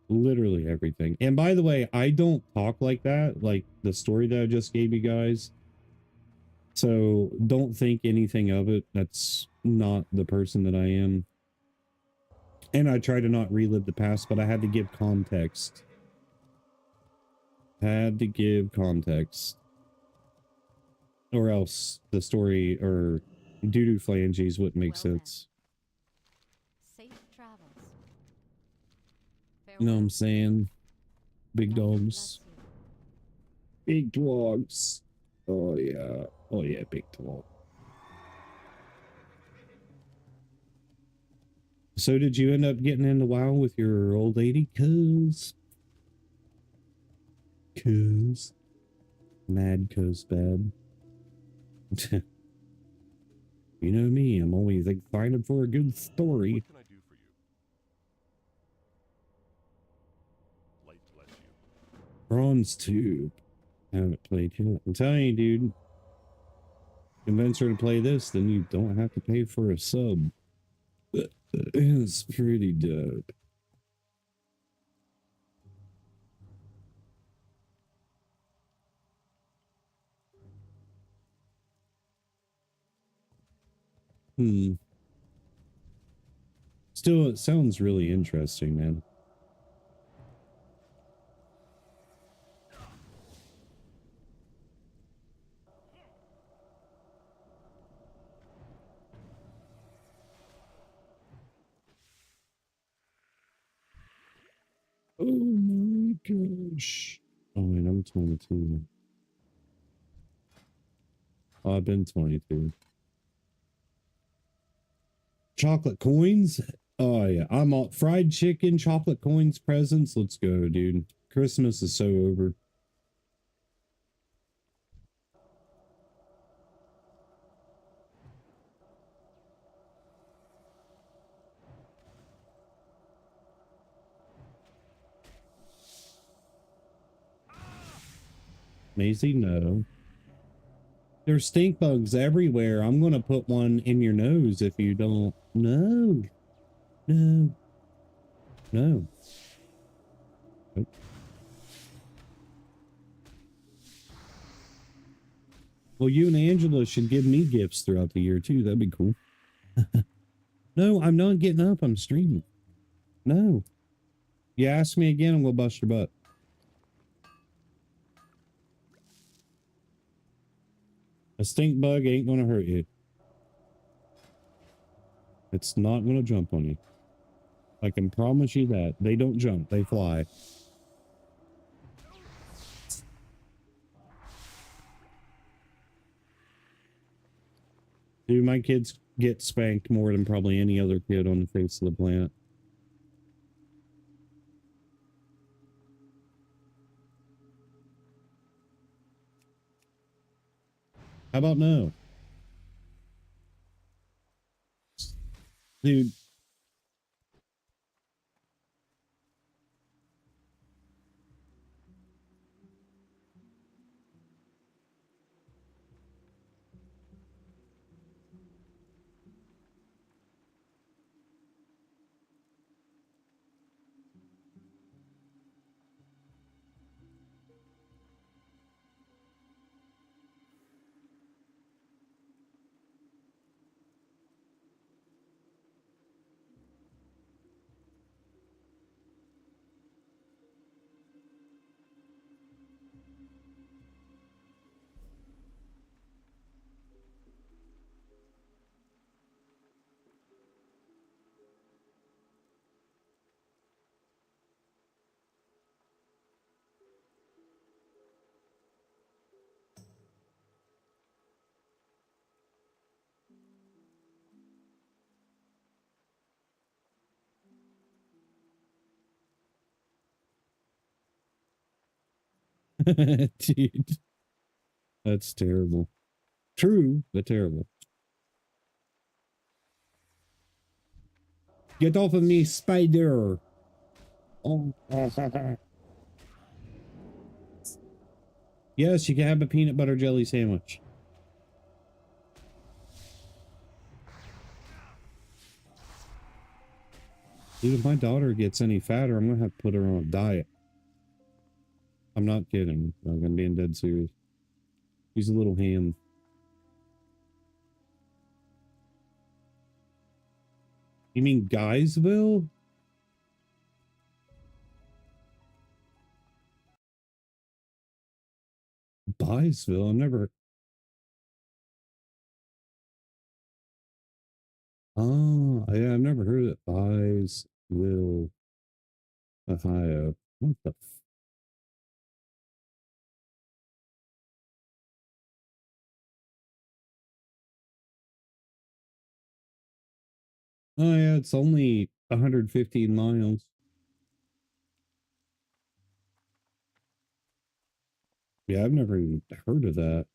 Literally everything. And by the way, I don't talk like that, like the story that I just gave you guys. So don't think anything of it. That's not the person that I am. And I try to not relive the past, but I had to give context. Had to give context. Or else the story or doo-doo phalanges wouldn't make
Well then.
sense.
Safe travels.
You know what I'm
Farewell.
saying? Big
God
dogs.
bless you.
Big dogs. Oh yeah. Oh yeah, big dog. So did you end up getting into WoW with your old lady? Cuz mad cuz bad. You know me, I'm always excited for a good story.
What can I do for you? Light bless you.
Bronze tube. Haven't played yet. I'm telling you, dude. Convince her to play this, then you don't have to pay for a sub. It's pretty dope. Still, it sounds really interesting, man. Oh my gosh. Oh wait, I'm 22. Oh, I've been 22. Chocolate coins? Oh yeah, I'm all fried chicken, chocolate coins, presents. Let's go, dude. Christmas is so over. Maisie, no. There's stink bugs everywhere. I'm gonna put one in your nose if you don't. No. No. No. Nope. Well, you and Angela should give me gifts throughout the year too. That'd be cool. No, I'm not getting up. I'm streaming. No. You ask me again, I'm gonna bust your butt. A stink bug ain't gonna hurt you. It's not gonna jump on you. I can promise you that. They don't jump, they fly. Dude, my kids get spanked more than probably any other kid on the face of the planet. How about no? Dude. Dude. That's terrible. True, but terrible. Get off of me, spider. Oh. Yes, you can have a peanut butter jelly sandwich. Dude, if my daughter gets any fatter, I'm gonna have to put her on a diet. I'm not kidding. I'm gonna be dead serious. She's a little ham. You mean Guysville? Byesville? I've never. Oh, yeah, I've never heard of it. Byesville, Ohio. What the? Oh, yeah, it's only 115 miles. Yeah, I've never even heard of that.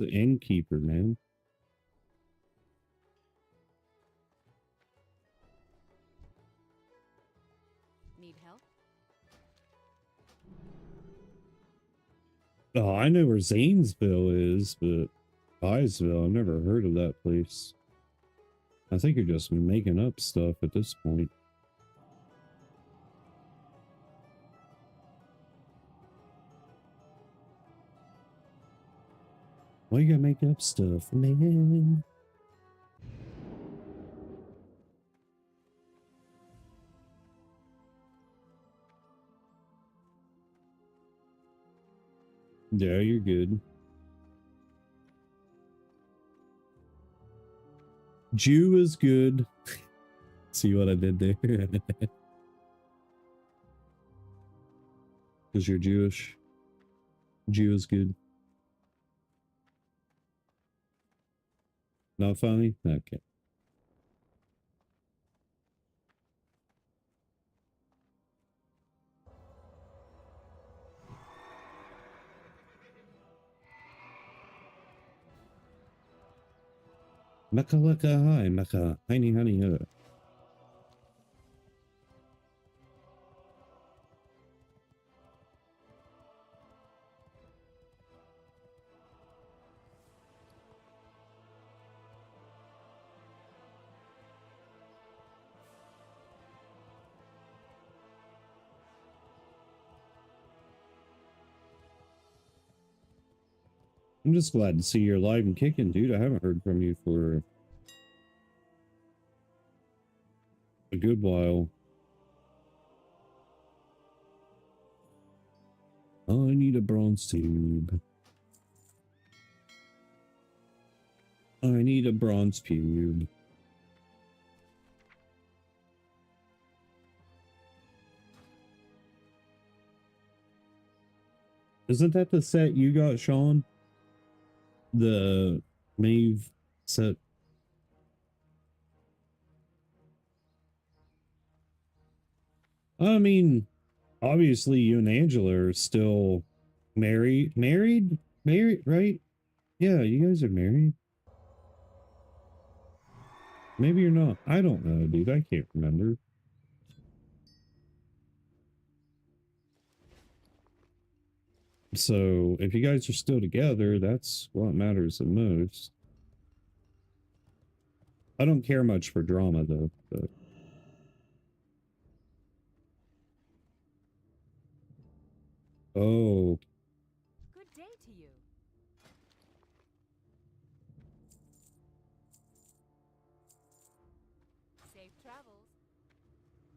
the innkeeper, man.
Need help?
Oh, I know where Zanesville is, but Byesville, I've never heard of that place. I think you're just making up stuff at this point. Why you gotta make up stuff, man? Yeah, you're good. Jew is good. See what I did there? Because you're Jewish. Jew is good. Not funny? Okay. Mecca lecca hi, Mecca. Honey, honey, I'm just glad to see you're alive and kicking, dude. I haven't heard from you for a good while. Oh, I need a bronze tube. I need a bronze tube. Isn't that the set you got, Sean? The Maeve set. I mean, obviously you and Angela are still married, right? Yeah, you guys are married. Maybe you're not. I don't know, dude. I can't remember. So if you guys are still together, that's what matters the most. I don't care much for drama though, but oh.
Good day to you. Safe travels.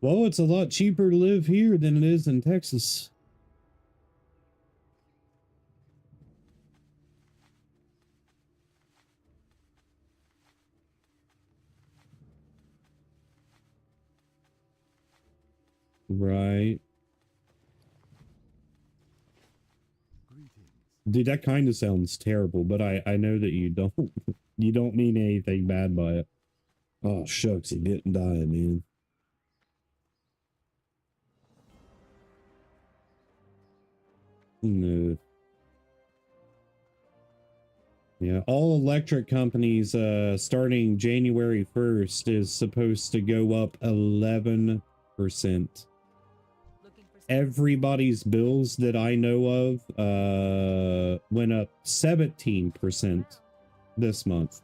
Well, it's a lot cheaper to live here than it is in Texas. Right. Dude, that kind of sounds terrible, but I know that you don't you don't mean anything bad by it. Oh shucks, he didn't die, man. No. Yeah, all electric companies starting January 1st is supposed to go up 11%. Everybody's bills that I know of went up 17% this month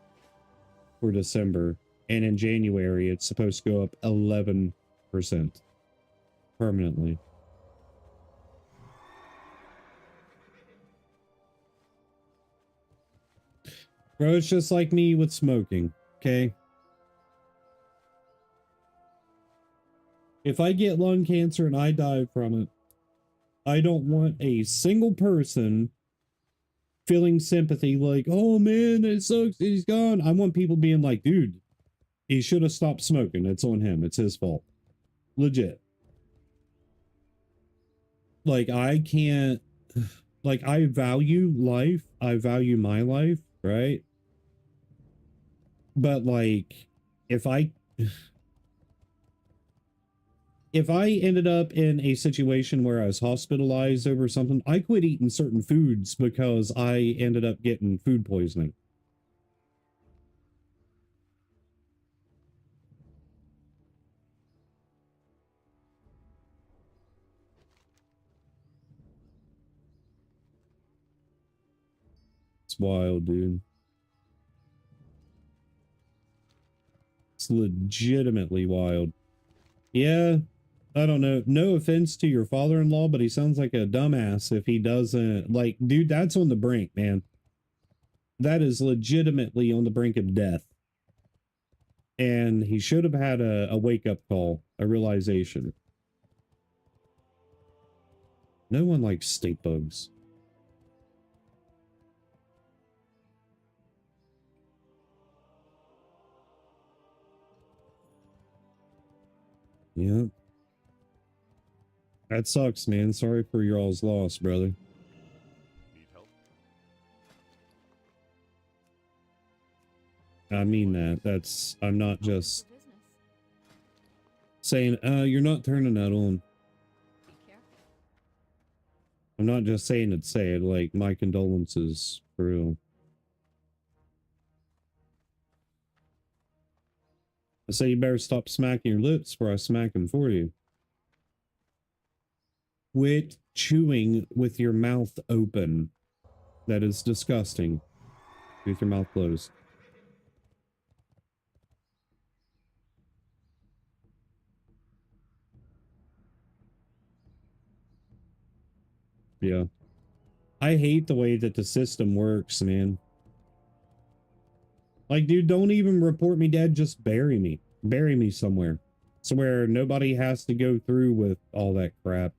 for December, and in January it's supposed to go up 11% permanently. Bro, it's just like me with smoking, okay? If I get lung cancer and I die from it, I don't want a single person feeling sympathy like, oh man, it sucks, he's gone. I want people being like, dude, he should have stopped smoking. It's on him. It's his fault. Legit. Like, I can't, like, I value life. I value my life, right? But, like, if I... if I ended up in a situation where I was hospitalized over something, I quit eating certain foods because I ended up getting food poisoning. It's wild, dude. It's legitimately wild. Yeah, I don't know. No offense to your father-in-law, but he sounds like a dumbass if he doesn't, like, dude, that's on the brink, man. That is legitimately on the brink of death. And he should have had a wake-up call, a realization. No one likes stink bugs. Yep. That sucks, man. Sorry for your all's loss, brother.
Need help?
I mean that. I'm not
Open
just
for business.
saying, you're not turning that on.
Be careful.
I'm not just saying it, say it. Like, my condolences, for real. I say you better stop smacking your lips before I smack them for you. Quit chewing with your mouth open. That is disgusting. With your mouth closed. Yeah. I hate the way that the system works, man. Like, dude, don't even report me dead. Just bury me. Bury me somewhere. Somewhere nobody has to go through with all that crap.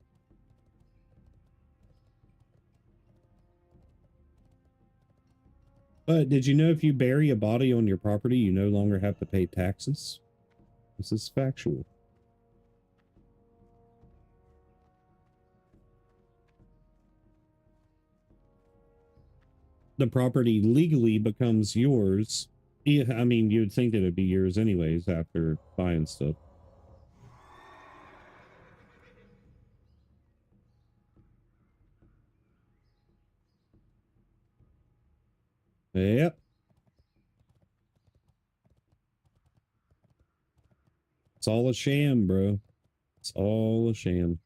But did you know if you bury a body on your property, you no longer have to pay taxes? This is factual. The property legally becomes yours. Yeah, I mean, you'd think that it'd be yours anyways after buying stuff. Yep. It's all a sham, bro. It's all a sham.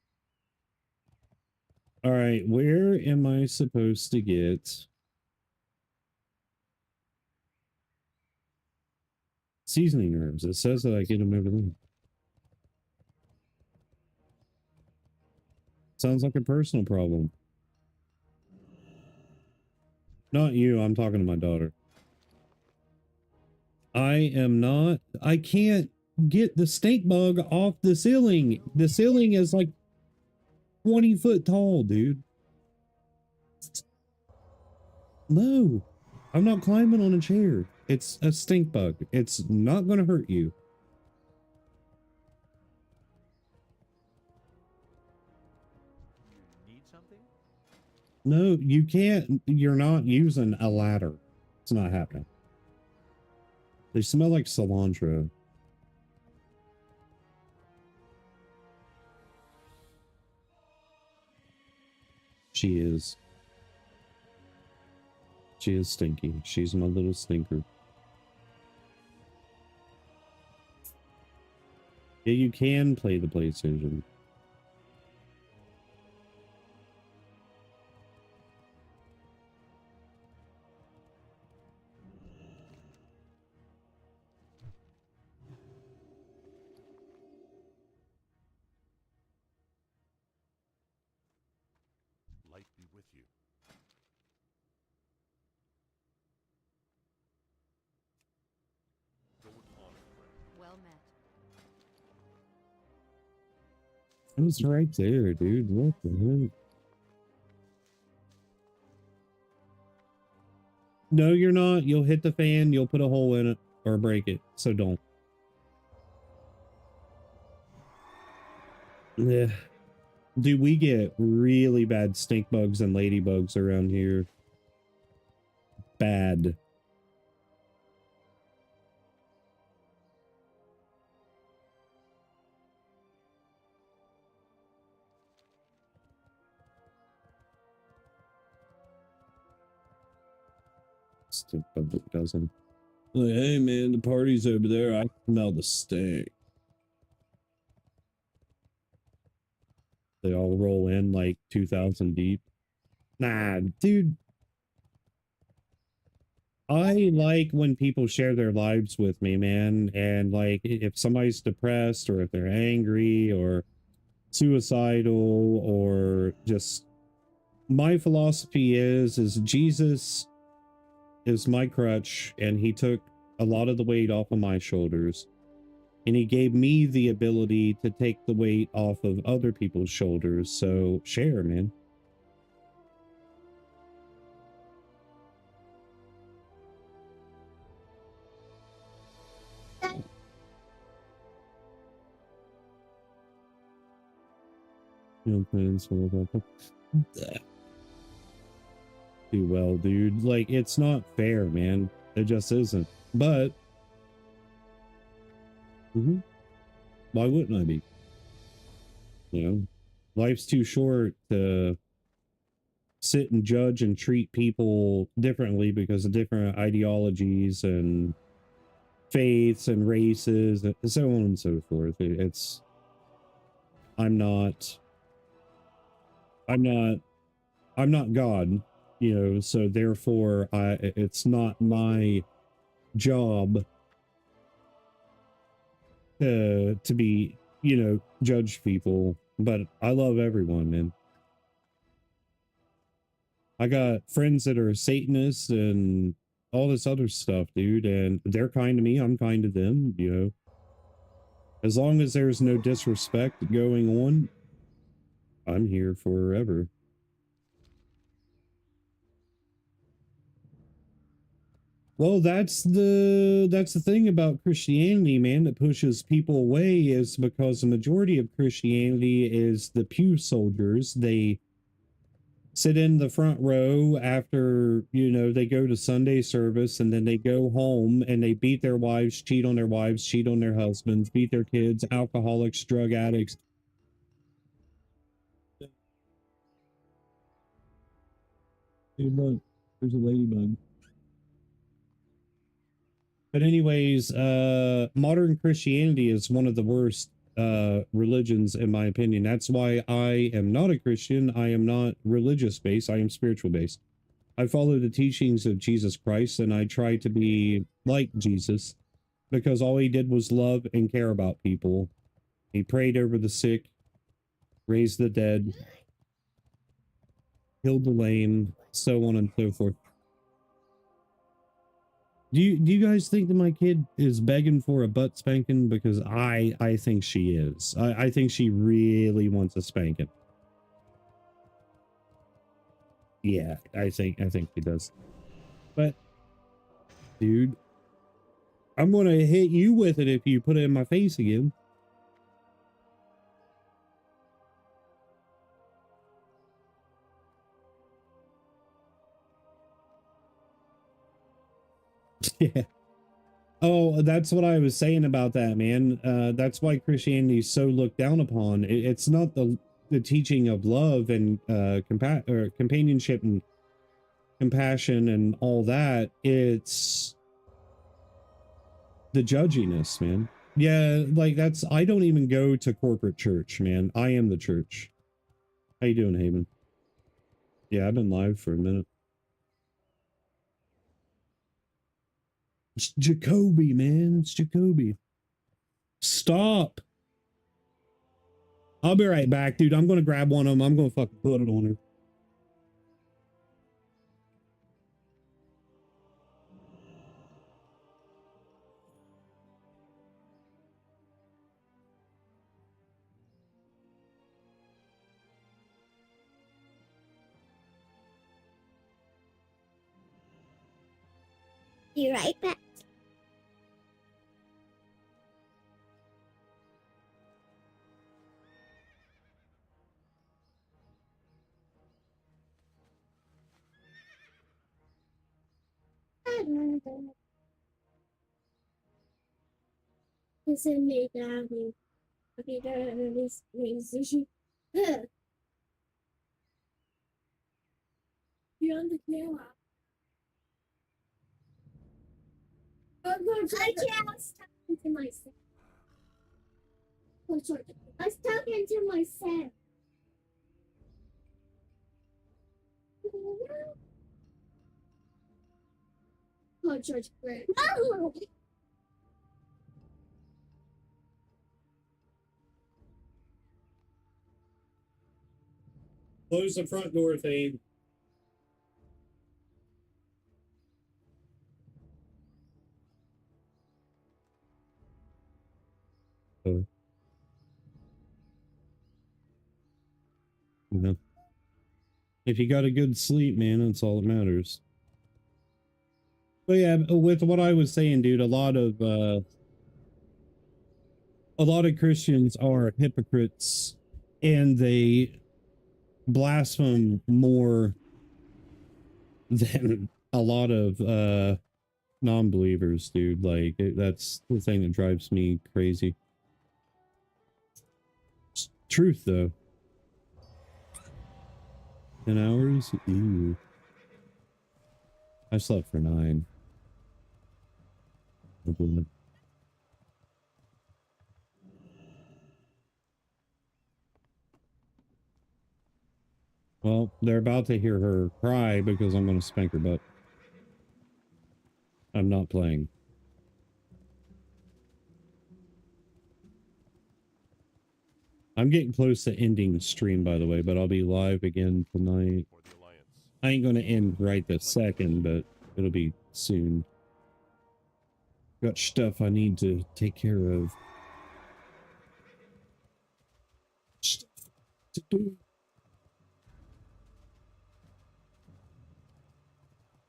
All right, where am I supposed to get seasoning herbs? It says that I get them over there. Sounds like a personal problem. Not you, I'm talking to my daughter. I can't get the stink bug off the ceiling. The ceiling is like 20 foot tall, dude. No, I'm not climbing on a chair. It's a stink bug. It's not going to hurt you.
You need something?
No, you can't. You're not using a ladder. It's not happening. They smell like cilantro. She is. She is stinky. She's my little stinker. Yeah, you can play the PlayStation.
Light be with you. Go with honor, friend.
Well met.
It was right there, dude. What the heck? No, you're not. You'll hit the fan, you'll put a hole in it, or break it. So don't. Yeah. Dude, we get really bad stink bugs and ladybugs around here. Bad. just a public dozen. Like, hey man, the party's over there. I smell the stink. They all roll in like 2,000 deep. Nah, dude. I like when people share their lives with me, man. And like, if somebody's depressed or if they're angry or suicidal or just, my philosophy is Jesus is my crutch, and he took a lot of the weight off of my shoulders, and he gave me the ability to take the weight off of other people's shoulders. So share, man. No plans for that. Too well, dude. Like, it's not fair, man. It just isn't. But why wouldn't I be? You know, life's too short to sit and judge and treat people differently because of different ideologies and faiths and races and so on and so forth. It's I'm not God, you know, so therefore it's not my job to be, you know, judge people. But I love everyone, man. I got friends that are Satanists and all this other stuff, dude, and they're kind to me, I'm kind to them, you know. As long as there's no disrespect going on, I'm here forever. Well, that's the thing about Christianity, man, that pushes people away, is because the majority of Christianity is the pew soldiers. They sit in the front row after, you know, they go to Sunday service, and then they go home and they beat their wives, cheat on their husbands, beat their kids, alcoholics, drug addicts. Dude, look, there's a ladybug. But anyways, modern Christianity is one of the worst religions, in my opinion. That's why I am not a Christian. I am not religious based. I am spiritual based. I follow the teachings of Jesus Christ, and I try to be like Jesus, because all he did was love and care about people. He prayed over the sick, raised the dead, healed the lame, so on and so forth. Do you guys think that my kid is begging for a butt spanking? Because I think she is. I think she really wants a spanking. Yeah, I think she does. But dude, I'm gonna hit you with it if you put it in my face again. Yeah. Oh, that's what I was saying about that, man. That's why Christianity is so looked down upon. It's not the teaching of love and companionship and compassion and all that. It's the judginess, man. Yeah, like that's, I don't even go to corporate church, man. I am the church. How you doing, Haven? Yeah, I've been live for a minute. It's Jacoby, man. It's Jacoby. Stop. I'll be right back, dude. I'm gonna grab one of them. I'm gonna fucking put it on her.
Be right back. Isn't me down? Okay, this sushi. You're on the camera. I was talking to myself. Oh, sorry. I was talking to myself. Oh, George, great. No!
Close the front door, Thane. You know, if you got a good sleep, man, that's all that matters. But yeah, with what I was saying, dude, a lot of Christians are hypocrites, and they blaspheme more than a lot of non-believers, dude. Like that's the thing that drives me crazy. It's truth, though. 10 hours? Ooh. I slept for 9. Well, they're about to hear her cry because I'm going to spank her butt. I'm not playing. I'm getting close to ending the stream, by the way, but I'll be live again tonight. I ain't going to end right this second, but it'll be soon. Got stuff I need to take care of. Stuff to do.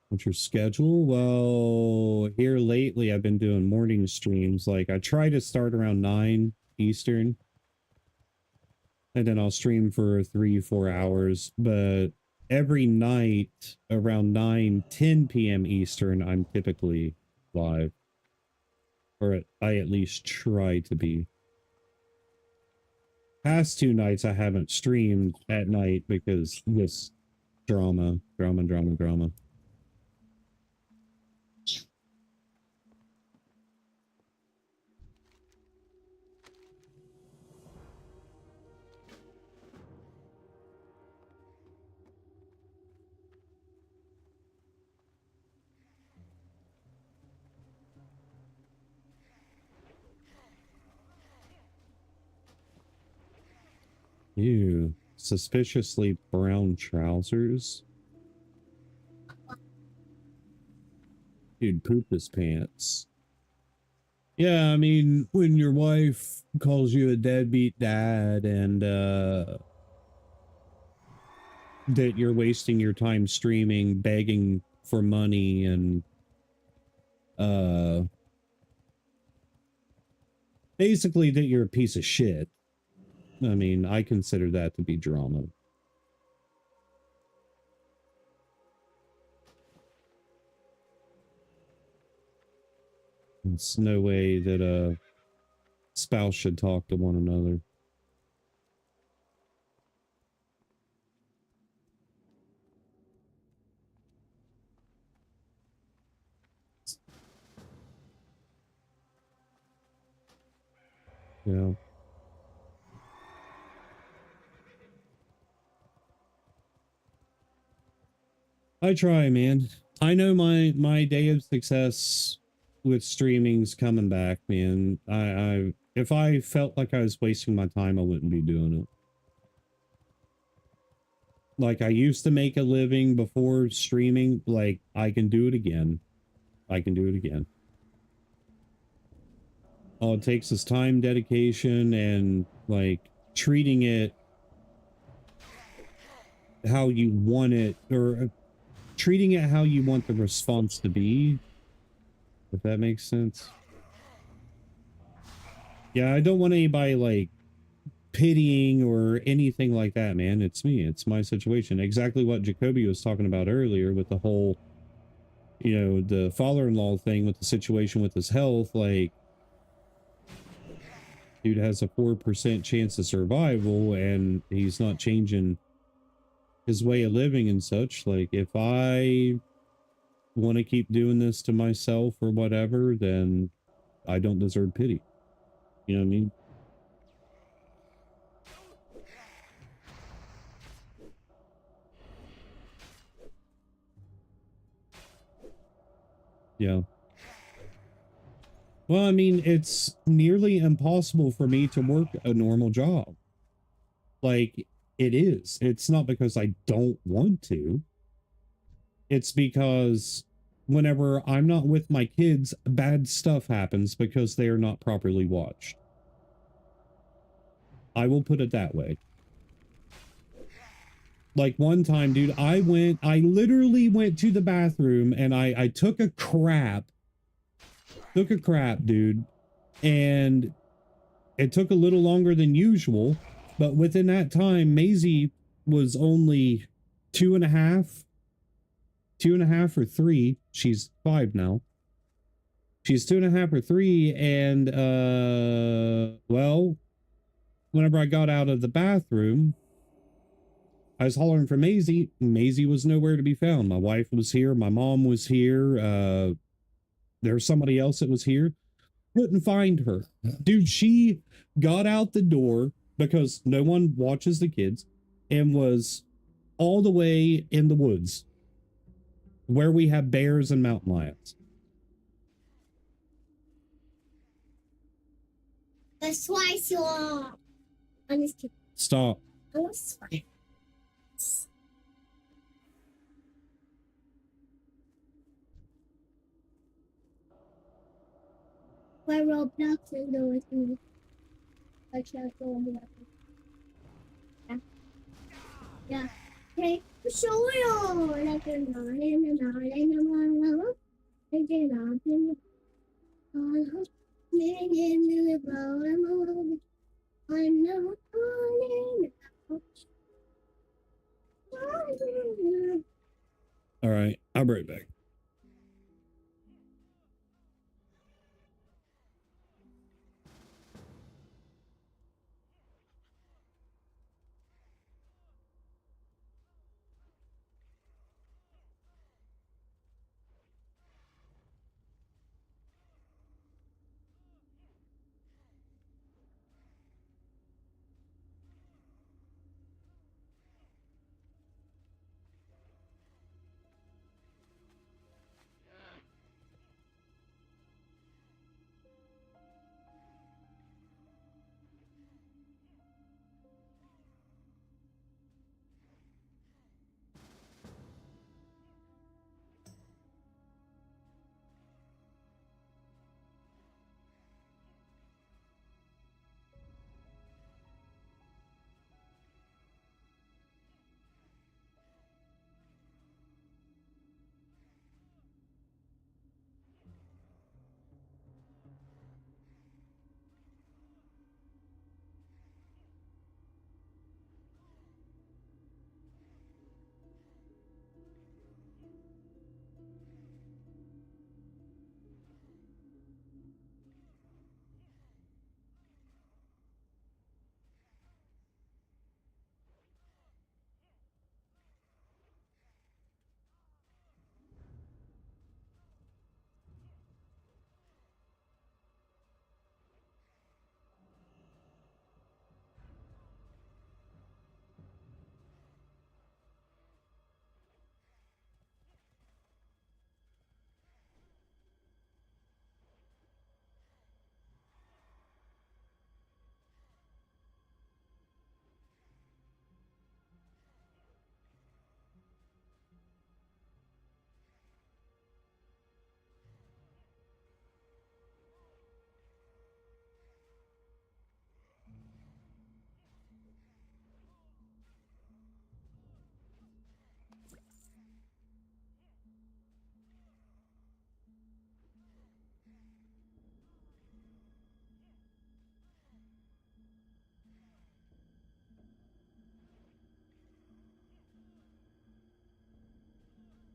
What's your schedule? Well, here lately I've been doing morning streams. Like I try to start around 9 Eastern. And then I'll stream for 3-4 hours. But every night around 9-10 p.m. Eastern, I'm typically live. Or I at least try to be. Past 2 nights I haven't streamed at night because this drama. Ew. Suspiciously brown trousers. Dude pooped his pants. Yeah, I mean, when your wife calls you a deadbeat dad and that you're wasting your time streaming, begging for money, and basically that you're a piece of shit. I mean, I consider that to be drama. It's no way that a spouse should talk to one another. Yeah. I try, man. I know my day of success with streaming's coming back, man. I if I felt like I was wasting my time, I wouldn't be doing it. Like I used to make a living before streaming, like I can do it again. I can do it again. All it takes is time, dedication, and like treating it how you want it, or treating it how you want the response to be, if that makes sense. Yeah, I don't want anybody like pitying or anything like that, man. It's me. It's my situation. Exactly what Jacoby was talking about earlier with the whole, you know, the father-in-law thing with the situation with his health. Like, dude has a 4% chance of survival and he's not changing his way of living and such. Like, if I want to keep doing this to myself or whatever, then I don't deserve pity. You know what I mean? Yeah. Well, I mean, it's nearly impossible for me to work a normal job. Like, it is. It's not because I don't want to. It's because whenever I'm not with my kids, bad stuff happens because they are not properly watched. I will put it that way. Like one time, dude, I literally went to the bathroom and I took a crap, dude. And it took a little longer than usual, but within that time, Maisie was only 2.5 or 3. She's 5 now. She's 2.5 or 3. And, well, whenever I got out of the bathroom, I was hollering for Maisie. Maisie was nowhere to be found. My wife was here. My mom was here. There was somebody else that was here. Couldn't find her. Dude, she got out the door because no one watches the kids and was all the way in the woods where we have bears and mountain lions.
That's why I saw. I'm just kidding.
Stop.
I was fine. My Roblox is always me. I can't go on the bathroom. Yeah. Hey, show it all. Like a nine and a nine and a nine. I did not in the I'm never falling.
All right. I'll be right back.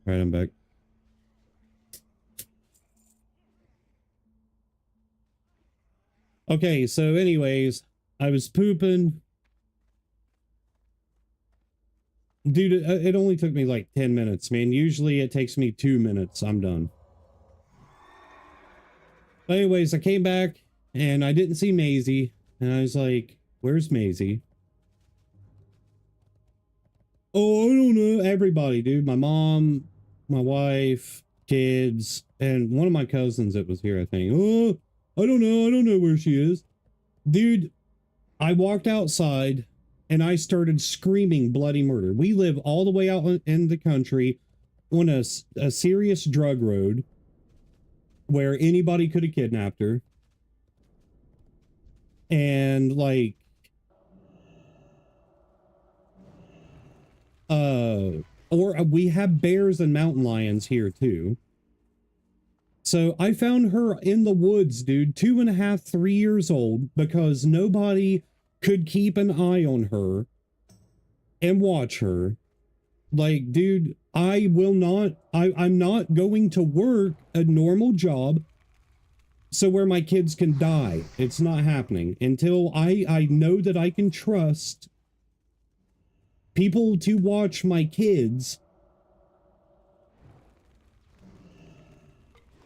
All right, I'm back. Okay, so anyways, I was pooping. Dude, it only took me like 10 minutes, man. Usually it takes me 2 minutes. I'm done. But anyways, I came back and I didn't see Maisie. And I was like, where's Maisie? Oh, I don't know. Everybody, dude. My mom, my wife, kids, and one of my cousins that was here, I think. Oh, I don't know. I don't know where she is. Dude, I walked outside and I started screaming bloody murder. We live all the way out in the country on a serious drug road where anybody could have kidnapped her. And like, or we have bears and mountain lions here too. So I found her in the woods, dude, 2.5, 3 years old, because nobody could keep an eye on her and watch her. Like, dude, I'm not going to work a normal job so where my kids can die. It's not happening until I know that I can trust people to watch my kids.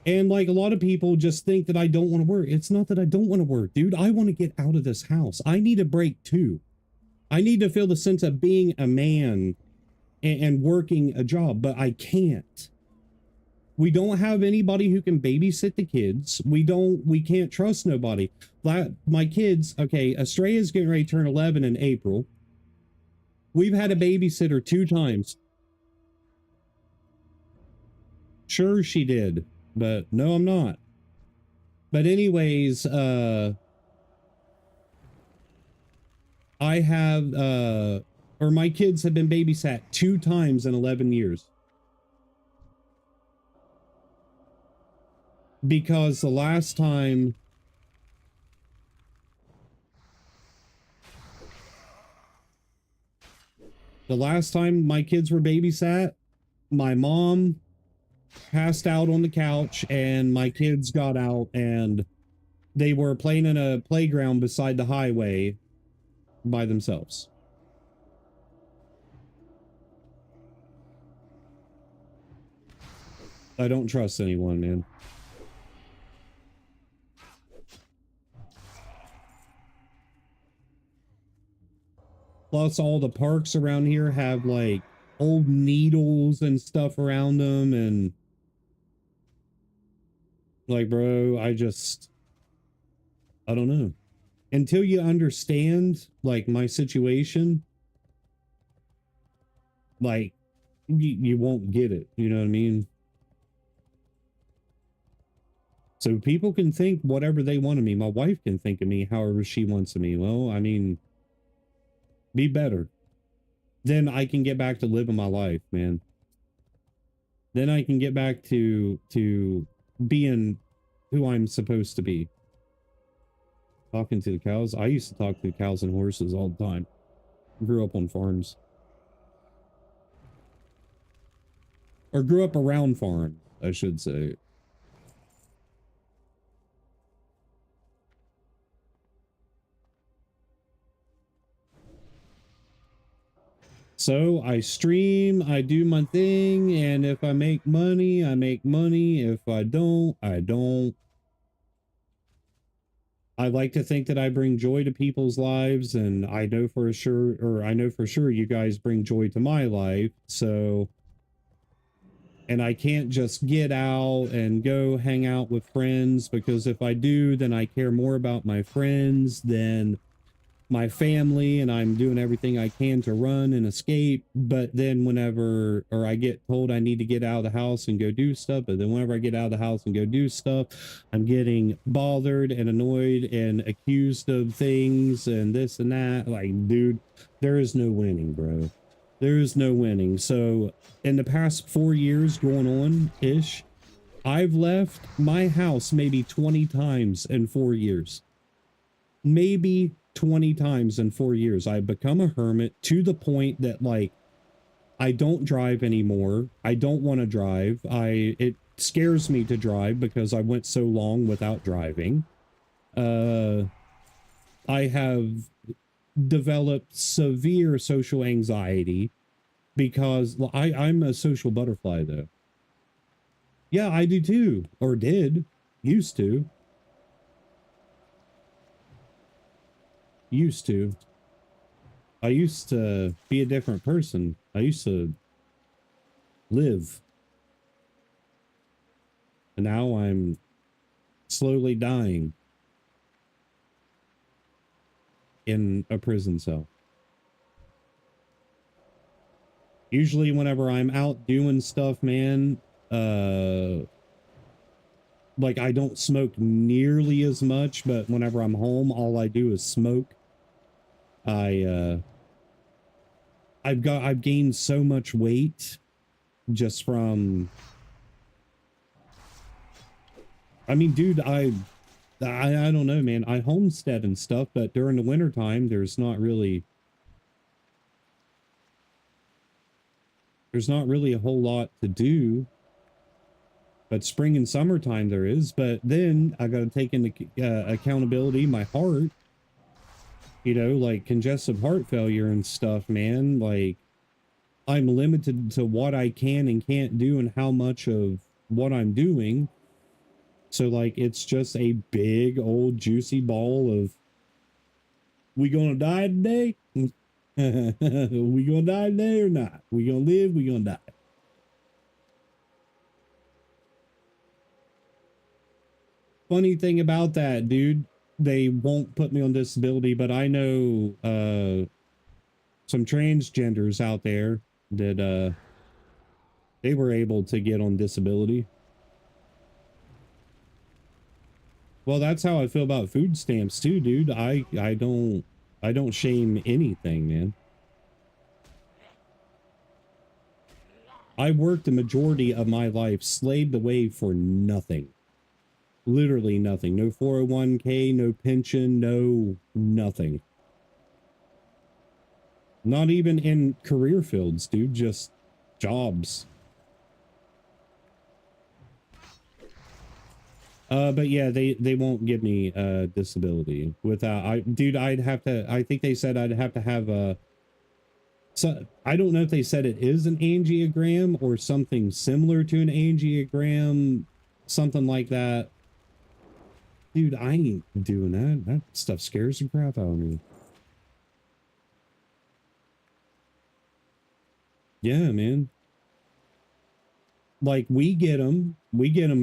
And like a lot of people just think that I don't want to work. It's not that I don't want to work, dude. I want to get out of this house. I need a break too. I need to feel the sense of being a man and working a job, but I can't. We don't have anybody who can babysit the kids. We can't trust nobody. My kids, okay, Estrella's getting ready to turn 11 in April. We've had a babysitter 2 times. Sure she did, but no, I'm not. But anyways, I have, or my kids have been babysat 2 times in 11 years. Because the last time my kids were babysat, my mom passed out on the couch and my kids got out and they were playing in a playground beside the highway by themselves. I don't trust anyone, man. Plus, all the parks around here have, like, old needles and stuff around them, and... like, bro, I don't know. Until you understand, like, my situation, like, you won't get it, you know what I mean? So people can think whatever they want of me. My wife can think of me however she wants of me. Well, I mean... be better. Then I can get back to living my life, man. Then I can get back to being who I'm supposed to be. Talking to the cows. I used to talk to cows and horses all the time. Grew up on farms. Or grew up around farms, I should say. So I stream, I do my thing, and if I make money, I make money. If I don't, I don't. I like to think that I bring joy to people's lives, and I know for sure you guys bring joy to my life. So, and I can't just get out and go hang out with friends, because if I do, then I care more about my friends than my family, and I'm doing everything I can to run and escape. But then whenever, or I get told I need to get out of the house and go do stuff, but then whenever I get out of the house and go do stuff, I'm getting bothered and annoyed and accused of things and this and that. Like, dude, there is no winning, bro. There is no winning. So in the past 4 years going on ish, I've left my house maybe 20 times in 4 years. Maybe 20 times in 4 years. I've become a hermit to the point that, like, I don't drive anymore. I don't want to drive. It scares me to drive because I went so long without driving. I have developed severe social anxiety because well, I'm a social butterfly though. Yeah, I do too, or did, used to. I used to be a different person. I used to live. And now I'm slowly dying in a prison cell. Usually whenever I'm out doing stuff, man, like I don't smoke nearly as much, but whenever I'm home, all I do is smoke. I've gained so much weight just from, I mean, dude, I don't know, man. I homestead and stuff, but during the wintertime, there's not really a whole lot to do. But spring and summertime there is. But then I got to take into accountability my heart. You know, like congestive heart failure and stuff, man. Like, I'm limited to what I can and can't do and how much of what I'm doing. So, like, it's just a big old juicy ball of, we gonna die today? We gonna die today or not? We gonna live? We gonna die? Funny thing about that, dude, they won't put me on disability, but I know some transgenders out there that they were able to get on disability. Well, that's how I feel about food stamps too, dude. I don't shame anything, man. I worked the majority of my life slaved away for nothing. Literally nothing. No 401k, no pension, no nothing. Not even in career fields, dude, just jobs. But yeah, they won't give me disability without I think they said I'd have to have a, so I don't know if they said it is an angiogram or something similar to an angiogram, something like that. Dude, I ain't doing that. That stuff scares the crap out of me. Yeah, man. Like, we get them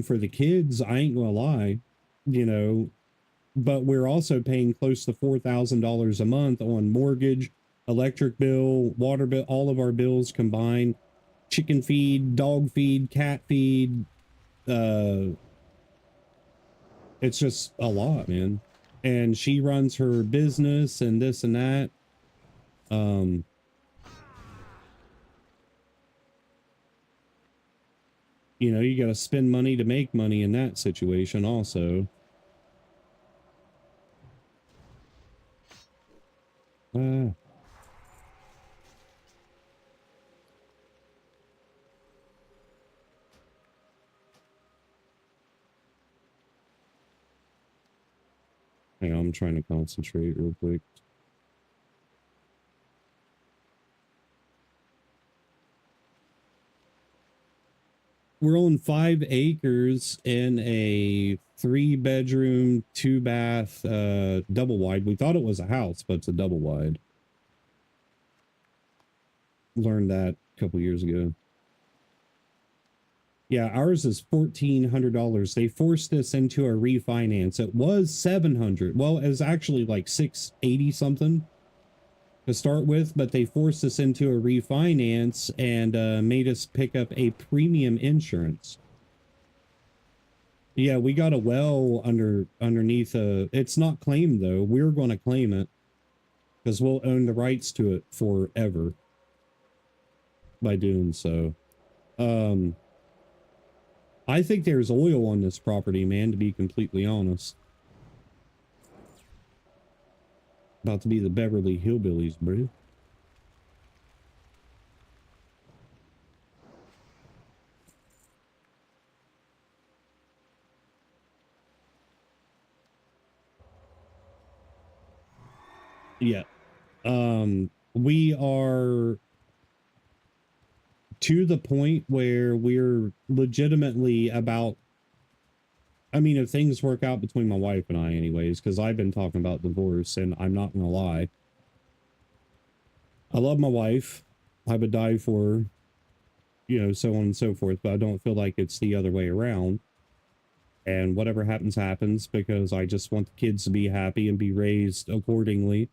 for the kids. I ain't gonna lie, you know, but we're also paying close to $4,000 a month on mortgage, electric bill, water bill, all of our bills combined, chicken feed, dog feed, cat feed. It's just a lot, man. And she runs her business and this and that. You know, you got to spend money to make money in that situation also. Hang on, I'm trying to concentrate real quick. We're on 5 acres in a 3-bedroom, 2-bath, double wide. We thought it was a house, but it's a double wide. Learned that a couple years ago. Yeah, ours is $1,400. They forced us into a refinance. It was $700. Well, it was actually like $680 something to start with, but they forced us into a refinance and made us pick up a premium insurance. Yeah, we got a well underneath it's not claimed though. We're going to claim it because we'll own the rights to it forever by doing so. I think there's oil on this property, man, to be completely honest. About to be the Beverly Hillbillies, bro. Yeah. We are to the point where we're legitimately about, I mean, if things work out between my wife and I anyways, because I've been talking about divorce, and I'm not gonna lie, I love my wife, I would die for her, you know, so on and so forth, but I don't feel like it's the other way around. And whatever happens, happens, because I just want the kids to be happy and be raised accordingly.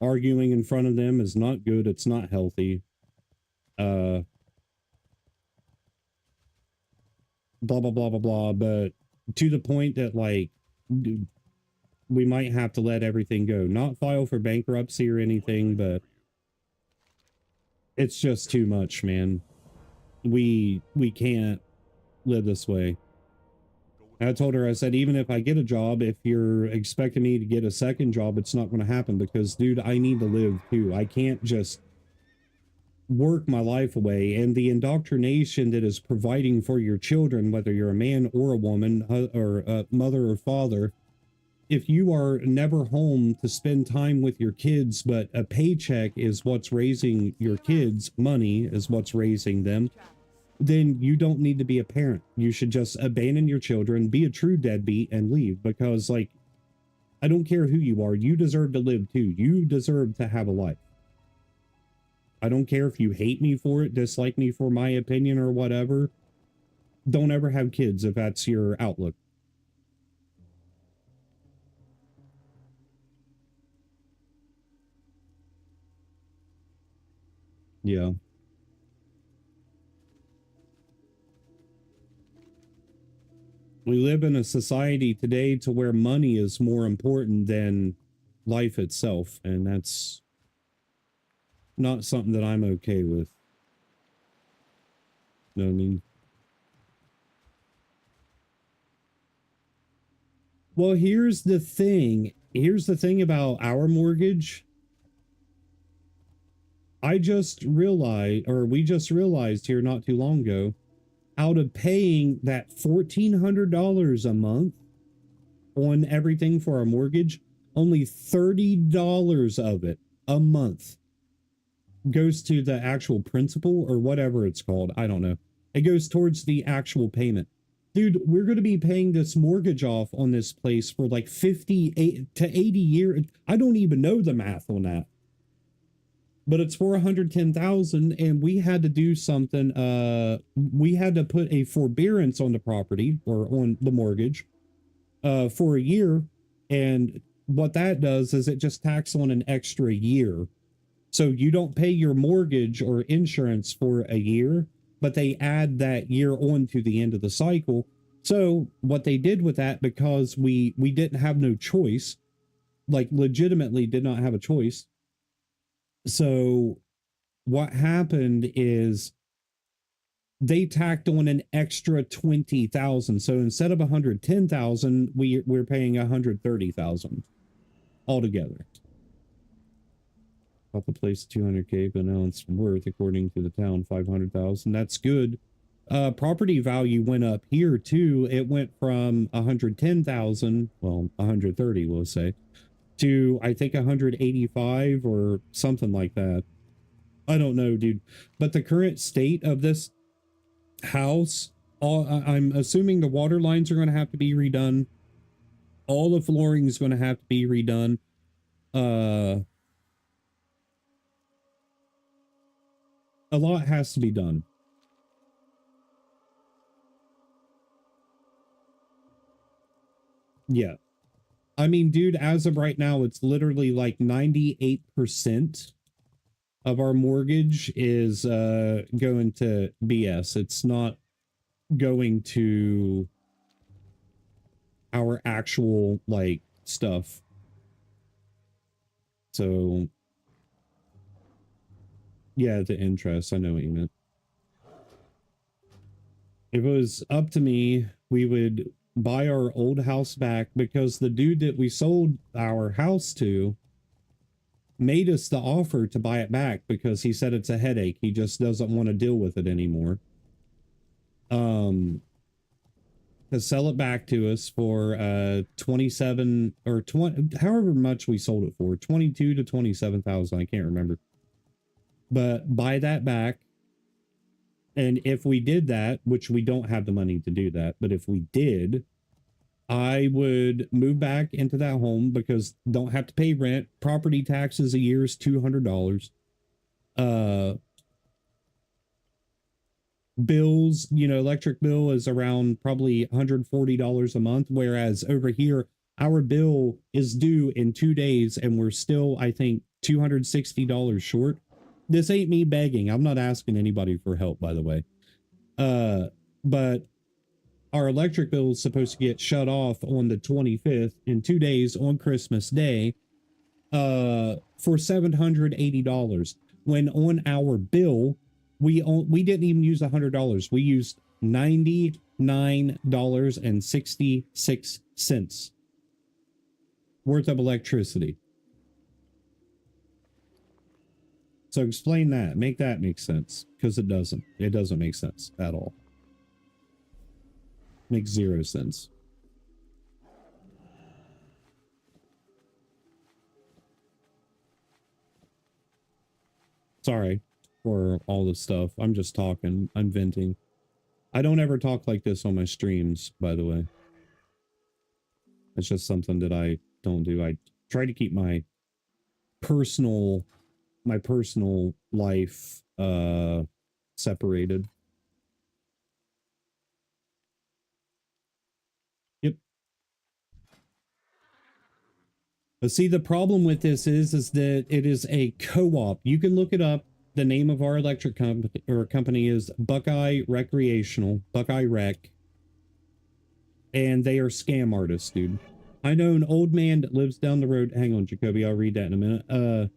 Arguing in front of them is not good, it's not healthy. Blah, blah, blah, blah, blah, but to the point that, like, we might have to let everything go. Not file for bankruptcy or anything, but it's just too much, man. We can't live this way. I told her, I said, even if I get a job, if you're expecting me to get a second job, it's not going to happen because, dude, I need to live too. I can't just work my life away. And the indoctrination that is providing for your children, whether you're a man or a woman, or a mother or father, if you are never home to spend time with your kids, but a paycheck is what's raising your kids, money is what's raising them, then you don't need to be a parent. You should just abandon your children, be a true deadbeat, and leave. Because, like, I don't care who you are. You deserve to live too. You deserve to have a life. I don't care if you hate me for it, dislike me for my opinion or whatever. Don't ever have kids if that's your outlook. Yeah. We live in a society today to where money is more important than life itself, and that's not something that I'm okay with. You know what I mean? Well, here's the thing. Here's the thing about our mortgage. I just realized, or we just realized here not too long ago, out of paying that $1,400 a month on everything for our mortgage, only $30 of it a month goes to the actual principal or whatever it's called. I don't know. It goes towards the actual payment. Dude, we're going to be paying this mortgage off on this place for like 50 to 80 years. I don't even know the math on that. But it's for 110,000, and we had to do something. We had to put a forbearance on the property or on the mortgage for a year. And what that does is it just tacks on an extra year. So you don't pay your mortgage or insurance for a year, but they add that year on to the end of the cycle. So what they did with that, because we didn't have no choice, like legitimately did not have a choice. So what happened is they tacked on an extra 20,000. So instead of 110,000, we're paying 130,000 altogether. Bought the place 200K, but now it's worth, according to the town, 500,000. That's good. Property value went up here too. It went from 110,000, well, 130, we'll say, to I think 185 or something like that. I don't know, dude. But the current state of this house, I'm assuming the water lines are going to have to be redone. All the flooring is going to have to be redone. A lot has to be done. Yeah. I mean, dude, as of right now, it's literally like 98% of our mortgage is going to BS. It's not going to our actual, like, stuff. So, yeah, the interest. I know what you meant. If it was up to me, we would buy our old house back, because the dude that we sold our house to made us the offer to buy it back because he said it's a headache. He just doesn't want to deal with it anymore. To sell it back to us for 27 or 20, however much we sold it for, 22 to 27,000. I can't remember. But buy that back And if we did that, which we don't have the money to do that, but if we did, I would move back into that home because don't have to pay rent. Property taxes a year is $200. Bills, you know, electric bill is around probably $140 a month, whereas over here our bill is due in 2 days and we're still, I think, $260 short. This ain't me begging. I'm not asking anybody for help, by the way. But our electric bill is supposed to get shut off on the 25th in 2 days on Christmas Day for $780, when on our bill we didn't even use $100. We used $99.66 worth of electricity. So explain that. Make that make sense, because it doesn't. It doesn't make sense at all. Makes zero sense. Sorry for all this stuff. I'm just talking. I'm venting. I don't ever talk like this on my streams, by the way. It's just something that I don't do. I try to keep my personal life separated. Yep. But see, the problem with this is that it is a co-op. You can look it up. The name of our electric company is Buckeye Recreational, Buckeye Rec. And they are scam artists, dude. I know an old man that lives down the road. Hang on, Jacoby, I'll read that in a minute.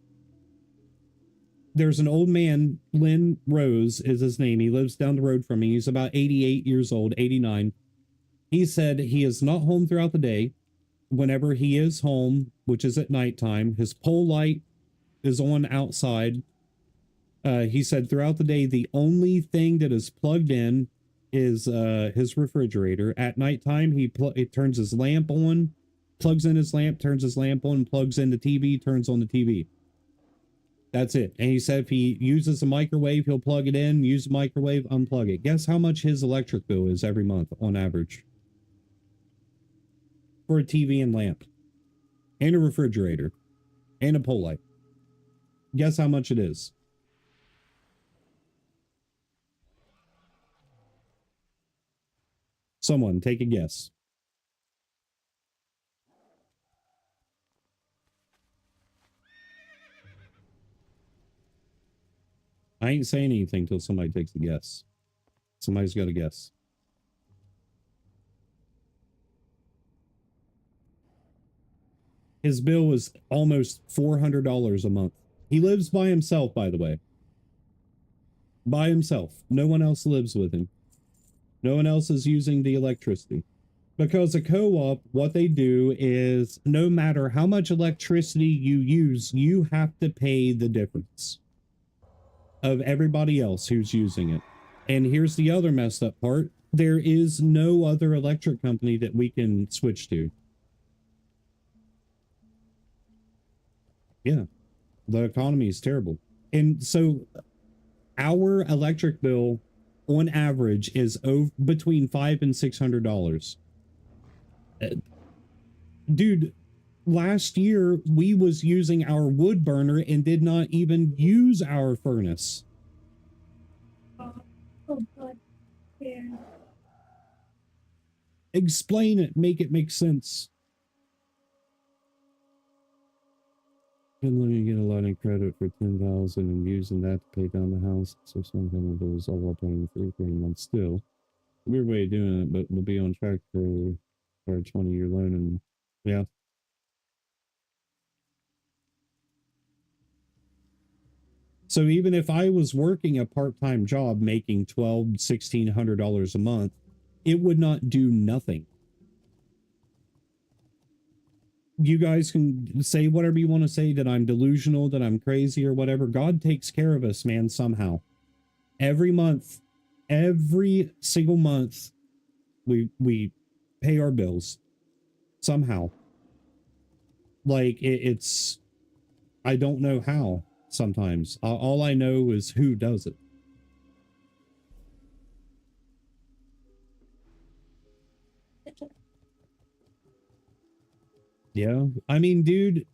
There's an old man, Lynn Rose is his name. He lives down the road from me. He's about 88 years old, 89. He said he is not home throughout the day. Whenever he is home, which is at nighttime, his pole light is on outside. He said throughout the day, the only thing that is plugged in is his refrigerator. At nighttime, he turns his lamp on, plugs in his lamp, turns his lamp on, plugs in the TV, turns on the TV. That's it. And he said if he uses a microwave, he'll plug it in, use the microwave, unplug it. Guess how much his electric bill is every month on average? For a TV and lamp. And a refrigerator. And a pole light. Guess how much it is? Someone, take a guess. I ain't saying anything till somebody takes a guess. Somebody's got to guess. His bill was almost $400 a month. He lives by himself, by the way. By himself. No one else lives with him. No one else is using the electricity. Because a co-op, what they do is no matter how much electricity you use, you have to pay the difference of everybody else who's using it. And here's the other messed up part. There is no other electric company that we can switch to. Yeah, the economy is terrible. And so our electric bill on average is between $500 and $600. Dude, last year we was using our wood burner and did not even use our furnace.
Oh, God. Yeah.
Explain it, make it make sense. Can let me get a line of credit for $10,000 and using that to pay down the house. So something that was all paying for 3 months still. Weird way of doing it, but we'll be on track for our 20-year loan. And yeah. So even if I was working a part-time job making $1,200, $1,600 a month, it would not do nothing. You guys can say whatever you want to say, that I'm delusional, that I'm crazy or whatever. God takes care of us, man, somehow. Every month, every single month, we pay our bills somehow. Like it's, I don't know how sometimes. All I know is who does it. Yeah. I mean, dude,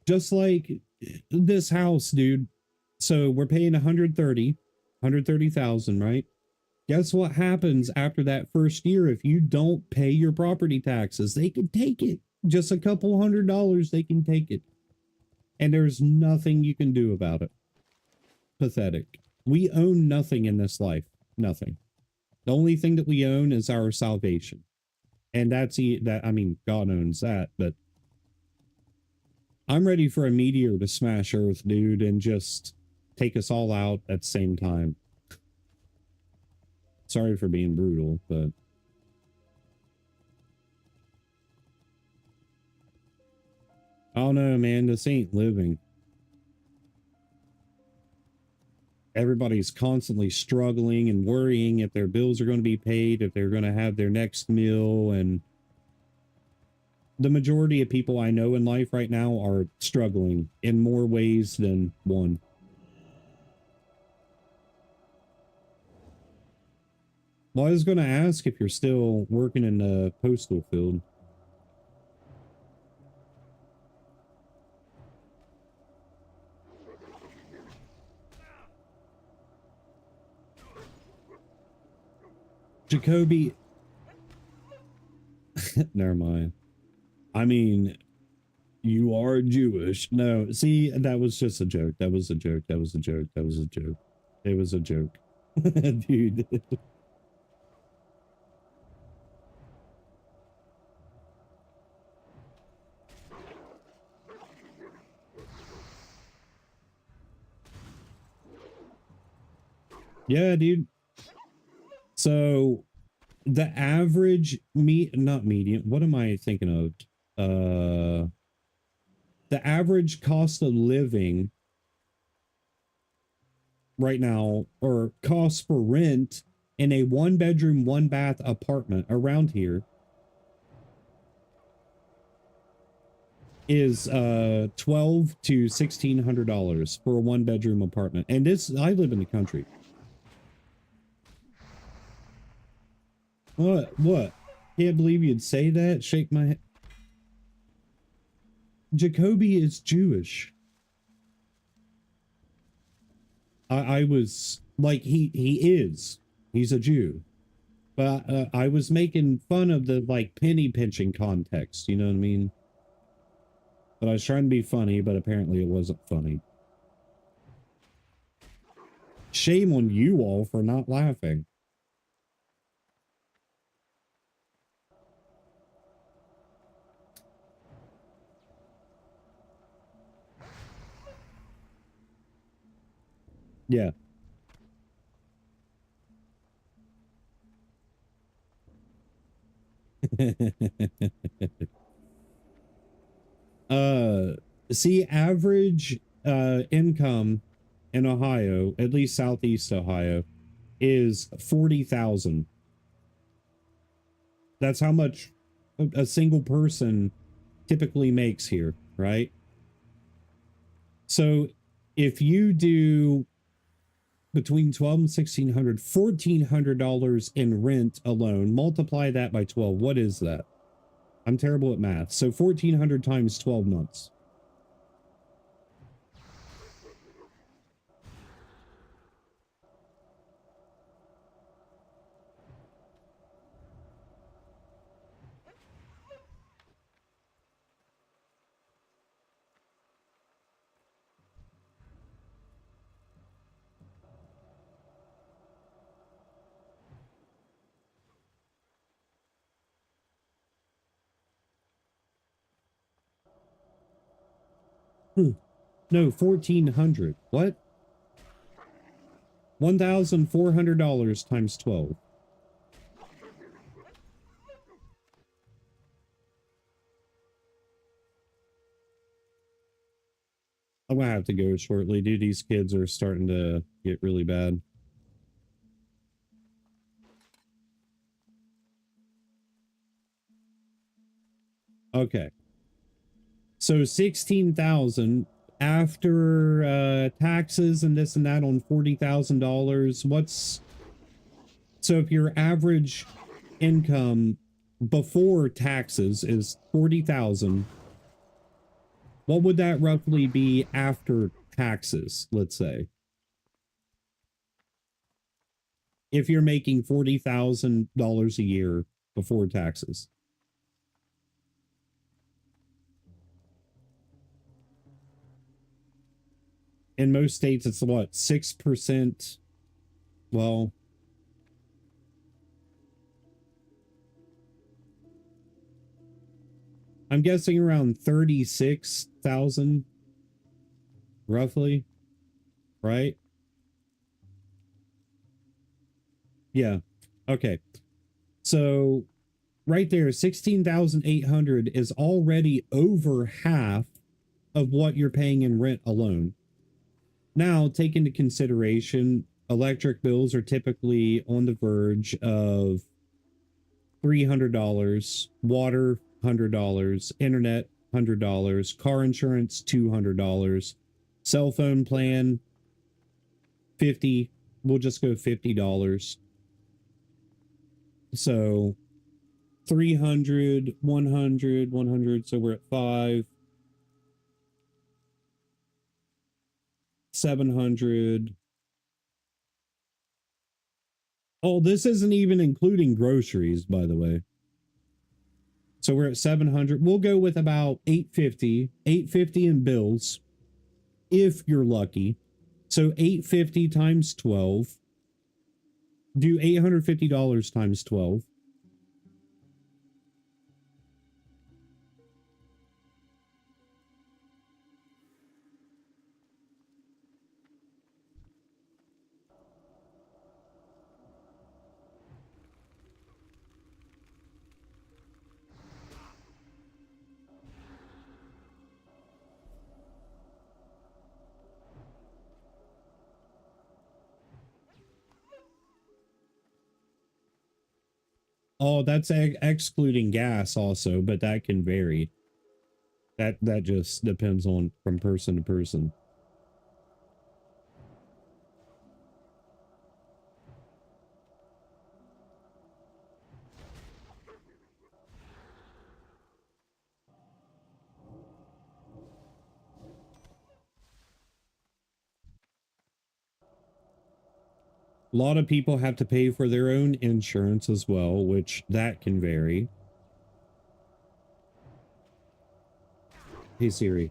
just like this house, dude. So we're paying 130,000, right? Guess what happens after that first year if you don't pay your property taxes? They can take it. Just a couple $100, they can take it. And there's nothing you can do about it. Pathetic. We own nothing in this life. Nothing. The only thing that we own is our salvation. And I mean, God owns that, but I'm ready for a meteor to smash Earth, dude, and just take us all out at the same time. Sorry for being brutal, but I don't know, man. This ain't living. Everybody's constantly struggling and worrying if their bills are going to be paid, if they're going to have their next meal, and the majority of people I know in life right now are struggling in more ways than one. Well, I was going to ask if you're still working in the postal field. Jacoby. Never mind. I mean, you are Jewish. No, see, that was just a joke. That was a joke. That was a joke. That was a joke. It was a joke. Dude. Yeah, dude. So the average not median, what am I thinking of? The average cost of living right now, or cost for rent in a 1-bedroom, 1-bath apartment around here is $1,200 to $1,600 for a 1-bedroom apartment. And I live in the country. What? Can't believe you'd say that? Shake my head. Jacoby is Jewish. I was like, he is. He's a Jew. But I was making fun of the like penny pinching context, you know what I mean? But I was trying to be funny, but apparently it wasn't funny. Shame on you all for not laughing. Yeah. See, average income in Ohio, at least Southeast Ohio, is 40,000. That's how much a single person typically makes here, right? So if you do between $1,200 and $1,600, $1,400 in rent alone, multiply that by 12. What is that? I'm terrible at math. So 1,400 times 12 months. No, 1,400. What? $1,400 times 12. I'm gonna have to go shortly, dude. These kids are starting to get really bad. Okay. So 16,000 after taxes and this and that on $40,000. So if your average income before taxes is 40,000 what would that roughly be after taxes, let's say? If you're making $40,000 a year before taxes. In most states, it's what, 6%? Well, I'm guessing around 36,000, roughly, right? Yeah. Okay. So right there, 16,800 is already over half of what you're paying in rent alone. Now, take into consideration, electric bills are typically on the verge of $300, water, $100, internet, $100, car insurance, $200, cell phone plan, $50. We'll just go $50. So 300, 100, 100. So we're at 5, 700. Oh, this isn't even including groceries, by the way. So we're at 700. We'll go with about 850 in bills, if you're lucky. So 850 times 12. Do $850 times 12. Oh, that's excluding gas also, but that can vary. That just depends on from person to person. A lot of people have to pay for their own insurance as well, which that can vary. Hey Siri.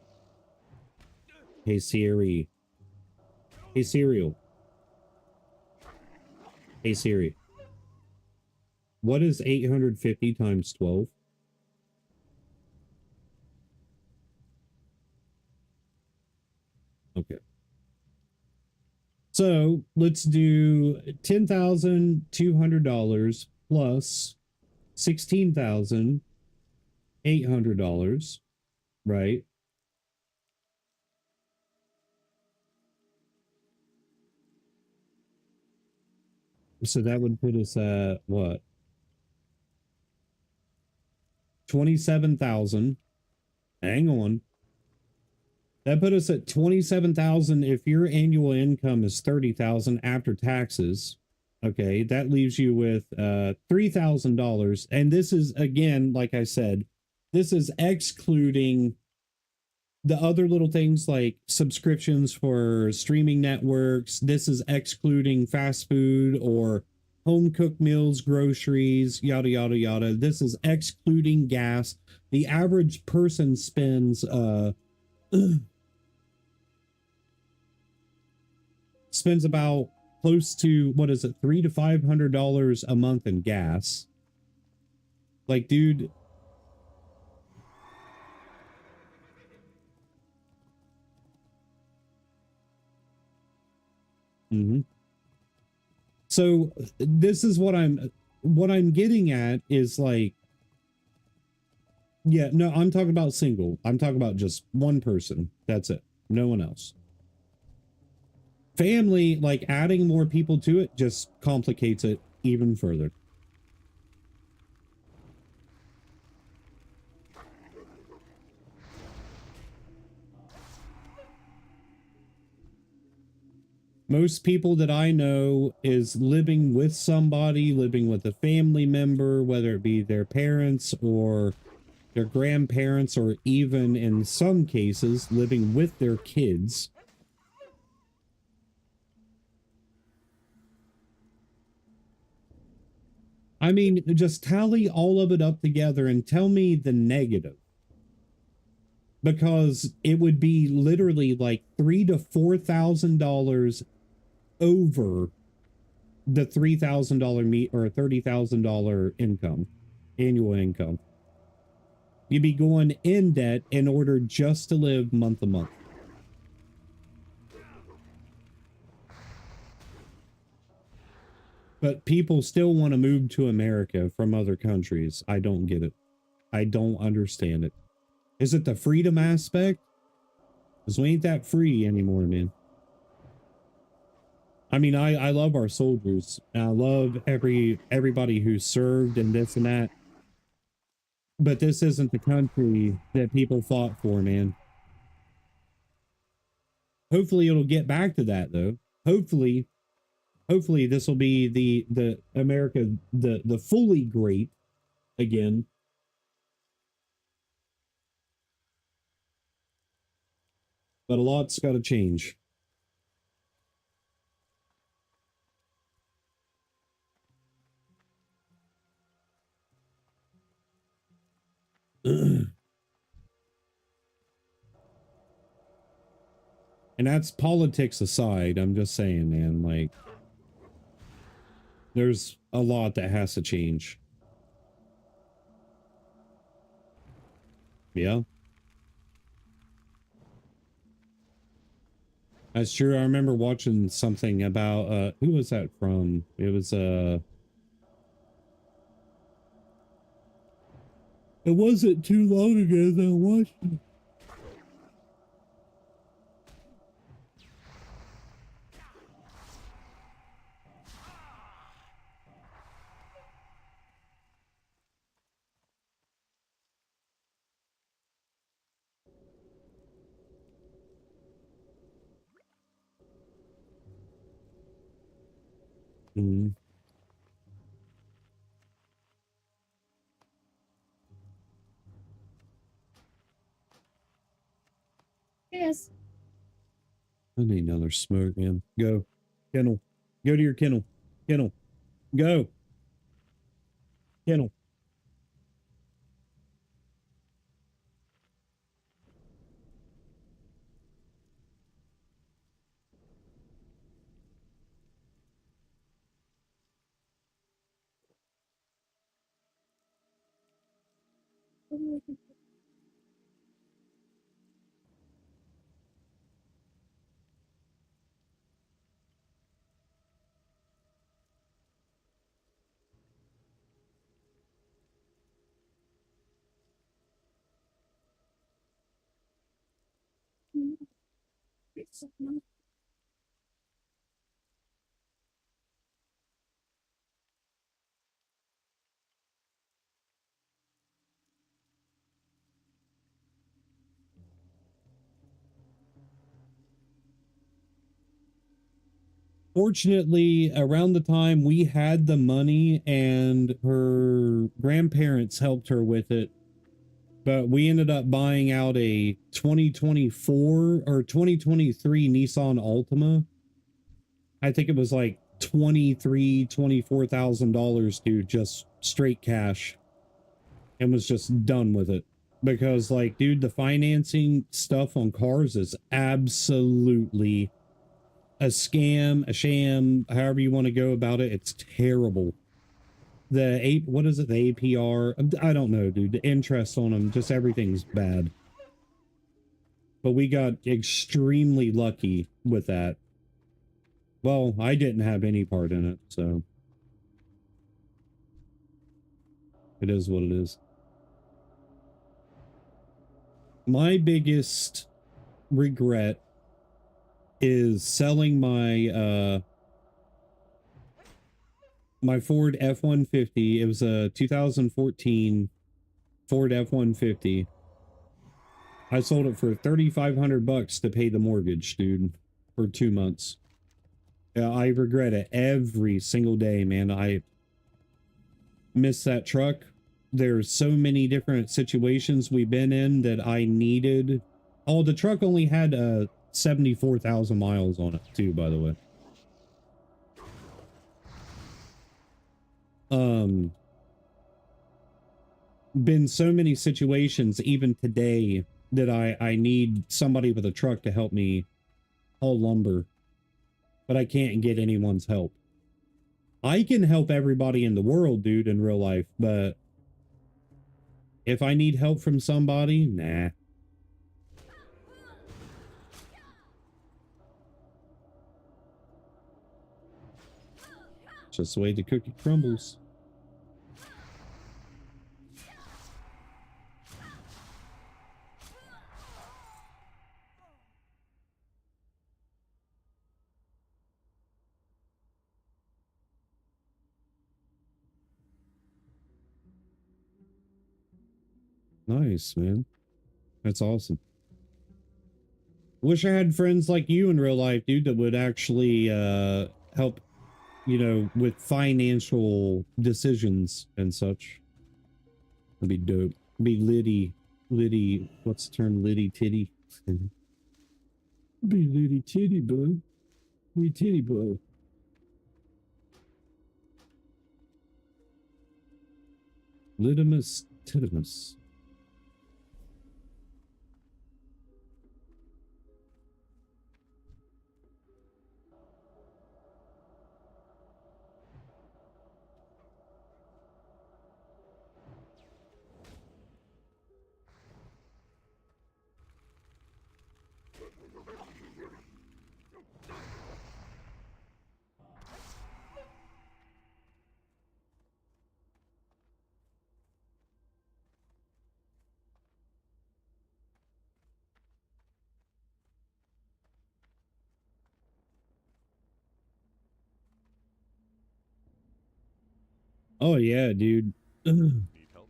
Hey Siri. Hey Serial. Hey Siri. What is 850 times 12? Okay. So let's do $10,200 plus $16,800, right? So that would put us at what? 27,000. Hang on. That put us at 27,000 if your annual income is 30,000 after taxes. Okay, that leaves you with $3,000. And this is, again, like I said, this is excluding the other little things like subscriptions for streaming networks. This is excluding fast food or home cooked meals, groceries, yada, yada, yada. This is excluding gas. The average person spends spends about close to, what is it, $300 to $500 a month in gas. Like, dude. So this is what I'm getting at is like, yeah, no, I'm talking about single. I'm talking about just one person. That's it. No one else. Family, like adding more people to it just complicates it even further. Most people that I know is living with somebody, living with a family member, whether it be their parents or their grandparents, or even in some cases living with their kids. I mean, just tally all of it up together and tell me the negative. Because it would be literally like $3,000 to $4,000 over the $3,000 meet or $30,000 income, annual income. You'd be going in debt in order just to live month to month. But people still want to move to America from other countries. I don't get it. I don't understand it. Is it the freedom aspect? Because we ain't that free anymore, man. I mean, I love our soldiers. And I love everybody who served and this and that. But this isn't the country that people fought for, man. Hopefully it'll get back to that, though. Hopefully this will be the America, the fully great again. But a lot's got to change. And that's politics aside. I'm just saying, man, like, there's a lot that has to change. Yeah. That's true. I remember watching something about, who was that from? It was, it wasn't too long ago that I watched it. Mm.
Yes.
I need another smoke, man. Go. Kennel. Go to your kennel. Kennel. Go. Kennel. Fortunately, around the time we had the money and her grandparents helped her with it, but we ended up buying out a 2024 or 2023 Nissan Altima. I think it was like $24,000, dude, just straight cash, and was just done with it. Because, like, dude, the financing stuff on cars is absolutely a scam, a sham, however you want to go about it. It's terrible. What is it? The APR? I don't know, dude. The interest on them, just everything's bad. But we got extremely lucky with that. Well, I didn't have any part in it, so it is what it is. My biggest regret is selling my my Ford F-150. It was a 2014 Ford F-150. I sold it for $3,500 to pay the mortgage, dude, for 2 months. I regret it every single day, man. I miss that truck. there's so many different situations we've been in that I needed. Oh, the truck only had 74,000 miles on it too, by the way. Been so many situations even today that I need somebody with a truck to help me haul lumber, but I can't get anyone's help. I can help everybody in the world, dude, in real life, but if I need help from somebody, nah. Just the way the cookie crumbles. Nice, man. That's awesome. Wish I had friends like you in real life, dude, that would actually help, you know, with financial decisions and such. That'd be dope. Be litty, what's the term? Litty titty. Be litty titty, boy. Be titty, boy. Litimus titimus. Oh yeah, dude. A
Need help?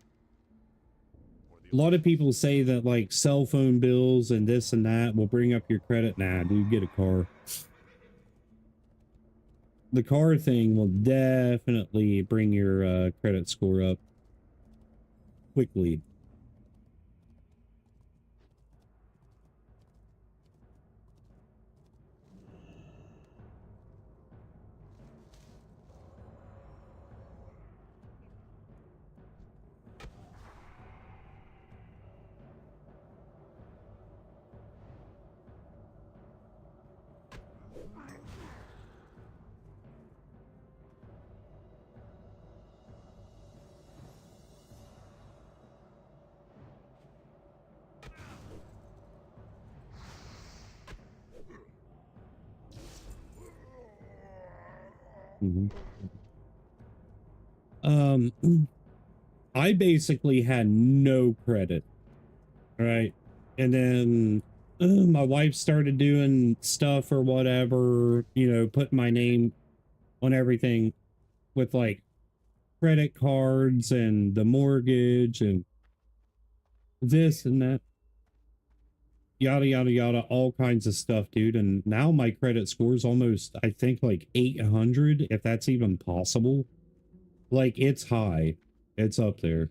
Or the
lot of people say that like cell phone bills and this and that will bring up your credit. Nah, dude, get a car. The car thing will definitely bring your credit score up quickly. Mhm. I basically had no credit, right? And then my wife started doing stuff or whatever, you know, putting my name on everything with like credit cards and the mortgage and this and that, yada, yada, yada, all kinds of stuff, dude. And now my credit score is almost, I think, like 800, if that's even possible. Like, it's high. It's up there.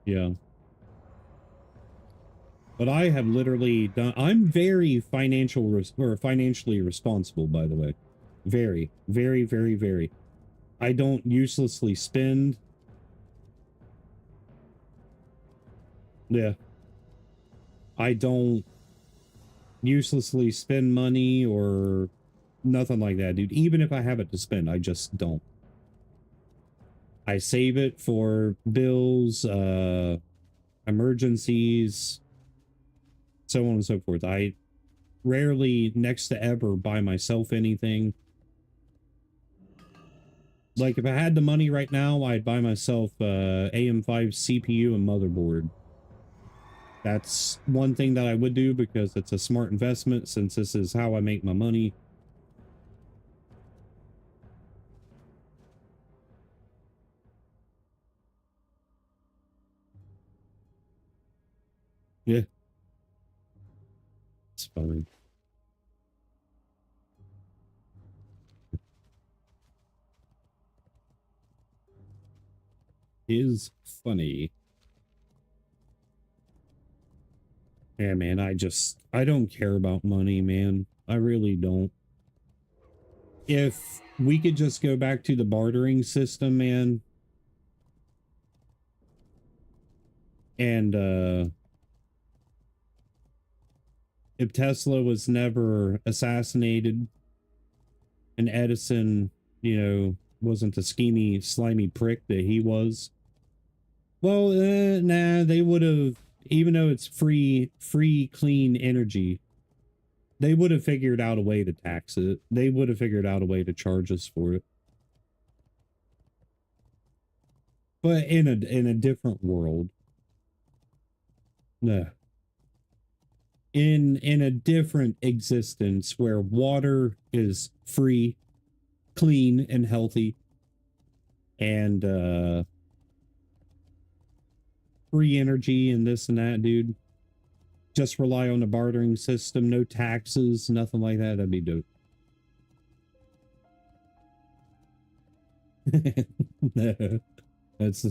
Yeah. But I have literally done, I'm very financially responsible, by the way. Very, very, very, very. I don't uselessly spend. Yeah. I don't uselessly spend money or nothing like that, dude. Even if I have it to spend, I just don't. I save it for bills, emergencies, so on and so forth. I rarely, next to ever, buy myself anything. Like, if I had the money right now, I'd buy myself AM5 CPU and motherboard. That's one thing that I would do because it's a smart investment since this is how I make my money. Yeah. That's funny. Is funny. Yeah, man, I don't care about money, man. I really don't. If we could just go back to the bartering system, man, and if Tesla was never assassinated and Edison, you know, wasn't the schemy, slimy prick that he was, well, nah, they would have, even though it's free, clean energy, they would have figured out a way to tax it. They would have figured out a way to charge us for it. But in a different world. No. In a different existence where water is free, clean, and healthy, and free energy and this and that, dude. Just rely on the bartering system, no taxes, nothing like that. That'd be dope. No, that's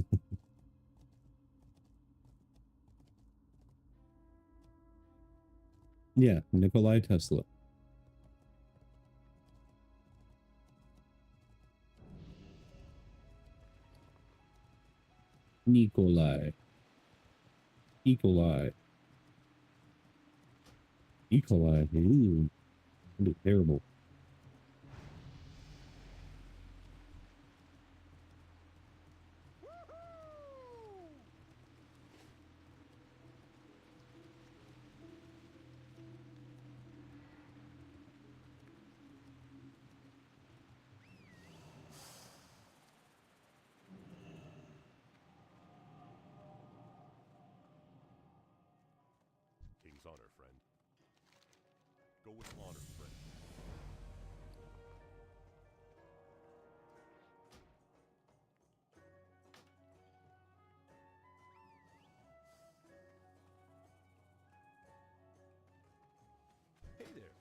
yeah, Nikolai Tesla. Nikolai. Equali. Equali. Ooh, that'd be terrible.
King's honor, friend. Go with honor, friend.
Hey there.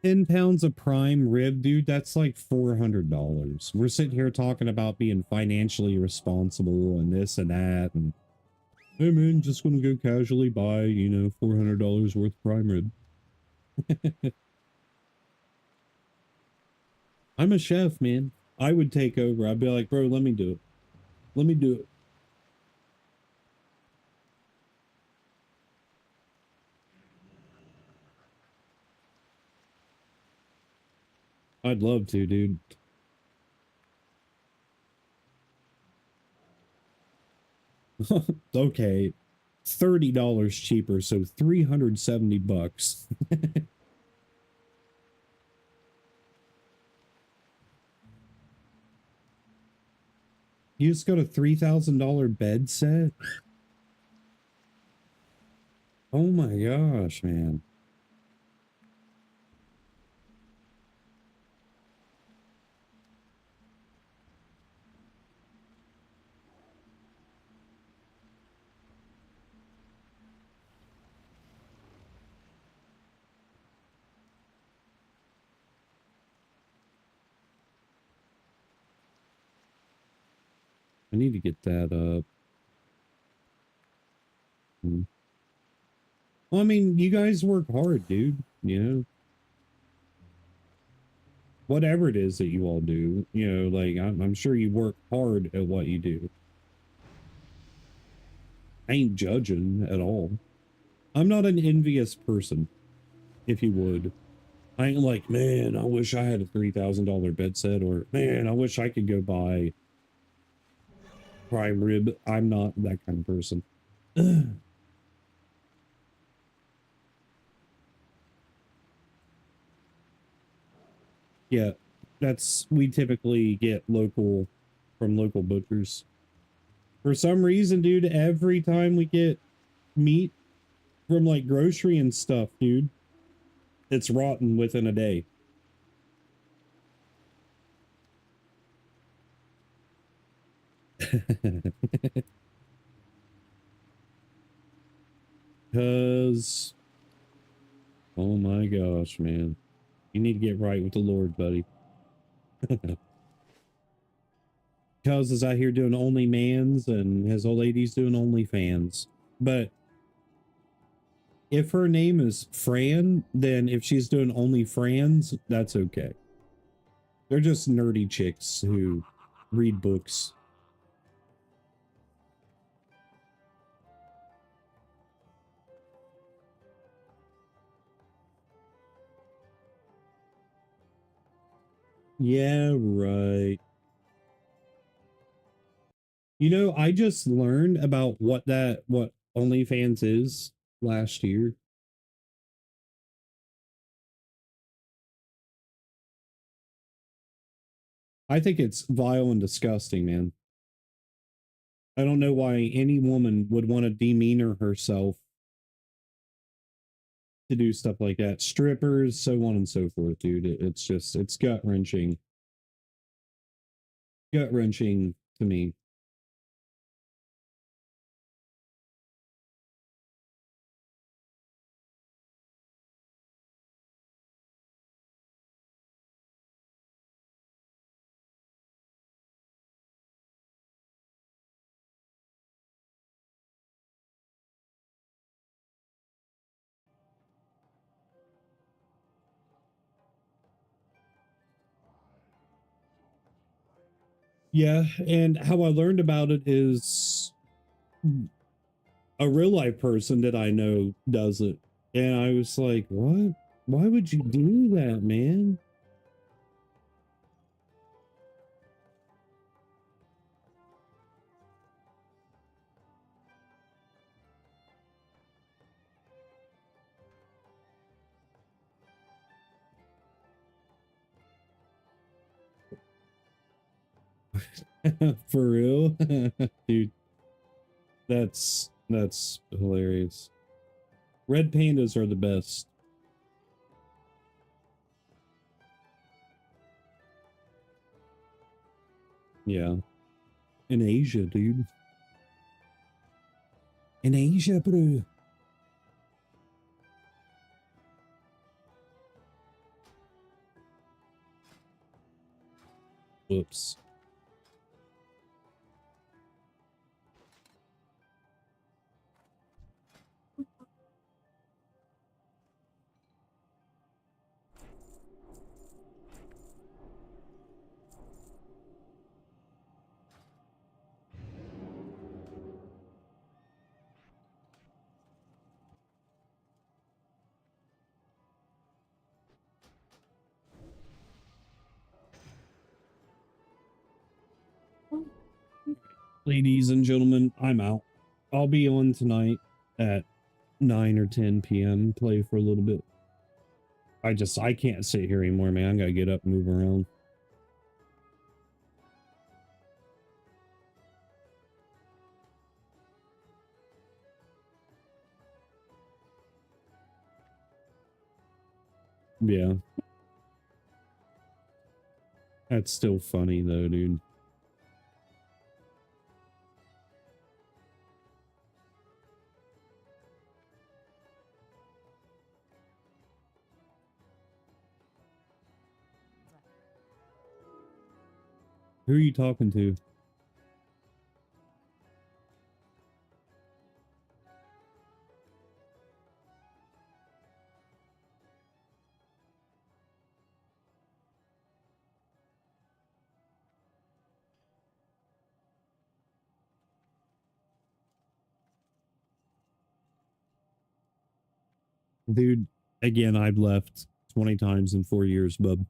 £10 of prime rib, dude, that's like $400. We're sitting here talking about being financially responsible and this and that, and hey man, just gonna go casually buy, you know, $400 worth of prime rib. I'm a chef, man. I would take over. I'd be like, bro, let me do it. Let me do it. I'd love to, dude. Okay. $30 cheaper, so 370 bucks. You just got a $3,000 bed set? Oh my gosh, man. I need to get that up. Well, I mean, you guys work hard, dude. You know, whatever it is that you all do, you know, like I'm sure you work hard at what you do. I ain't judging at all. I'm not an envious person, if you would. I ain't like, man, I wish I had a $3,000 bed set, or man, I wish I could go buy prime rib. I'm not that kind of person. Yeah, we typically get local from local butchers. For some reason, dude, every time we get meat from like grocery and stuff, dude, it's rotten within a day. Cause, oh my gosh, man, you need to get right with the Lord, buddy. Cuz is out here doing only mans and his old lady's doing only fans. But if her name is Fran, then if she's doing only Frans, that's okay. They're just nerdy chicks who read books. Yeah, right. You know, I just learned about what OnlyFans is last year. I think it's vile and disgusting, man. I don't know why any woman would want to demeanor herself to do stuff like that. Strippers, so on and so forth, dude. It's just, it's gut-wrenching. Gut-wrenching to me. Yeah, and how I learned about it is a real life person that I know does it. And I was like, what? Why would you do that, man? For real? Dude, that's hilarious. Red pandas are the best. Yeah. In Asia, dude. In Asia, bro. Whoops. Ladies and gentlemen, I'm out. I'll be on tonight at 9 or 10 p.m. Play for a little bit. I can't sit here anymore, man. I gotta get up and move around. Yeah. That's still funny though, dude. Who are you talking to? Dude, again, I've left 20 times in 4 years, bub.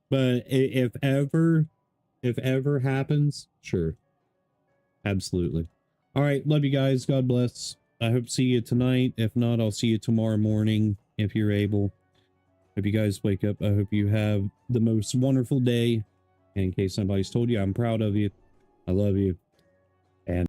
But if ever happens, sure. Absolutely. All right, love you guys. God bless. I hope to see you tonight. If not, I'll see you tomorrow morning if you're able. Hope you guys wake up. I hope you have the most wonderful day. And in case somebody's told you, I'm proud of you. I love you.